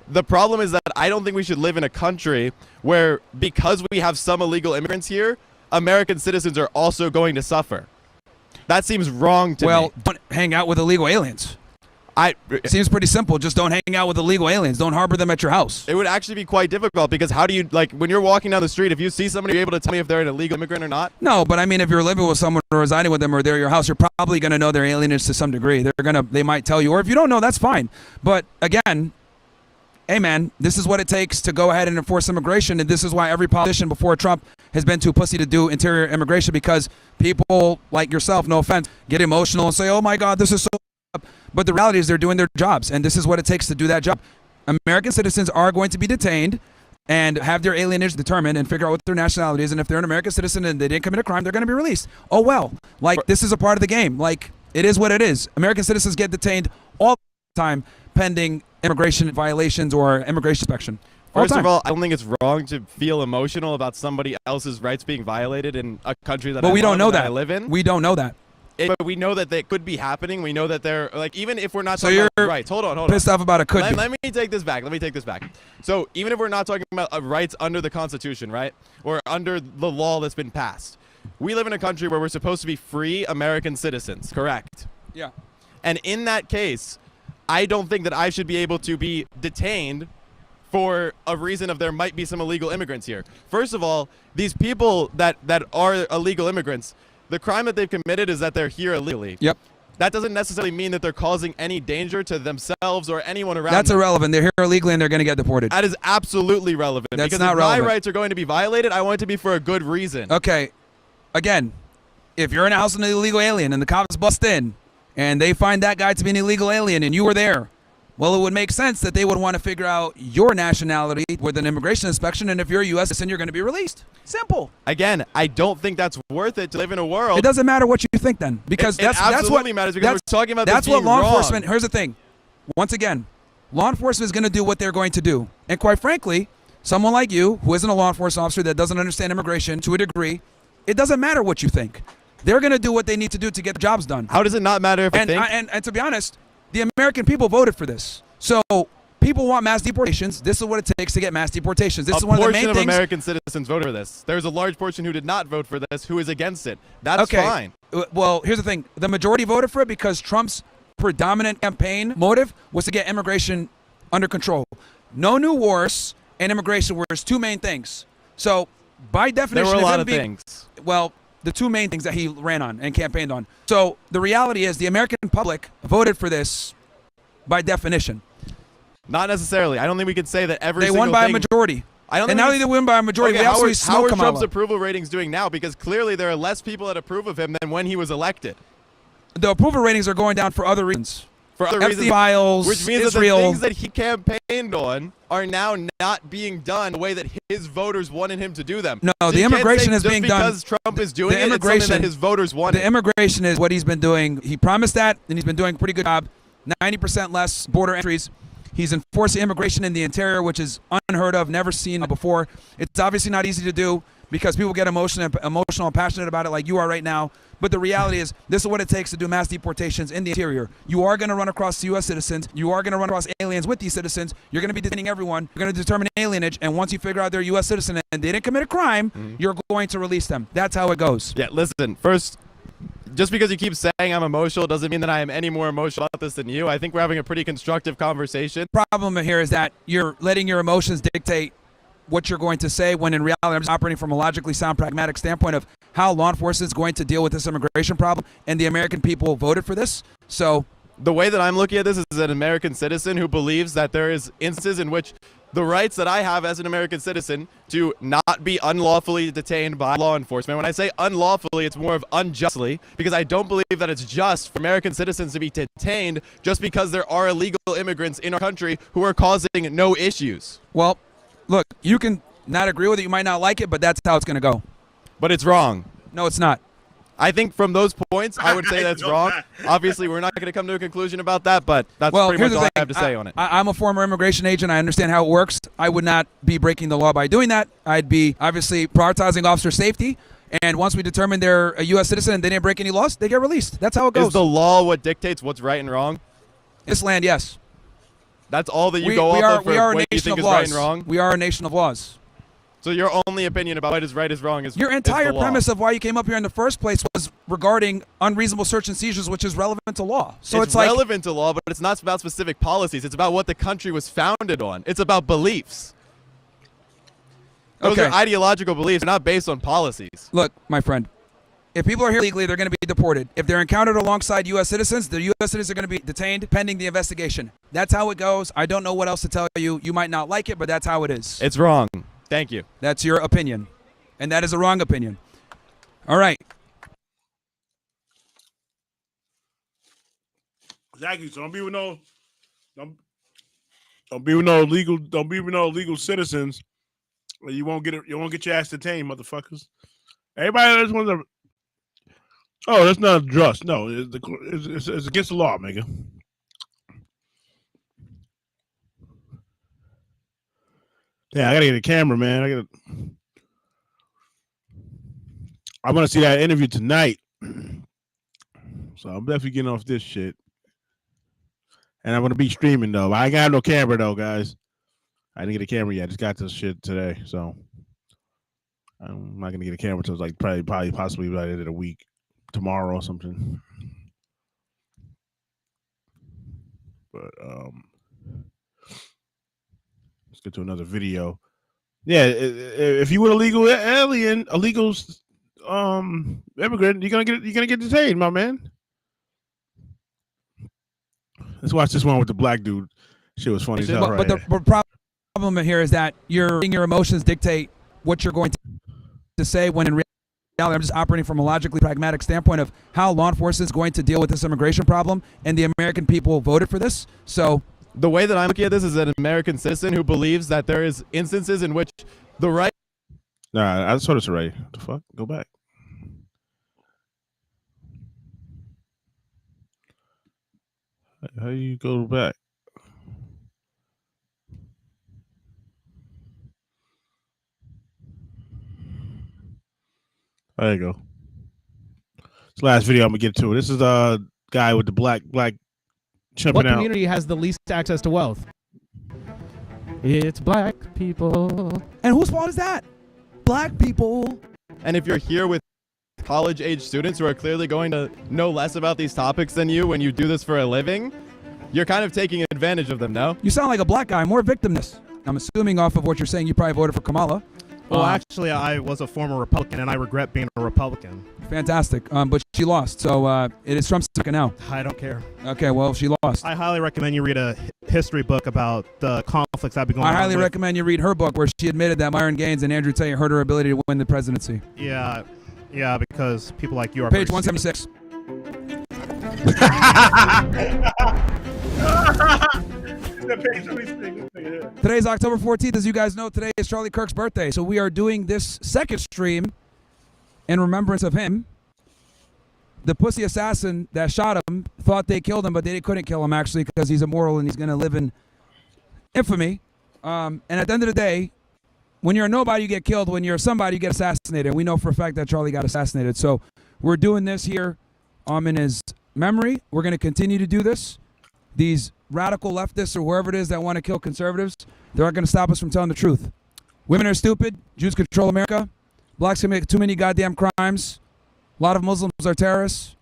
the problem is that I don't think we should live in a country where, because we have some illegal immigrants here, American citizens are also going to suffer. That seems wrong to me. Well, don't hang out with illegal aliens. It seems pretty simple. Just don't hang out with illegal aliens. Don't harbor them at your house. It would actually be quite difficult because how do you, like, when you're walking down the street, if you see somebody, are you able to tell me if they're an illegal immigrant or not? No, but I mean, if you're living with someone or residing with them or they're at your house, you're probably going to know their alienage to some degree. They might tell you, or if you don't know, that's fine. But again, hey man, this is what it takes to go ahead and enforce immigration, and this is why every politician before Trump has been too pussy to do interior immigration, because people like yourself, no offense, get emotional and say, oh my God, this is so. But the reality is they're doing their jobs, and this is what it takes to do that job. American citizens are going to be detained and have their alienage determined and figure out what their nationality is, and if they're an American citizen and they didn't commit a crime, they're going to be released. Oh well, like this is a part of the game. Like it is what it is. American citizens get detained all the time pending immigration violations or immigration inspection. First of all, I don't think it's wrong to feel emotional about somebody else's rights being violated in a country that we don't know that I live in. We don't know that. But we know that they could be happening. We know that they're like, even if we're not so talking you're about rights. Hold on. Pissed off about it could be. Let me take this back. So even if we're not talking about rights under the Constitution, right, or under the law that's been passed, we live in a country where we're supposed to be free American citizens, correct? Yeah. And in that case, I don't think that I should be able to be detained for a reason of there might be some illegal immigrants here. First of all, these people that are illegal immigrants, the crime that they've committed is that they're here illegally. Yep. That doesn't necessarily mean that they're causing any danger to themselves or anyone around That's them. irrelevant. They're here illegally and they're going to get deported. That is absolutely relevant. That's because not if relevant. my rights are going to be violated, I want it to be for a good reason. Okay. Again, if you're in a house with an illegal alien and the cops bust in and they find that guy to be an illegal alien and you were there, well, it would make sense that they would want to figure out your nationality with an immigration inspection, and if you're a U.S. citizen, you're going to be released. Simple. Again, I don't think that's worth it to live in a world. It doesn't matter what you think then, because it absolutely matters because we're talking about that's this being what law wrong. enforcement. Here's the thing. Once again, law enforcement is going to do what they're going to do, and quite frankly, someone like you, who isn't a law enforcement officer that doesn't understand immigration to a degree, it doesn't matter what you think. They're going to do what they need to do to get the jobs done. How does it not matter if I think? And to be honest, the American people voted for this. So people want mass deportations. This is what it takes to get mass deportations. This is one of the main things. A portion of American citizens voted for this. There's a large portion who did not vote for this, who is against it. That's fine. Well, here's the thing. The majority voted for it because Trump's predominant campaign motive was to get immigration under control. No new wars and immigration were his two main things. So by definition, there were a lot of things. Well, the two main things that he ran on and campaigned on. So the reality is the American public voted for this by definition. Not necessarily. I don't think we could say that every they won by a majority. I don't and think now they win by a majority. Okay, we absolutely smoke how are Kamala. Trump's approval ratings doing now? Because clearly there are less people that approve of him than when he was elected. The approval ratings are going down for other reasons. For other reasons, files, which means Israel. that the things that he campaigned on are now not being done the way that his voters wanted him to do them. No, so the immigration is being done because Trump is doing it. It's something that his voters wanted. The immigration is what he's been doing. He promised that, and he's been doing a pretty good job. 90% less border entries. He's enforcing immigration in the interior, which is unheard of, never seen before. It's obviously not easy to do because people get emotional and passionate about it like you are right now. But the reality is, this is what it takes to do mass deportations in the interior. You are going to run across U.S. citizens. You are going to run across aliens with these citizens. You're going to be detaining everyone. You're going to determine alienage. And once you figure out they're a U.S. citizen and they didn't commit a crime, you're going to release them. That's how it goes. Yeah, listen, first, just because you keep saying I'm emotional doesn't mean that I am any more emotional about this than you. I think we're having a pretty constructive conversation. Problem here is that you're letting your emotions dictate what you're going to say, when in reality I'm just operating from a logically sound, pragmatic standpoint of how law enforcement is going to deal with this immigration problem, and the American people voted for this. So the way that I'm looking at this is an American citizen who believes that there is instances in which the rights that I have as an American citizen to not be unlawfully detained by law enforcement. When I say unlawfully, it's more of unjustly, because I don't believe that it's just for American citizens to be detained just because there are illegal immigrants in our country who are causing no issues. Well, look, you can not agree with it, you might not like it, but that's how it's going to go. But it's wrong. No, it's not. I think from those points, I would say that's wrong. Obviously, we're not going to come to a conclusion about that, but that's pretty much all I have to say on it. I'm a former immigration agent. I understand how it works. I would not be breaking the law by doing that. I'd be obviously prioritizing officer safety. And once we determine they're a U.S. citizen and they didn't break any laws, they get released. That's how it goes. Is the law what dictates what's right and wrong? This land, yes. That's all that you go off of for what you think is right and wrong? We are a nation of laws. So your only opinion about what is right is wrong is your entire is the law. premise of why you came up here in the first place was regarding unreasonable search and seizures, which is relevant to law. So it's like relevant to law, but it's not about specific policies. It's about what the country was founded on. It's about beliefs. Those are ideological beliefs. They're not based on policies. Look, my friend, if people are here legally, they're going to be deported. If they're encountered alongside U.S. citizens, the U.S. citizens are going to be detained pending the investigation. That's how it goes. I don't know what else to tell you. You might not like it, but that's how it is. It's wrong. Thank you. That's your opinion. And that is a wrong opinion. All right. Exactly. So don't be with no illegal citizens. You won't get your ass detained, motherfuckers. Everybody just wants to. Oh, that's not just. No, it's against the law, nigga. Yeah, I gotta get a camera, man. I want to see that interview tonight, so I'm definitely getting off this shit. And I'm gonna be streaming though. I ain't got no camera though, guys. I didn't get a camera yet. I just got this shit today, so I'm not gonna get a camera until like probably possibly by the end of the week, tomorrow or something. But let's get to another video. Yeah, if you were a legal alien, a legal immigrant, you're gonna get detained, my man. Let's watch this one with the black dude. Shit was funny as hell. But the problem here is that you're letting your emotions dictate what you're going to say, when in reality I'm just operating from a logically pragmatic standpoint of how law enforcement is going to deal with this immigration problem, and the American people voted for this. So the way that I'm looking at this is an American citizen who believes that there is instances in which the right. Nah, I saw this already. What the fuck? Go back. How do you go back? There you go. This last video I'm gonna get to. This is a guy with the black jumping What out. community has the least access to wealth? It's black people. And whose fault is that? Black people. And if you're here with college-age students who are clearly going to know less about these topics than you when you do this for a living, you're kind of taking advantage of them, no? You sound like a black guy, more victimness. I'm assuming off of what you're saying, you probably voted for Kamala. Well, actually, I was a former Republican, and I regret being a Republican. Fantastic. But she lost, so it is Trump's second now. I don't care. Okay, well, she lost. I highly recommend you read a history book about the conflicts that have been going on. I highly recommend you read her book, where she admitted that Myron Gaines and Andrew Tate hurt her ability to win the presidency. Yeah, because people like you are. Page 176. Today's October 14th. As you guys know, today is Charlie Kirk's birthday. So we are doing this second stream in remembrance of him. The pussy assassin that shot him thought they killed him, but they couldn't kill him, actually, because he's immoral and he's going to live in infamy. And at the end of the day, when you're a nobody, you get killed. When you're somebody, you get assassinated. And we know for a fact that Charlie got assassinated. So We're doing this here in his memory. We're going to continue to do this. These radical leftists or whoever it is that want to kill conservatives, they're not going to stop us from telling the truth. Women are stupid. Jews control America. Blacks commit too many goddamn crimes. A lot of Muslims are terrorists.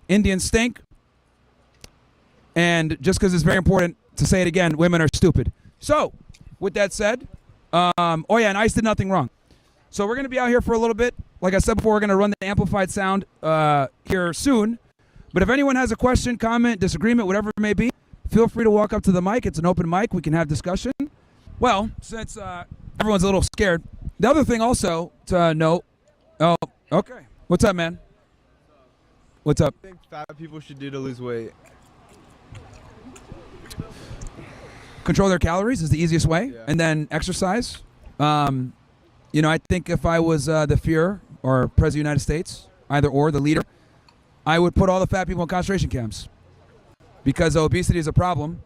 Indians stink. And just because it's very important to say it again, women are stupid. So, with that said, and ICE did nothing wrong. So we're going to be out here for a little bit. Like I said before, we're going to run the amplified sound here soon. But if anyone has a question, comment, disagreement, whatever it may be, feel free to walk up to the mic. It's an open mic. We can have discussion. Well, since everyone's a little scared, the other thing also to note. Oh, okay. What's up, man? What's up? I think fat people should do to lose weight. Control their calories is the easiest way, and then exercise. I think if I was the Führer or President of the United States, either or, the leader, I would put all the fat people in concentration camps because obesity is a problem,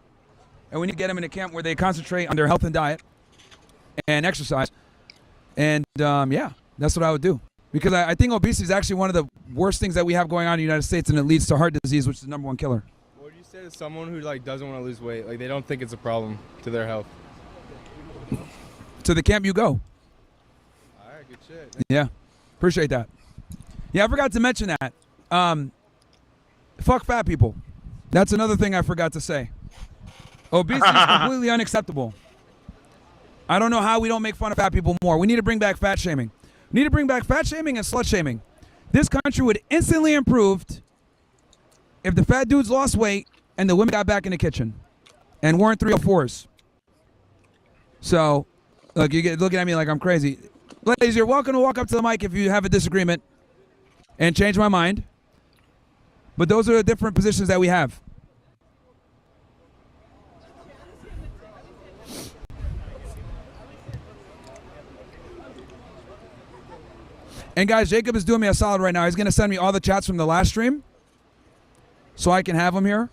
and we need to get them in a camp where they concentrate on their health and diet and exercise. And, that's what I would do. Because I think obesity is actually one of the worst things that we have going on in the United States, and it leads to heart disease, which is the #1 killer. What do you say to someone who doesn't want to lose weight? They don't think it's a problem to their health. To the camp you go. All right, good shit. Yeah, appreciate that. Yeah, I forgot to mention that. Fuck fat people. That's another thing I forgot to say. Obesity is completely unacceptable. I don't know how we don't make fun of fat people more. We need to bring back fat shaming. We need to bring back fat shaming and slut shaming. This country would instantly improve if the fat dudes lost weight and the women got back in the kitchen and weren't 304s. So, look, you get looking at me like I'm crazy. Ladies, you're welcome to walk up to the mic if you have a disagreement and change my mind. But those are the different positions that we have. And guys, Jacob is doing me a solid right now. He's going to send me all the chats from the last stream so I can have them here,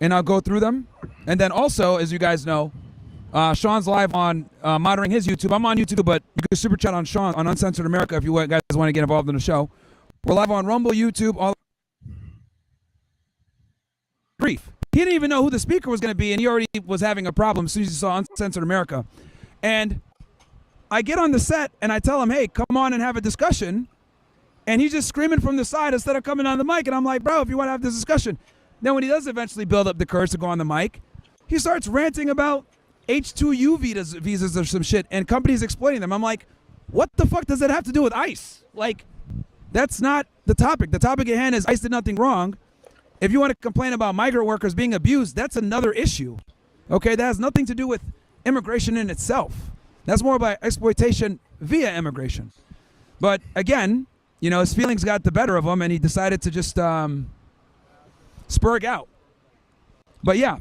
and I'll go through them. And then also, as you guys know, Sean's live on monitoring his YouTube. I'm on YouTube, but you can super chat on Sean on Uncensored America if you guys want to get involved in the show. We're live on Rumble, YouTube, all brief. He didn't even know who the speaker was going to be, and he already was having a problem as soon as he saw Uncensored America. And I get on the set, and I tell him, hey, come on and have a discussion. And he's just screaming from the side instead of coming on the mic. And I'm like, bro, if you want to have this discussion. Then when he does eventually build up the courage to go on the mic, he starts ranting about H-2U visas or some shit and companies exploiting them. I'm like, what the fuck does that have to do with ICE? That's not the topic. The topic at hand is ICE did nothing wrong. If you want to complain about migrant workers being abused, that's another issue. Okay, that has nothing to do with immigration in itself. That's more about exploitation via immigration. But again, his feelings got the better of him, and he decided to just spurg out. But yeah,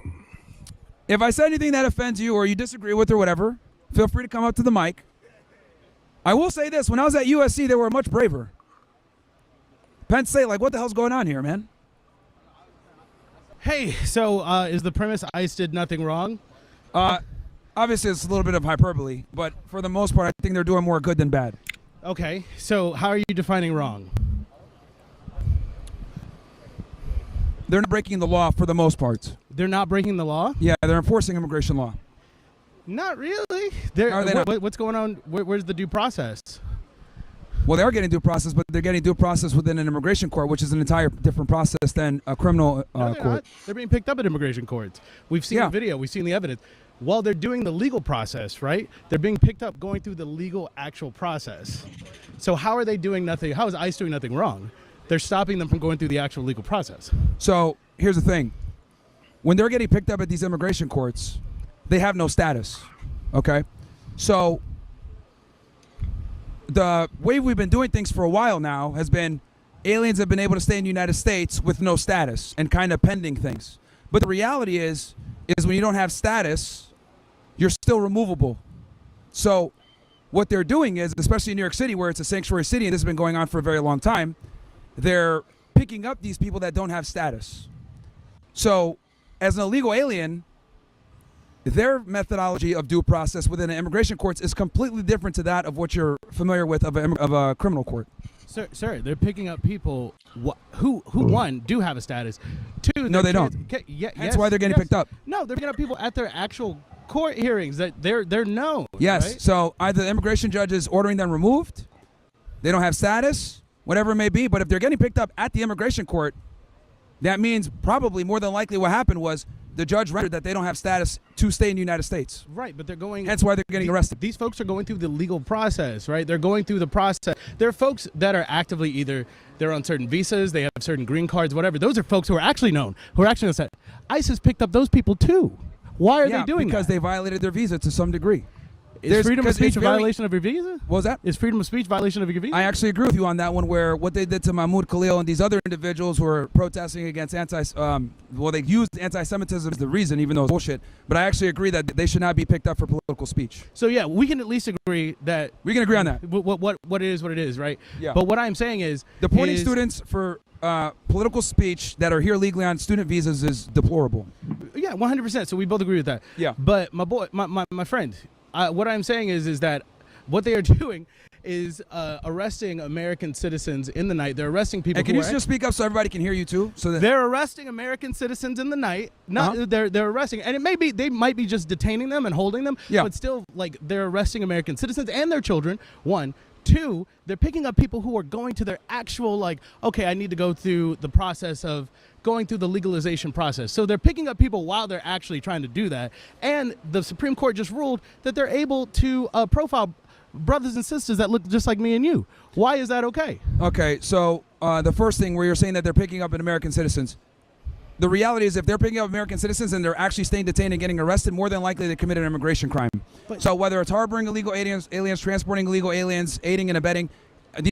if I said anything that offends you or you disagree with or whatever, feel free to come up to the mic. I will say this. When I was at USC, they were much braver. Penn State, what the hell's going on here, man? Hey, so is the premise ICE did nothing wrong? Obviously, it's a little bit of hyperbole, but for the most part, I think they're doing more good than bad. Okay, so how are you defining wrong? They're not breaking the law for the most part. They're not breaking the law? Yeah, they're enforcing immigration law. Not really. Are they not? What's going on? Where's the due process? Well, they are getting due process, but they're getting due process within an immigration court, which is an entire different process than a criminal They're court. not. They're being picked up at immigration courts. We've seen the video. We've seen the evidence. While they're doing the legal process, right? They're being picked up going through the legal actual process. So how are they doing nothing? How is ICE doing nothing wrong? They're stopping them from going through the actual legal process. So here's the thing. When they're getting picked up at these immigration courts, they have no status, okay? So the way we've been doing things for a while now has been aliens have been able to stay in the United States with no status and kind of pending things. But the reality is when you don't have status, you're still removable. So what they're doing is, especially in New York City, where it's a sanctuary city, and this has been going on for a very long time, they're picking up these people that don't have status. So as an illegal alien, their methodology of due process within the immigration courts is completely different to that of what you're familiar with of a criminal court. Sir, they're picking up people who one do have a status. Two, No, they don't. That's why they're getting picked up. No, they're picking up people at their actual court hearings that they're known. Yes. right? So either the immigration judge is ordering them removed, they don't have status, whatever it may be. But if they're getting picked up at the immigration court, that means probably more than likely what happened was the judge rendered that they don't have status to stay in the United States. Right, but they're going. Hence why they're getting arrested. These folks are going through the legal process, right? They're going through the process. There are folks that are actively either they're on certain visas, they have certain green cards, whatever. Those are folks who are actually known, who are actually upset. ICE has picked up those people too. Why are they doing because that? they violated their visa to some degree. Is freedom of speech a violation of your visa? What was that? Is freedom of speech violation of your visa? I actually agree with you on that one, where what they did to Mahmoud Khalil and these other individuals who were protesting against they used anti-Semitism as the reason, even though it's bullshit. But I actually agree that they should not be picked up for political speech. So yeah, we can at least agree that we can agree on that. What it is, right? Yeah. But what I'm saying is deporting students for political speech that are here legally on student visas is deplorable. Yeah, 100%. So we both agree with that. Yeah. But my friend, what I'm saying is that what they are doing is arresting American citizens in the night. They're arresting people. And can you just speak up so everybody can hear you too? So that they're arresting American citizens in the night. They're arresting, and they might be just detaining them and holding them. Yeah. But still, like, they're arresting American citizens and their children. One. Two, they're picking up people who are going to their actual, like, okay, I need to go through the process of going through the legalization process. So they're picking up people while they're actually trying to do that. And the Supreme Court just ruled that they're able to profile brothers and sisters that look just like me and you. Why is that okay? Okay, so the first thing where you're saying that they're picking up American citizens, the reality is if they're picking up American citizens and they're actually staying detained and getting arrested, more than likely they committed an immigration crime. So whether it's harboring illegal aliens, transporting illegal aliens, aiding and abetting,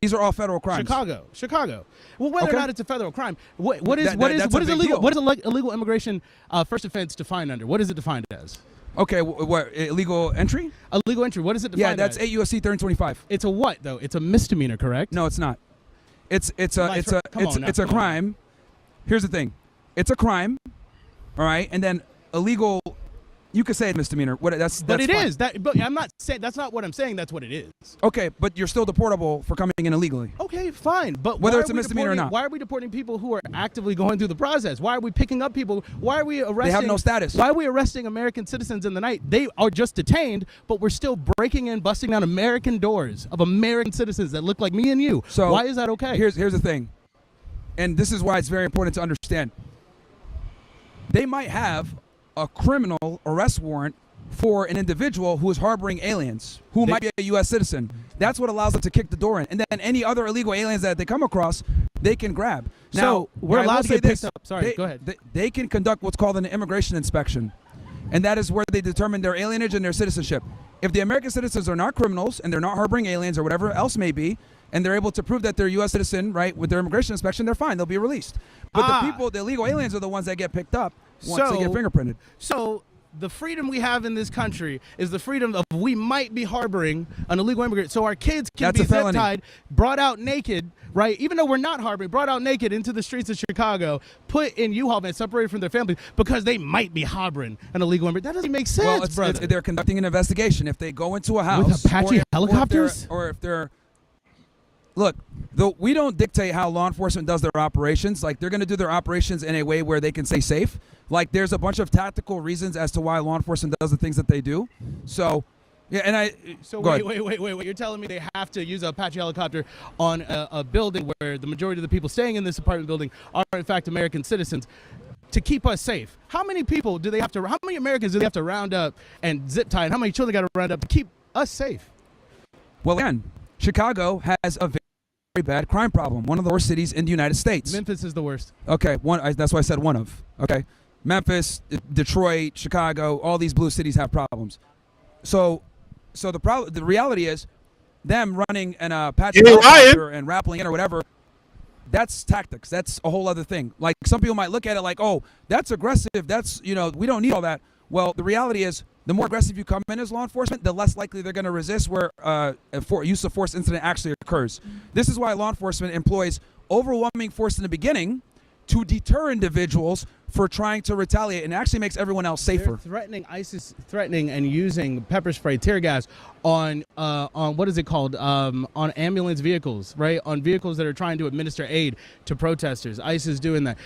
these are all federal crimes. Chicago. Well, whether or not it's a federal crime, what is illegal immigration first offense defined under? What is it defined as? Okay, what illegal entry? Illegal entry. What is it defined as? Yeah, that's 8 U.S.C. 1325. It's a what though? It's a misdemeanor, correct? No, it's not. It's a crime. Here's the thing. It's a crime, all right, and then illegal. You could say it's misdemeanor. But it is. But I'm not saying that's not what I'm saying. That's what it is. Okay, but you're still deportable for coming in illegally. Okay, fine. But whether it's a misdemeanor or not, why are we deporting people who are actively going through the process? Why are we picking up people? Why are we arresting? They have no status. Why are we arresting American citizens in the night? They are just detained, but we're still breaking in, busting down American doors of American citizens that look like me and you. So why is that okay? Here's the thing, and this is why it's very important to understand. They might have a criminal arrest warrant for an individual who is harboring aliens, who might be a U.S. citizen. That's what allows them to kick the door in. And then any other illegal aliens that they come across, they can grab. So now, we're allowed to get this, picked up. Sorry, go ahead. They can conduct what's called an immigration inspection. And that is where they determine their alienage and their citizenship. If the American citizens are not criminals and they're not harboring aliens or whatever else may be, and they're able to prove that they're a U.S. citizen, right, with their immigration inspection, they're fine. They'll be released. But the illegal aliens are the ones that get picked up once they get fingerprinted. So the freedom we have in this country is the freedom of we might be harboring an illegal immigrant. So our kids can be zip-tied, brought out naked, right? Even though we're not harboring, brought out naked into the streets of Chicago, put in U-Haul vans, separated from their families because they might be harboring an illegal immigrant. That doesn't make sense, brother. They're conducting an investigation. If they go into a house with Apache helicopters, or if they're look, we don't dictate how law enforcement does their operations. Like, they're going to do their operations in a way where they can stay safe. Like, there's a bunch of tactical reasons as to why law enforcement does the things that they do. So, yeah, and wait. You're telling me they have to use an Apache helicopter on a building where the majority of the people staying in this apartment building are, in fact, American citizens to keep us safe. How many people do they have to, how many Americans do they have to round up and zip tie, and how many children got to round up to keep us safe? Well, again, Chicago has a very bad crime problem. One of the worst cities in the United States. Memphis is the worst. Okay, that's why I said one of. Okay, Memphis, Detroit, Chicago, all these blue cities have problems. So the reality is, them running an Apache helicopter and rappelling in or whatever, that's tactics. That's a whole other thing. Like, some people might look at it like, oh, that's aggressive. That's, we don't need all that. Well, the reality is, the more aggressive you come in as law enforcement, the less likely they're going to resist where a use of force incident actually occurs. This is why law enforcement employs overwhelming force in the beginning to deter individuals for trying to retaliate, and it actually makes everyone else safer. They're threatening ISIS, threatening and using pepper spray, tear gas on what is it called? On ambulance vehicles, right? On vehicles that are trying to administer aid to protesters. ISIS doing that.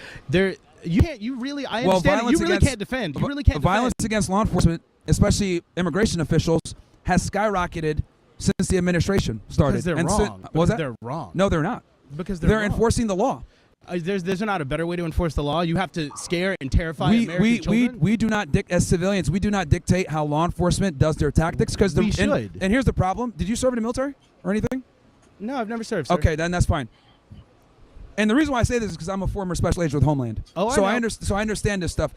You really, I understand. You really can't defend. You really can't. Violence against law enforcement, especially immigration officials, has skyrocketed since the administration started. Because they're wrong. They're wrong. No, they're not. Because they're wrong. enforcing the law. There's not a better way to enforce the law. You have to scare and terrify American children. We do not as civilians. We do not dictate how law enforcement does their tactics because we should. And here's the problem: did you serve in the military or anything? No, I've never served. Sir. Okay, then that's fine. And the reason why I say this is because I'm a former special agent with Homeland. Oh, so I understand this stuff.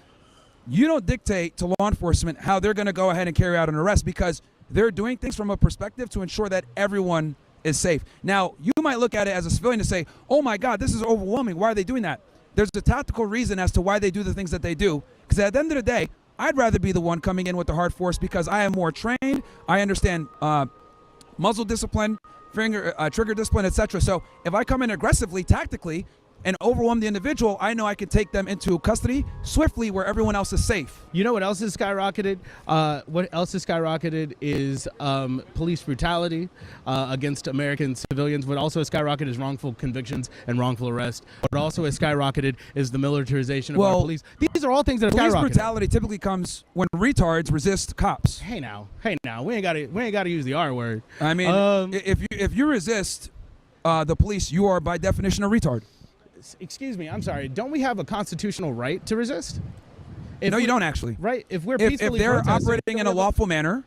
You don't dictate to law enforcement how they're going to go ahead and carry out an arrest because they're doing things from a perspective to ensure that everyone is safe. Now, you might look at it as a civilian to say, oh my God, this is overwhelming. Why are they doing that? There's a tactical reason as to why they do the things that they do. Because at the end of the day, I'd rather be the one coming in with the hard force because I am more trained. I understand muzzle discipline, trigger discipline, etc. So if I come in aggressively, tactically, and overwhelm the individual, I know I can take them into custody swiftly where everyone else is safe. You know what else has skyrocketed? What else has skyrocketed is police brutality against American civilians. What also has skyrocketed is wrongful convictions and wrongful arrest. What also has skyrocketed is the militarization of our police. These are all things that have skyrocketed. Police brutality typically comes when retards resist cops. Hey now, we ain't got to use the R word. I mean, if you resist the police, you are by definition a retard. Excuse me, I'm sorry. Don't we have a constitutional right to resist? No, you don't actually. Right? If we're if they're operating in a lawful manner,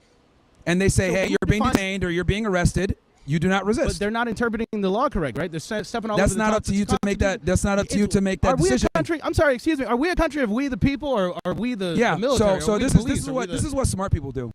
and they say, "Hey, you're being detained or you're being arrested," you do not resist. But they're not interpreting the law correct, right? They're stepping all over the top. That's not up to you to make that. That's not up to you to make that decision. Are we a country? I'm sorry. Excuse me. Are we a country of we the people, or are we the military? So this is what smart people do.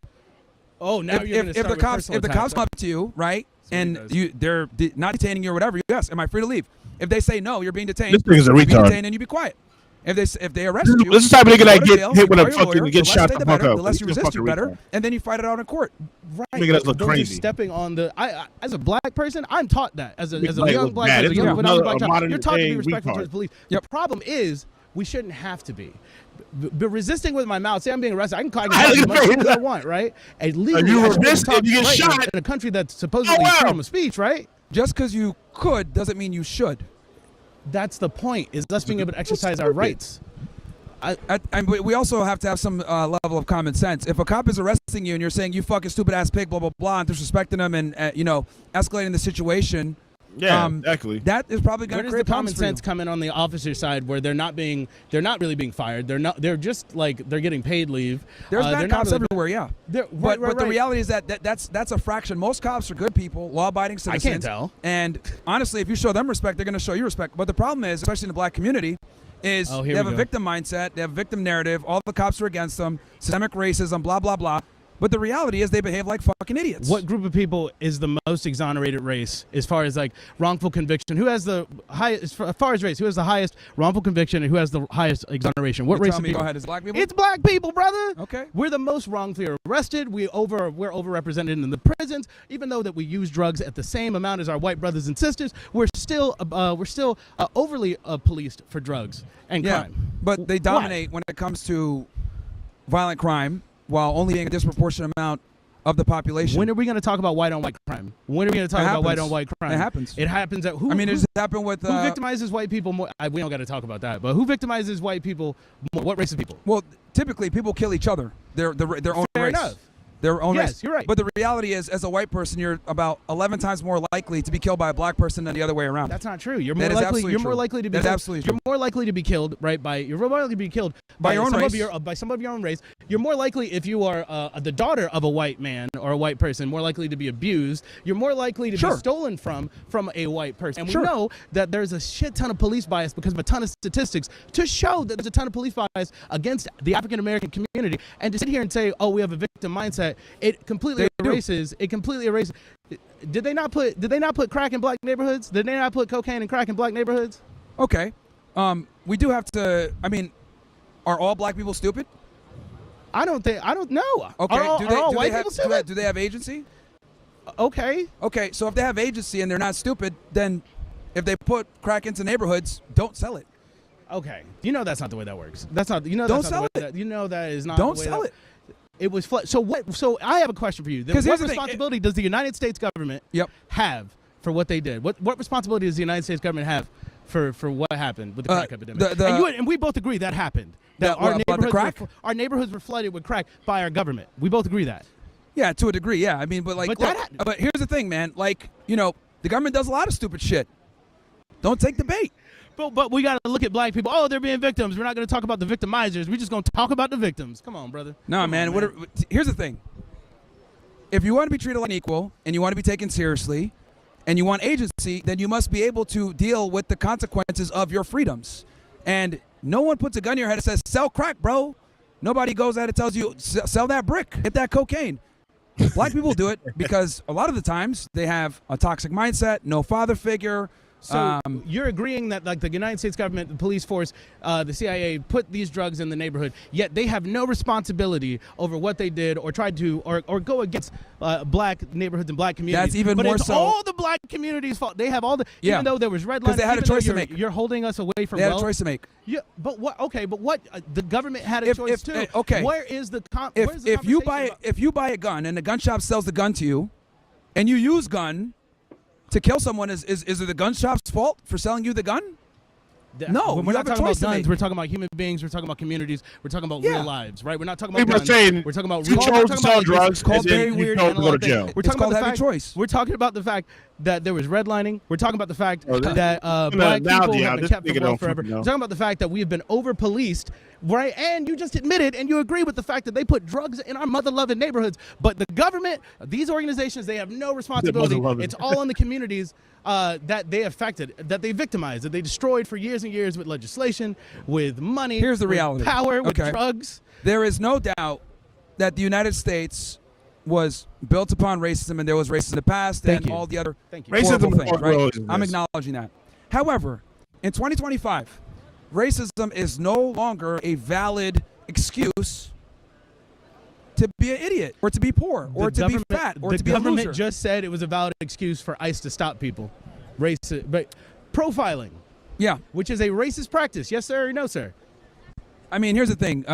Oh, now you're going to start with personal if the cops come up to you, right, and they're not detaining you or whatever, yes, am I free to leave? If they say no, you're being detained. This thing's a you be retard. detained and you be quiet. If they arrest you, this is the type of nigga that get hit with a fucking fucking get shot the fuck up. The less you resist, you better, and then you fight it out in court. Right. Nigga, that look crazy. Stepping on the. As a black person, I'm taught that as a young black bad. person, young black child, you're taught to be day respectful retard. towards police. The problem is we shouldn't have to be. But resisting with my mouth, say I'm being arrested, I can call as much as I want, right? And legally, you I should resist talk and you get right shot in a country that's supposedly freedom of speech, right? Just because you could doesn't mean you should. That's the point, is us being able to exercise our rights. We also have to have some level of common sense. If a cop is arresting you and you're saying you fucking stupid ass pig, blah blah blah, and disrespecting them and escalating the situation, exactly. That is probably going to create the common sense come in on the officer side where they're not really being fired. They're just like they're getting paid leave. There's bad cops everywhere, yeah. But the reality is that's a fraction. Most cops are good people, law-abiding citizens. I can't tell. And honestly, if you show them respect, they're going to show you respect. But the problem is, especially in the black community, is they have a victim mindset, they have a victim narrative. All the cops are against them, systemic racism, blah blah blah. But the reality is they behave like fucking idiots. What group of people is the most exonerated race as far as like wrongful conviction? Who has the highest, as far as race, who has the highest wrongful conviction and who has the highest exoneration? What race of people? Go ahead, it's black people? It's black people, brother. Okay. We're the most wrongfully arrested. We're overrepresented in the prisons. Even though that we use drugs at the same amount as our white brothers and sisters, we're still overly policed for drugs and crime. But they dominate when it comes to violent crime, while only being a disproportionate amount of the population. When are we going to talk about white on white crime? When are we going to talk about white on white crime? It happens. It happens at who? I mean, it just happened with who victimizes white people more? We don't got to talk about that. But who victimizes white people more? What race of people? Well, typically people kill each other. Their own Fair race. enough. Their own race. Yes, you're right. But the reality is, as a white person, you're about 11 times more likely to be killed by a black person than the other way around. That's not true. You're more likely to be. That's absolutely true. You're more likely to be killed, right? You're more likely to be killed by your own race. By some of your own race. You're more likely if you are the daughter of a white man or a white person, more likely to be abused. You're more likely to be stolen from a white person. And we know that there's a shit ton of police bias because of a ton of statistics to show that there's a ton of police bias against the African American community. And to sit here and say, oh, we have a victim mindset, it completely erases. Did they not put crack in black neighborhoods? Did they not put cocaine and crack in black neighborhoods? Okay. We do have to. I mean, are all black people stupid? I don't know. Okay. Are all white people stupid? Do they have agency? Okay. Okay. So if they have agency and they're not stupid, then if they put crack into neighborhoods, don't sell it. Okay, you know that's not the way that works. That's not. You know Don't that's not sell the way it. That, you know that is not. Don't the way sell that, it. It was so what? So I have a question for you. What responsibility does the United States government have for what they did? What responsibility does the United States government have for what happened with the crack epidemic? And we both agree that happened. That our neighborhoods were flooded with crack by our government. We both agree that. Yeah, to a degree. Yeah, I mean, but here's the thing, man. Like, you know, the government does a lot of stupid shit. Don't take the bait. But we got to look at black people. Oh, they're being victims. We're not going to talk about the victimizers. We're just going to talk about the victims. Come on, brother. No, man. Here's the thing. If you want to be treated like an equal and you want to be taken seriously and you want agency, then you must be able to deal with the consequences of your freedoms. And no one puts a gun in your head and says, sell crack, bro. Nobody goes out and tells you, sell that brick, hit that cocaine. Black people do it because a lot of the times they have a toxic mindset, no father figure. So you're agreeing that like the United States government, the police force, the CIA put these drugs in the neighborhood, yet they have no responsibility over what they did or tried to or go against black neighborhoods and black communities. That's even more so. All the black communities' fault. They have all the even though there was red lines. Because they had a choice to make. You're holding us away from. They had a choice to make. Yeah, but what? Okay, but what? The government had a choice too. Okay. Where is the if you buy a gun and the gun shop sells the gun to you, and you use gun to kill someone, is it the gun shop's fault for selling you the gun? No, we're not talking about guns. We're talking about human beings. We're talking about communities. We're talking about real lives, right? We're not talking about guns. We're talking about real. You chose to sell drugs. It's called very weird. To go to jail. We're talking about the fact. We're talking about the fact that there was redlining. We're talking about the fact that black people have been kept from wealth forever. We're talking about the fact that we have been over-policed, right? And you just admitted and you agree with the fact that they put drugs in our mother-loving neighborhoods. But the government, these organizations, they have no responsibility. It's all on the communities that they affected, that they victimized, that they destroyed for years and years with legislation, with money. Here's the reality. With power, with drugs. There is no doubt that the United States was built upon racism, and there was racism in the past all the other horrible things, right? I'm acknowledging that. However, in 2025, racism is no longer a valid excuse to be an idiot or to be poor or to be fat or to be a loser. The government just said it was a valid excuse for ICE to stop people. But profiling. Yeah. Which is a racist practice. Yes, sir, or no, sir? I mean, here's the thing.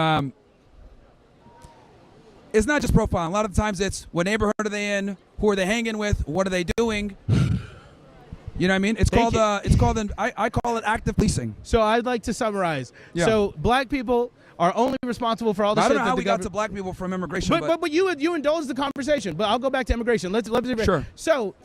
It's not just profiling. A lot of the times it's what neighborhood are they in, who are they hanging with, what are they doing. You know what I mean? It's called I call it active policing. So I'd like to summarize. Yeah. So black people are only responsible for all the I shit don't know that how the we got to black people from immigration. But you indulge the conversation. But I'll go back to immigration. Let's sure. So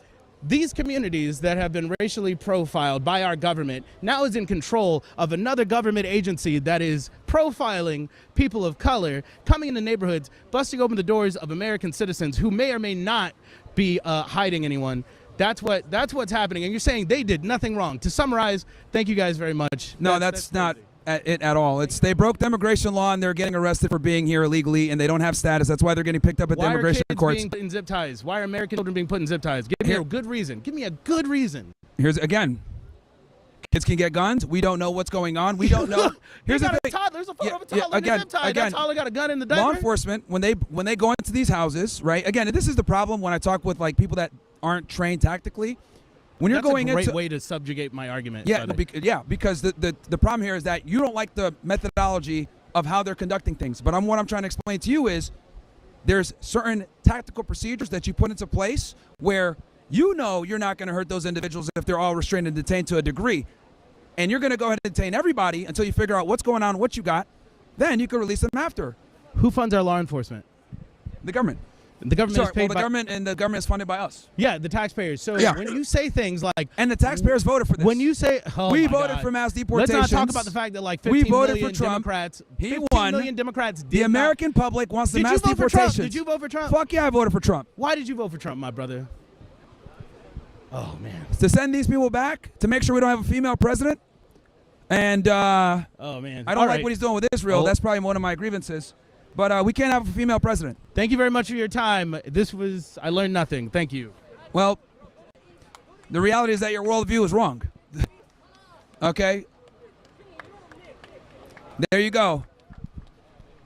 these communities that have been racially profiled by our government now is in control of another government agency that is profiling people of color, coming into neighborhoods, busting open the doors of American citizens who may or may not be hiding anyone. That's what's happening. And you're saying they did nothing wrong. To summarize, thank you guys very much. No, that's not it at all. They broke the immigration law and they're getting arrested for being here illegally and they don't have status. That's why they're getting picked up at the immigration courts. Why are kids being put in zip ties? Why are American children being put in zip ties? Give me a good reason. Give me a good reason. Here's again. Kids can get guns. We don't know what's going on. We don't know. Here's the thing. There's a photo of a toddler in a zip tie. That's all. I got a gun in the diaper. Law enforcement, when they go into these houses, right? Again, this is the problem when I talk with like people that aren't trained tactically. When you're going into a great way to subjugate my argument. Yeah, because the problem here is that you don't like the methodology of how they're conducting things. But what I'm trying to explain to you is there's certain tactical procedures that you put into place where you know you're not going to hurt those individuals if they're all restrained and detained to a degree. And you're going to go ahead and detain everybody until you figure out what's going on, what you got. Then you can release them after. Who funds our law enforcement? The government. The government is paid the government is funded by us. Yeah, the taxpayers. So when you say things like, and the taxpayers voted for this. When you say, we voted for mass deportations. Let's not talk about the fact that like 15 million Democrats, he 15 won. million Democrats did the American public wants the mass deportations. Did you vote for Trump? Fuck yeah, I voted for Trump. Why did you vote for Trump, my brother? Oh man, to send these people back to make sure we don't have a female president. And oh man, I don't like what he's doing with Israel. That's probably one of my grievances. But we can't have a female president. Thank you very much for your time. I learned nothing. Thank you. Well, the reality is that your worldview is wrong. Okay? There you go.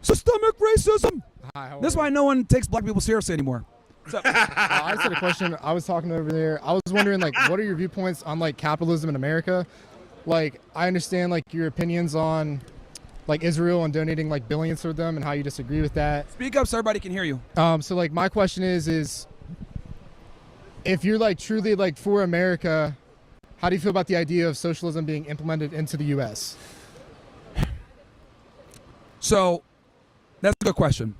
Systemic racism. Hi, That's why no one takes black people seriously anymore. I just had a question. I was talking over there. I was wondering, like, what are your viewpoints on, like, capitalism in America? like, I understand, like, your opinions on, like, Israel and donating, like, billions for them and how you disagree with that. Speak up so everybody can hear you. So, like, my question is if you're, like, truly, like, for America, how do you feel about the idea of socialism being implemented into the U.S.? So, that's a good question.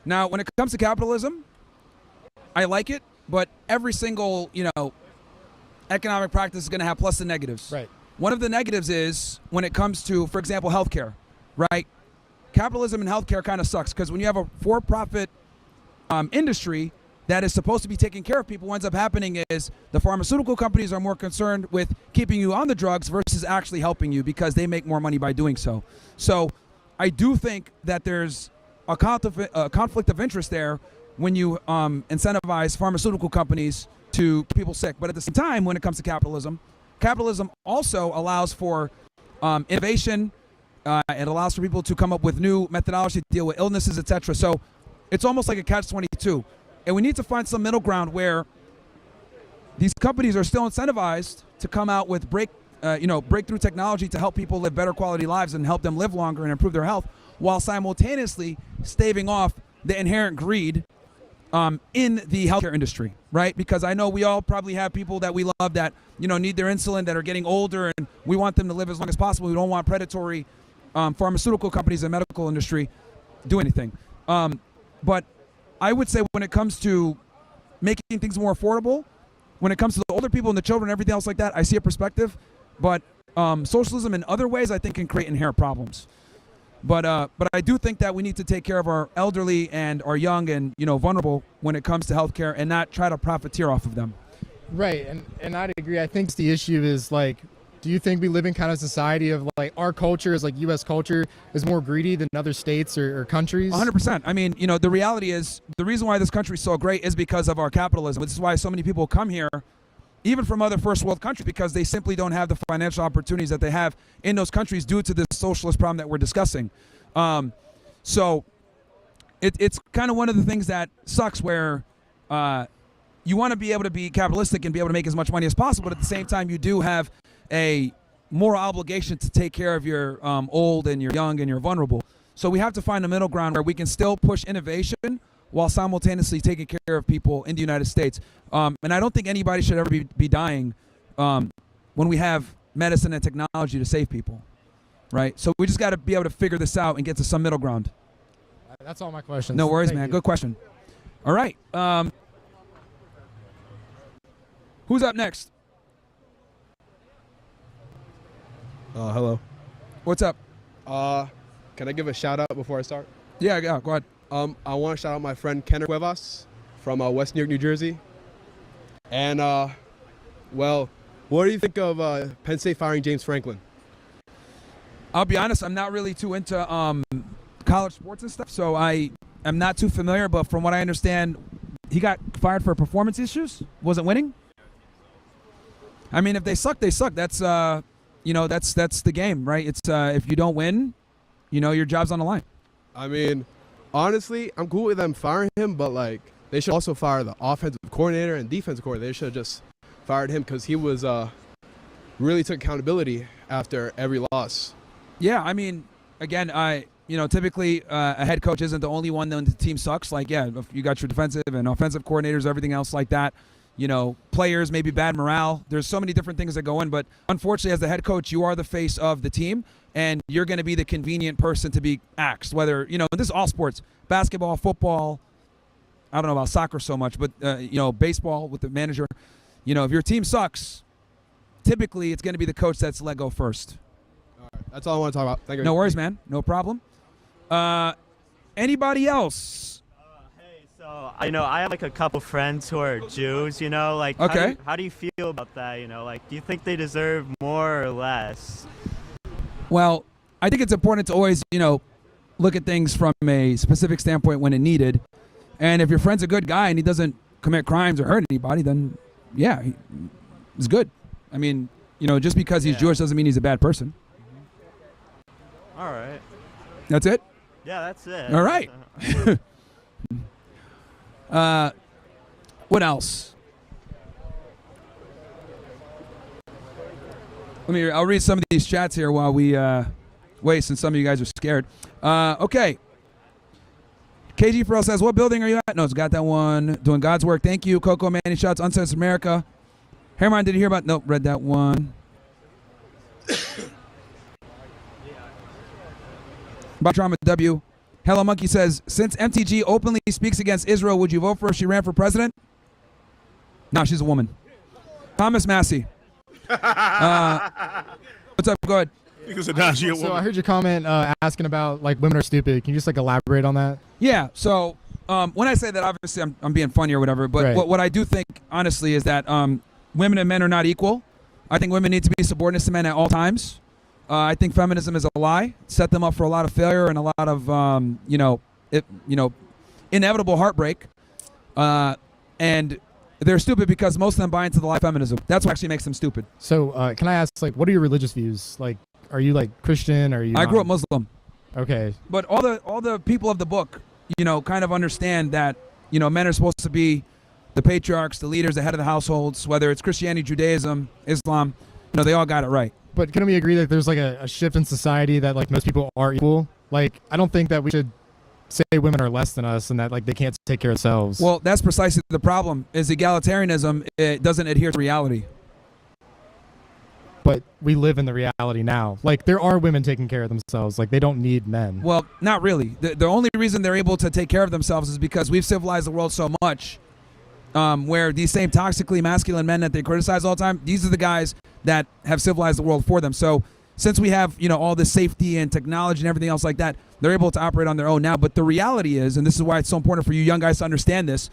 Now, when it comes to capitalism, I like it, but every single, economic practice is going to have plus and negatives. Right. One of the negatives is when it comes to, for example, healthcare, right? Capitalism and healthcare kind of sucks because when you have a for-profit industry that is supposed to be taking care of people, what ends up happening is the pharmaceutical companies are more concerned with keeping you on the drugs versus actually helping you because they make more money by doing so. So I do think that there's a conflict of interest there when you incentivize pharmaceutical companies to keep people sick. But at the same time, when it comes to capitalism also allows for innovation. It allows for people to come up with new methodology to deal with illnesses, etc. So it's almost like a catch-22. And we need to find some middle ground where these companies are still incentivized to come out with breakthrough technology to help people live better quality lives and help them live longer and improve their health, while simultaneously staving off the inherent greed in the healthcare industry, right? Because I know we all probably have people that we love that, need their insulin, that are getting older, and we want them to live as long as possible. We don't want predatory pharmaceutical companies and medical industry do anything. But I would say when it comes to making things more affordable, when it comes to the older people and the children and everything else like that, I see a perspective. But socialism in other ways, I think, can create inherent problems. But I do think that we need to take care of our elderly and our young and vulnerable when it comes to healthcare and not try to profiteer off of them. Right, and I'd agree. I think the issue is, like, do you think we live in kind of society of, like, our culture is, like, U.S. culture is more greedy than other states or countries? 100%. I mean, the reality is the reason why this country is so great is because of our capitalism. This is why so many people come here, even from other first world countries, because they simply don't have the financial opportunities that they have in those countries due to this socialist problem that we're discussing. So it's kind of one of the things that sucks where you want to be able to be capitalistic and be able to make as much money as possible, but at the same time you do have a moral obligation to take care of your old and your young and your vulnerable. So we have to find a middle ground where we can still push innovation while simultaneously taking care of people in the United States. And I don't think anybody should ever be dying when we have medicine and technology to save people, right? So we just got to be able to figure this out and get to some middle ground. That's all my questions. No worries, Thank man. you. Good question. All right. Who's up next? Hello. What's up? Can I give a shout out before I start? Yeah, go ahead. I want to shout out my friend Kenner Cuevas from West New York, New Jersey. And, well, what do you think of Penn State firing James Franklin? I'll be honest, I'm not really too into college sports and stuff, so I am not too familiar, but from what I understand, he got fired for performance issues? Wasn't winning? I mean, if they suck, they suck. That's, that's the game, right? It's if you don't win, your job's on the line. I mean, honestly, I'm cool with them firing him, but, like, they should also fire the offensive coordinator and defensive coordinator. They should have just fired him because he was really took accountability after every loss. Yeah, I mean, again, typically a head coach isn't the only one when the team sucks. Like, yeah, you got your defensive and offensive coordinators, everything else like that. Players, maybe bad morale. There's so many different things that go in, but unfortunately, as the head coach, you are the face of the team, and you're going to be the convenient person to be axed. Whether, and this is all sports, basketball, football, I don't know about soccer so much, but, baseball with the manager. If your team sucks, typically it's going to be the coach that's let go first. All right, that's all I want to talk about. Thank you. No worries, man. No problem. Anybody else? So, I have like a couple friends who are Jews, like, okay. How do you feel about that? Like, do you think they deserve more or less? Well, I think it's important to always, look at things from a specific standpoint when it needed. And if your friend's a good guy and he doesn't commit crimes or hurt anybody, then yeah, he's good. I mean, just because he's Jewish doesn't mean he's a bad person. All right. That's it? Yeah, that's it. All right. What else? I'll read some of these chats here while we wait, since some of you guys are scared. Okay. KG Farrell says, what building are you at? No, it's got that one. Doing God's work. Thank you. Coco Manny shouts, Uncensored America. Herman, did you hear about? Nope, read that one. Bob Drama W. Hello Monkey says, since MTG openly speaks against Israel, would you vote for her if she ran for president? No, she's a woman. Thomas Massey. What's up? Go ahead. So I heard your comment asking about like women are stupid. Can you just like elaborate on that? Yeah. So when I say that, obviously I'm being funny or whatever. But Right. what I do think, honestly, is that women and men are not equal. I think women need to be subordinate to men at all times. I think feminism is a lie. Set them up for a lot of failure and a lot of inevitable heartbreak. And they're stupid because most of them buy into the lie of feminism. That's what actually makes them stupid. So can I ask, like, what are your religious views? Like, are you like Christian? Are you? I grew up Muslim. Okay. But all the people of the book, kind of understand that, men are supposed to be the patriarchs, the leaders, the head of the households, whether it's Christianity, Judaism, Islam, they all got it right. But can we agree that there's like a shift in society that like most people are equal? Like, I don't think that we should say women are less than us and that like they can't take care of themselves. Well, that's precisely the problem. Is egalitarianism, it doesn't adhere to reality. But we live in the reality now. Like, there are women taking care of themselves. Like, they don't need men. Well, not really. The only reason they're able to take care of themselves is because we've civilized the world so much, where these same toxically masculine men that they criticize all the time, these are the guys that have civilized the world for them. So since we have, all this safety and technology and everything else like that, they're able to operate on their own now. But the reality is, and this is why it's so important for you young guys to understand this,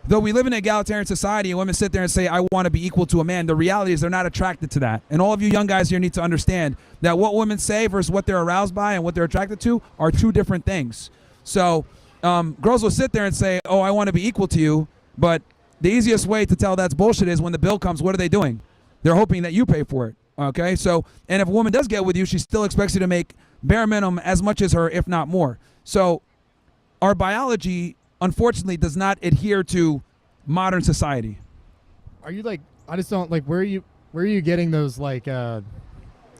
though we live in an egalitarian society and women sit there and say, I want to be equal to a man, the reality is they're not attracted to that. And all of you young guys here need to understand that what women say versus what they're aroused by and what they're attracted to are two different things. So girls will sit there and say, oh, I want to be equal to you, but the easiest way to tell that's bullshit is when the bill comes, what are they doing? They're hoping that you pay for it. Okay, so, and if a woman does get with you, she still expects you to make bare minimum as much as her, if not more. So our biology, unfortunately, does not adhere to modern society. Are you like, I just don't like, where are you getting those like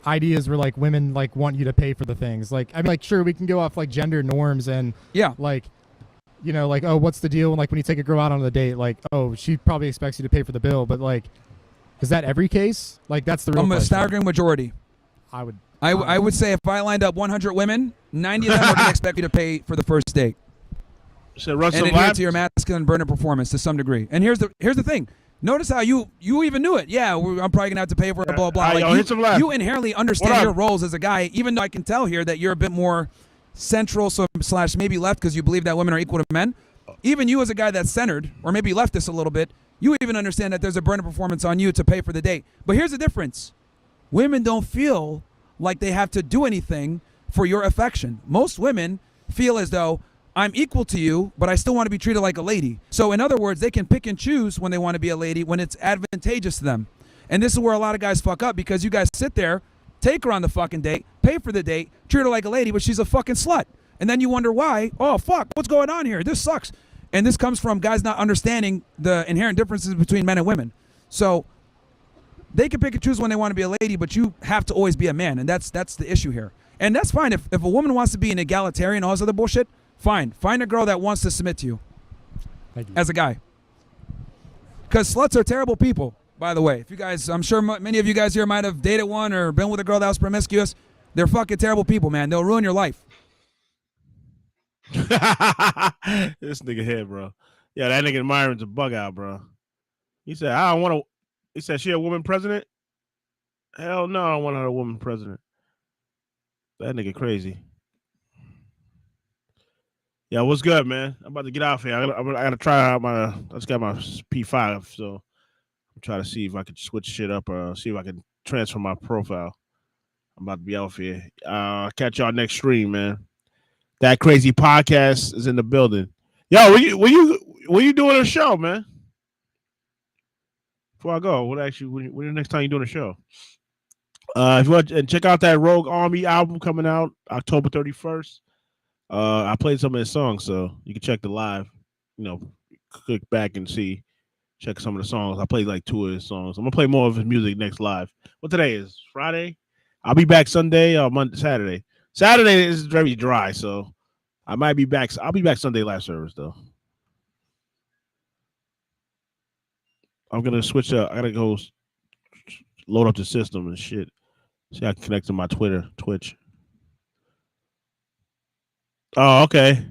ideas where like women like want you to pay for the things? Like, I'm like, sure, we can go off like gender norms and like, like, oh, what's the deal? Like when you take a girl out on a date, like, oh, she probably expects you to pay for the bill, but like, is that every case? Like, that's the real question. A staggering majority. I would say if I lined up 100 women, 90 of them are going to expect you to pay for the first date. So run and some adhere laps? to your masculine burner performance to some degree. And here's the thing. Notice how you even knew it. Yeah, I'm probably going to have to pay for it, blah, blah. Like, hit some laps. you inherently understand your roles as a guy, even though I can tell here that you're a bit more central / maybe left because you believe that women are equal to men. Even you as a guy that's centered, or maybe leftist a little bit, you even understand that there's a burner performance on you to pay for the date. But here's the difference. Women don't feel like they have to do anything for your affection. Most women feel as though I'm equal to you, but I still want to be treated like a lady. So in other words, they can pick and choose when they want to be a lady when it's advantageous to them. And this is where a lot of guys fuck up because you guys sit there, take her on the fucking date, pay for the date, treat her like a lady, but she's a fucking slut. And then you wonder why. Oh, fuck, what's going on here? This sucks. And this comes from guys not understanding the inherent differences between men and women. So they can pick and choose when they want to be a lady, but you have to always be a man. And that's the issue here. And that's fine. If a woman wants to be an egalitarian, all this other bullshit, fine. Find a girl that wants to submit to you. Thank you. As a guy. Because sluts are terrible people, by the way. If you guys, I'm sure many of you guys here might have dated one or been with a girl that was promiscuous. They're fucking terrible people, man. They'll ruin your life. This nigga here, bro. Yeah, that nigga Myron's a bug out, bro. He said, I don't want to. He said, she a woman president? Hell no, I don't want her a woman president. That nigga crazy. Yeah, what's good, man? I'm about to get off here. I gotta try out I just got my P5, so I'm trying to see if I can switch shit up or see if I can transfer my profile. I'm about to be off here. Catch y'all next stream, man. That Crazy Podcast is in the building. Yo, were you doing a show, man? Before I go, when the next time you doing a show? If you want to check out that Rogue Army album coming out October 31st. I played some of his songs, so you can check the live. Click back and see check some of the songs. I played like 2 of his songs. I'm gonna play more of his music next live. What today is? Friday. I'll be back Sunday or Monday, Saturday. Saturday is very dry, so I might be back. I'll be back Sunday live service though. I'm gonna switch up. I gotta go load up the system and shit. See, I can connect to my Twitch. Oh, okay.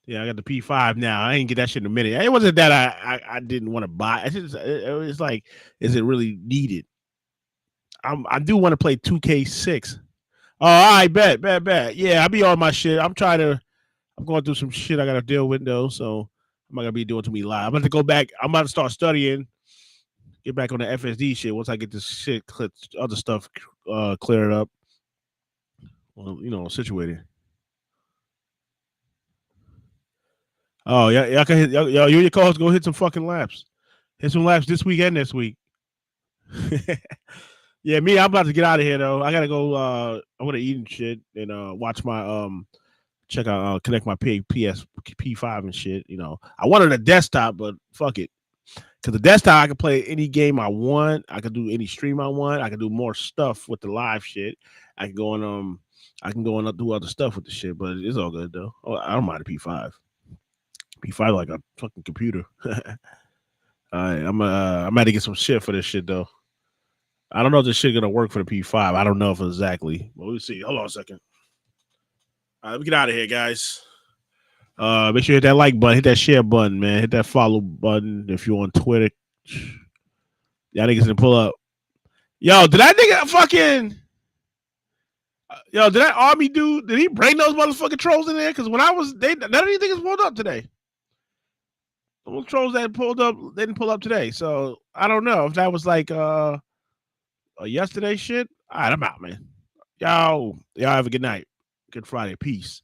Yeah, I got the P5 now. I ain't get that shit in a minute. It wasn't that I didn't want to buy. It's like, is it really needed? I do want to play 2K6. Oh, all right, bet. Yeah, I'll be on my shit. I'm going through some shit I got to deal with though, so I'm not gonna be doing too many live. I'm about to go back. I'm about to start studying. Get back on the FSD shit once I get this shit, other stuff cleared up. Well, situated. Oh yeah, y'all can hit, y'all, you and your co-host go hit some fucking laps. Hit some laps this week and next week. Yeah, I'm about to get out of here though. I gotta go. I'm gonna eat and shit and watch my check out connect my P5 and shit. I wanted a desktop, but fuck it. Because the desktop, I can play any game I want. I can do any stream I want. I can do more stuff with the live shit. I can go on and do other stuff with the shit, but it's all good though. Oh, I don't mind a P5. P5 like a fucking computer. All right, I'm about to get some shit for this shit though. I don't know if this shit gonna work for the P5. I don't know if exactly. But we'll see. Hold on a second. All right, let me get out of here, guys. Make sure you hit that like button, hit that share button, man. Hit that follow button if you're on Twitter. Y'all niggas can pull up. Yo, did that nigga fucking... Yo, did that army dude, did he bring those motherfucking trolls in there? Because when I was... none of these niggas pulled up today. Those trolls that pulled up, they didn't pull up today. So, I don't know if that was like a yesterday shit. All right, I'm out, man. Y'all have a good night. Good Friday. Peace.